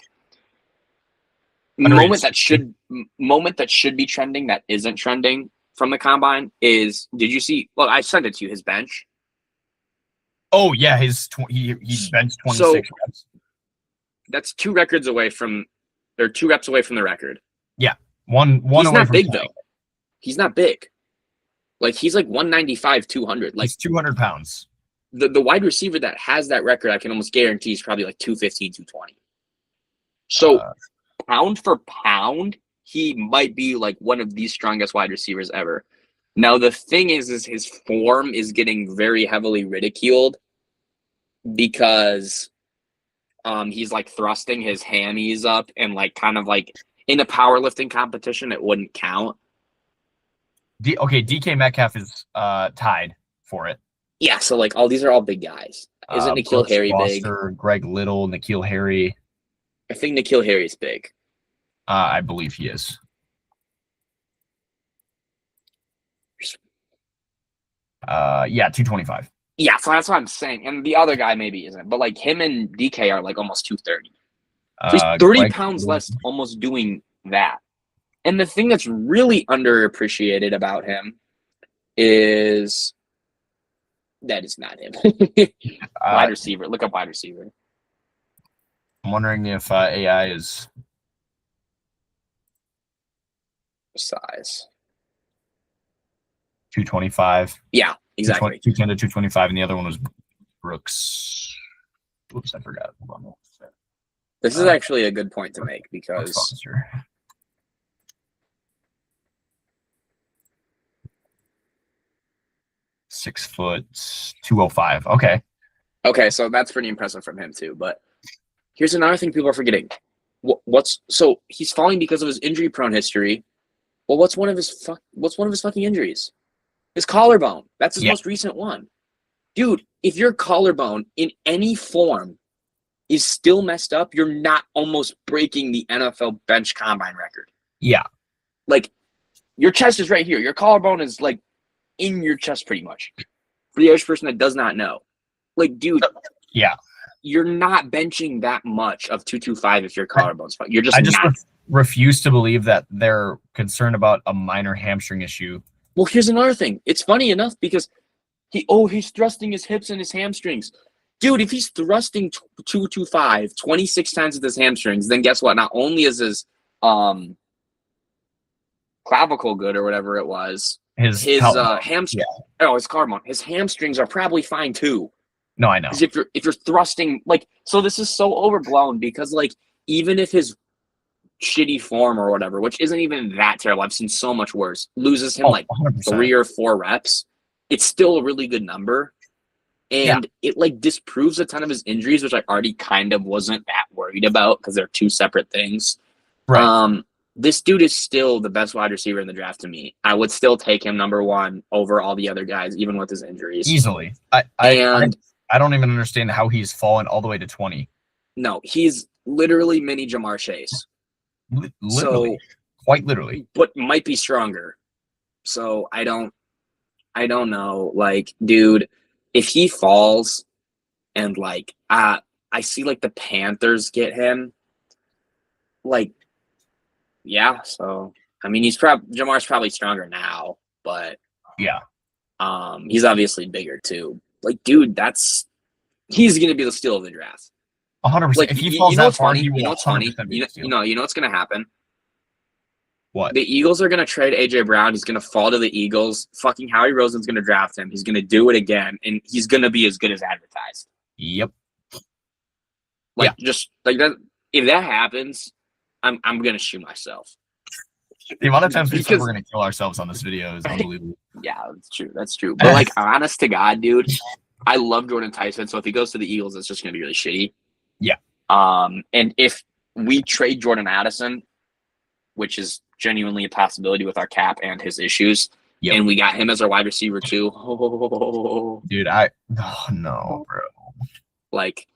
moment that should be trending that isn't trending from the combine is, did you see, well, I sent it to you, his bench. Oh yeah, he benched 26 reps. That's 2 reps away from the record. Yeah. One he's away not from big though. He's not big. Like he's like 195, 200. Like he's 200 pounds. The wide receiver that has that record, I can almost guarantee is probably like 215, 220. So pound for pound, he might be like one of the strongest wide receivers ever. Now the thing is his form is getting very heavily ridiculed because he's like thrusting his hammies up and like kind of like in a powerlifting competition it wouldn't count. DK Metcalf is tied for it. Yeah, so like these are all big guys. Isn't N'Keal Harry Foster, big? Greg Little, N'Keal Harry. I think N'Keal Harry's big. I believe he is. Yeah, 225. Yeah, so that's what I'm saying. And the other guy maybe isn't, but like him and DK are like almost 230. So he's 30 pounds less almost doing that. And the thing that's really underappreciated about him is that is not him. Wide receiver. Look up wide receiver. I'm wondering if AI is size. 225. Yeah, exactly. 210 to 225, and the other one was Brooks. Oops, I forgot. Hold on. This is actually a good point to make because 6 foot 205. Okay. Okay, so that's pretty impressive from him too. But here's another thing people are forgetting. So he's falling because of his injury-prone history. Well, what's one of his fucking injuries? His collarbone. That's his most recent one. Dude, if your collarbone in any form is still messed up, you're not almost breaking the NFL bench combine record. Yeah. Like, your chest is right here. Your collarbone is, like, in your chest pretty much. For the average person that does not know. Like, dude. Yeah. You're not benching that much of 225 if your collarbone's fine. You're just not. Refuse to believe that they're concerned about a minor hamstring issue. Well, here's another thing. It's funny enough because He's thrusting his hips and his hamstrings. Dude, if he's thrusting 225 26 times with his hamstrings, then guess what? Not only is his clavicle good or whatever it was, his hamstring. Yeah. Oh, his collarbone. His hamstrings are probably fine too. No, I know. Because if you're thrusting, like, so this is so overblown because, like, even if his shitty form or whatever, which isn't even that terrible, I've seen so much worse, loses him like 100%. 3 or 4 reps, it's still a really good number. And it like disproves a ton of his injuries, which I already kind of wasn't that worried about because they're 2 separate things. Right. This dude is still the best wide receiver in the draft to me. I would still take him number 1 over all the other guys, even with his injuries. Easily. I don't even understand how he's fallen all the way to 20. No, he's literally mini Jamar Chase. Literally. Quite literally. But might be stronger. So I don't know. Like, dude, if he falls and like I see like the Panthers get him, like, yeah, so I mean Jamar's probably stronger now, but yeah. He's obviously bigger too. Like, dude, he's gonna be the steal of the draft. 100%. Like, if he falls that far, you know what's funny? You know what's gonna happen? What? The Eagles are gonna trade AJ Brown. He's gonna fall to the Eagles. Fucking Howie Roseman's gonna draft him. He's gonna do it again, and he's gonna be as good as advertised. Yep. Like, just like that. If that happens, I'm gonna shoot myself. The amount of times we said we're gonna kill ourselves on this video is unbelievable. Yeah, that's true. That's true. But like, honest to God, dude, I love Jordan Tyson. So if he goes to the Eagles, it's just gonna be really shitty. Yeah. And if we trade Jordan Addison, which is genuinely a possibility with our cap and his issues, and we got him as our wide receiver too. Dude, no, bro. Like,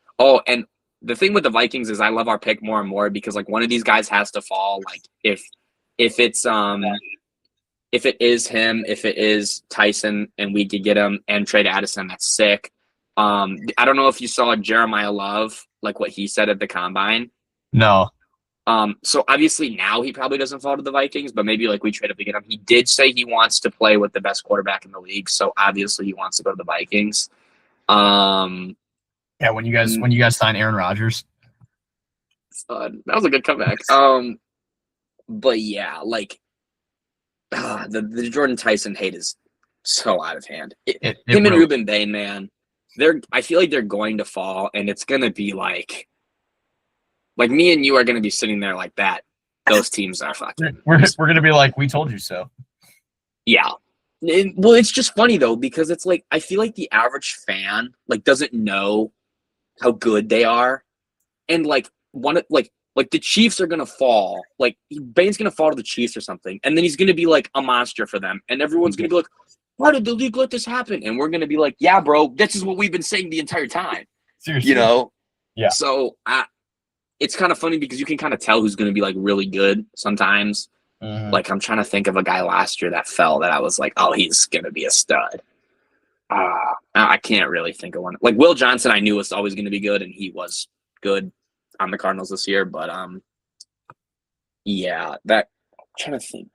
and the thing with the Vikings is I love our pick more and more because like one of these guys has to fall. Like if it's if it is him, if it is Tyson, and we could get him and trade Addison, that's sick. I don't know if you saw Jeremiah Love, like what he said at the combine. No. So obviously now he probably doesn't fall to the Vikings, but maybe like we trade up to get him. He did say he wants to play with the best quarterback in the league, so obviously he wants to go to the Vikings. Yeah, when you guys sign Aaron Rodgers. That was a good comeback. But yeah, like the Jordan Tyson hate is so out of hand. Him and Ruben Bain, man, I feel like they're going to fall, and it's gonna be like me and you are gonna be sitting there like that. Those teams are fucking. We're gonna be like, we told you so. Yeah. Well, it's just funny though because it's like I feel like the average fan like doesn't know how good they are, and like the Chiefs are gonna fall. Like Bane's gonna fall to the Chiefs or something, and then he's gonna be like a monster for them, and everyone's gonna be like, "Why did the league let this happen?" And we're gonna be like, "Yeah, bro, this is what we've been saying the entire time." Seriously, you know? Yeah. So it's kind of funny because you can kind of tell who's gonna be like really good sometimes. Mm-hmm. Like I'm trying to think of a guy last year that fell that I was like, "Oh, he's gonna be a stud." I can't really think of one. Like Will Johnson, I knew was always going to be good, and he was good on the Cardinals this year. But yeah, I'm trying to think.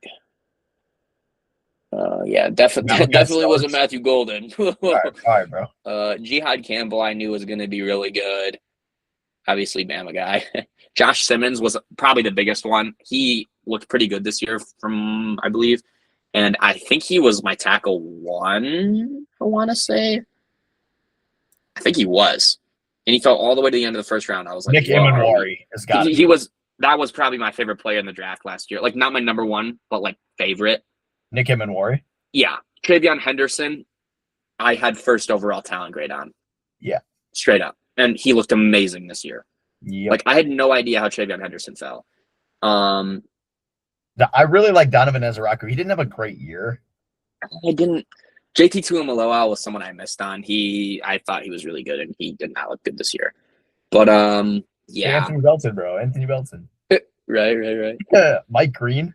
Yeah, definitely wasn't Matthew Golden. all right, bro. Jihad Campbell, I knew was going to be really good. Obviously, Bama guy. Josh Simmons was probably the biggest one. He looked pretty good this year, from I believe. And I think he was my tackle 1, I want to say. I think he was. And he fell all the way to the end of the first round. I was like, Nick Emanwari has got it. That was probably my favorite player in the draft last year. Like, not my number 1, but, like, favorite. Nick Emanwari? Yeah. Travion Henderson, I had first overall talent grade on. Yeah. Straight up. And he looked amazing this year. Yep. Like, I had no idea how Travion Henderson fell. I really like Donovan Ezeraku. He didn't have a great year. I didn't. JT Tuimoloau was someone I missed on. I thought he was really good, and he did not look good this year. But yeah. Anthony Belton, bro. Anthony Belton. Right. Mike Green.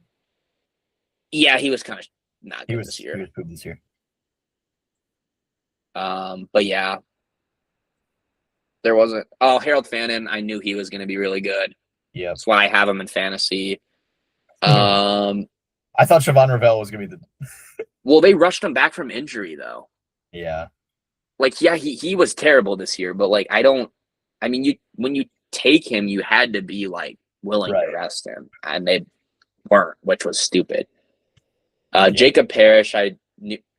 Yeah, he was kind of not good this year. He was pooped this year. But yeah, there wasn't. Oh, Harold Fannin. I knew he was going to be really good. Yeah, that's why I have him in fantasy. I thought Siobhan Ravel was going to be the. Well, they rushed him back from injury, though. Yeah. like, yeah, he was terrible this year, but like, I mean, when you take him, you had to be like willing Right. to rest him, and they weren't, which was stupid. Yeah. Jacob Parrish,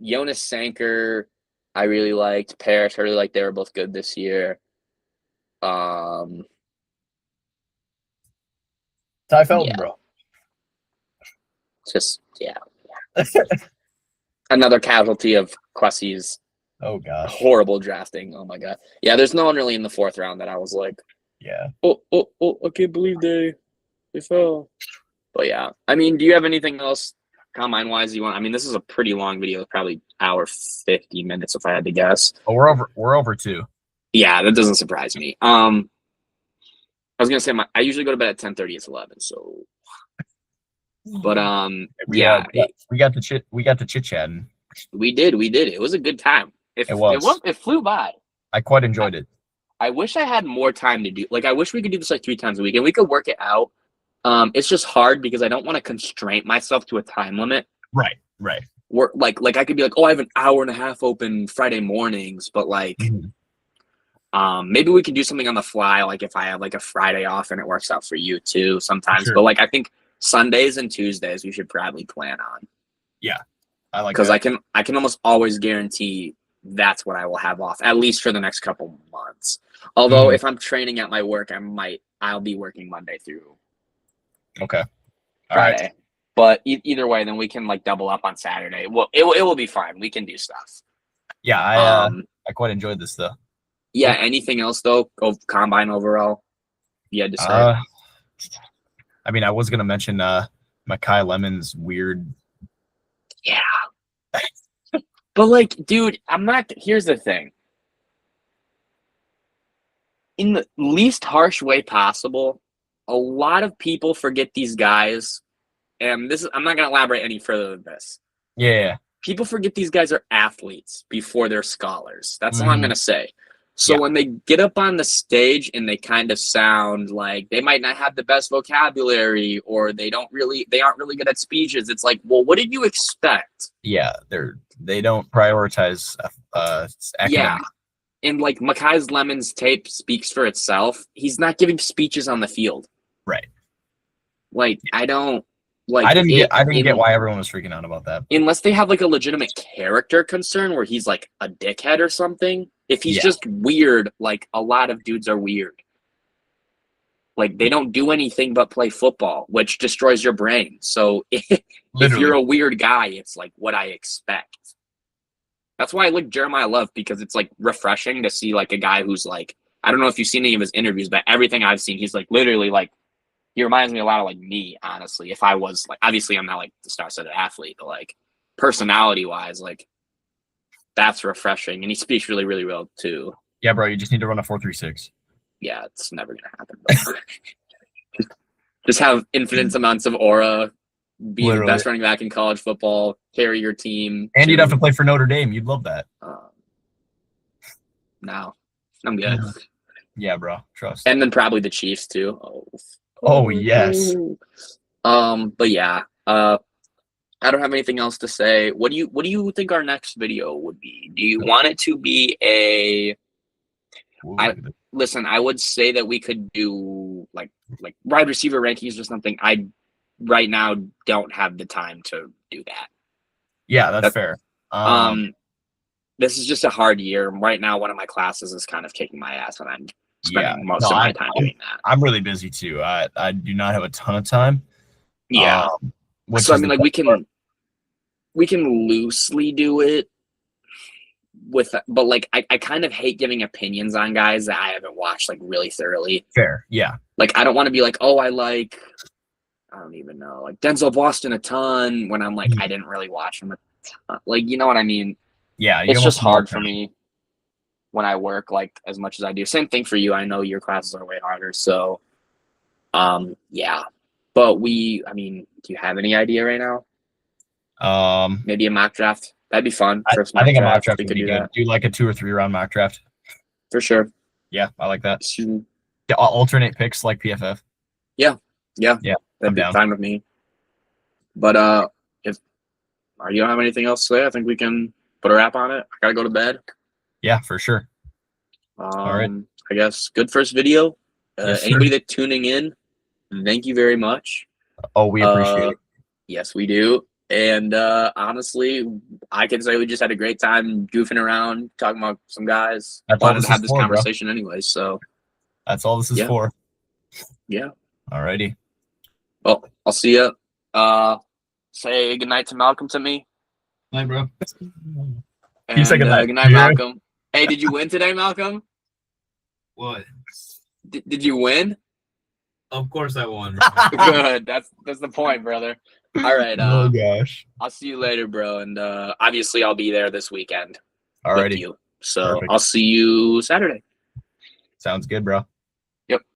Jonas Sanker, I really liked. Parrish, I really liked. They were both good this year. Ty Felton, Yeah. bro. Just yeah. Another casualty of Quessie's Oh gosh. horrible drafting. Oh my god. Yeah, there's no one really in the 4th round that I was like, Yeah. oh, I can't believe they fell. But yeah, I mean, do you have anything else combine wise you want? I mean, this is a pretty long video, probably hour 50 minutes if I had to guess. Oh, we're over 2. Yeah, that doesn't surprise me. I was gonna say I usually go to bed at 10:30. It's 11, so. But we got the chit chatting. we did. It was a good time. It was. It flew by. I quite enjoyed it. I wish I had more time to do. Like, I wish we could do this like 3 times a week, and we could work it out. It's just hard because I don't want to constrain myself to a time limit. Right. Work like I could be like, oh, I have an hour and a half open Friday mornings, but like, maybe we can do something on the fly. Like if I have like a Friday off and it works out for you too sometimes. Sure. But like, I think Sundays and Tuesdays we should probably plan on. Yeah, I like because that. I can almost always guarantee that's what I will have off at least for the next couple months. Although if I'm training at my work, I'll be working Monday through Okay. All Friday. right. But either way, then we can like double up on Saturday. Well, it will be fine. We can do stuff. Yeah, I quite enjoyed this though. Yeah. Anything else though? Combine overall. You had to say. I mean, I was gonna mention Makai Lemon's weird. Yeah. But like, dude, here's the thing. In the least harsh way possible, a lot of people forget these guys, and I'm not gonna elaborate any further than this. Yeah. People forget these guys are athletes before they're scholars. That's all I'm gonna say. So when they get up on the stage and they kind of sound like they might not have the best vocabulary or they aren't really good at speeches, it's like, well, what did you expect? Yeah, they don't prioritize academic. Yeah. And like Makai Lemon's tape speaks for itself. He's not giving speeches on the field. Right. Like I don't like I didn't get why everyone was freaking out about that. Unless they have like a legitimate character concern where he's like a dickhead or something. If he's just weird, like a lot of dudes are weird. Like they don't do anything but play football, which destroys your brain. So if you're a weird guy, it's like what I expect. That's why I like Jeremiah Love, because it's like refreshing to see like a guy who's like, I don't know if you've seen any of his interviews, but everything I've seen, he's like literally like, he reminds me a lot of like me, honestly. If I was like, obviously I'm not like the star-studded athlete, but like personality wise, like that's refreshing. And he speaks really, really well too. Yeah, bro, you just need to run a 4.36. Yeah, it's never gonna happen. Just have infinite amounts of aura, be the best running back in college football, carry your team. And you'd have to play for Notre Dame. You'd love that. No, I'm good. Yeah, bro. Trust. And then probably the Chiefs too. Oh yes. But yeah. I don't have anything else to say. What do you think our next video would be? Do you want it to be a listen, I would say that we could do like wide receiver rankings or something. I right now don't have the time to do that. Yeah, that's fair. This is just a hard year. Right now, one of my classes is kind of kicking my ass, and I'm spending most of my time doing that. I'm really busy too. I do not have a ton of time. Yeah. So I mean, like we can loosely do it but like I kind of hate giving opinions on guys that I haven't watched like really thoroughly. Fair, yeah. Like I don't want to be like, oh, I don't even know, like Denzel Boston a ton when I'm like I didn't really watch him a ton. Like, you know what I mean? Yeah, it's just hard for me when I work like as much as I do. Same thing for you. I know your classes are way harder, so yeah. But do you have any idea right now? Maybe a mock draft. That'd be fun. I think a mock draft would be good. Do like a 2 or 3 round mock draft. For sure. Yeah, I like that. Alternate picks like PFF. Yeah. That'd be fine with me. But if you don't have anything else to say, I think we can put a wrap on it. I gotta go to bed. Yeah, for sure. right. I guess good first video. Yes, sir. Anybody that's tuning in, thank you very much. Oh, we appreciate it. Yes, we do. And honestly, I can say we just had a great time goofing around, talking about some guys. That's all Wanted this to have is this for, bro. conversation anyway. So That's all this is Yeah. for. yeah. Alrighty. Well, I'll see ya. Say goodnight to Malcolm to me. Night, bro. And, You say goodnight. Good night, You heard? Malcolm. Hey, did you win today, Malcolm? What? Did you win? Of course I won. Bro. Good. That's the point, brother. All right. Oh gosh. I'll see you later, bro. And obviously, I'll be there this weekend with Alrighty. you. So Perfect. I'll see you Saturday. Sounds good, bro.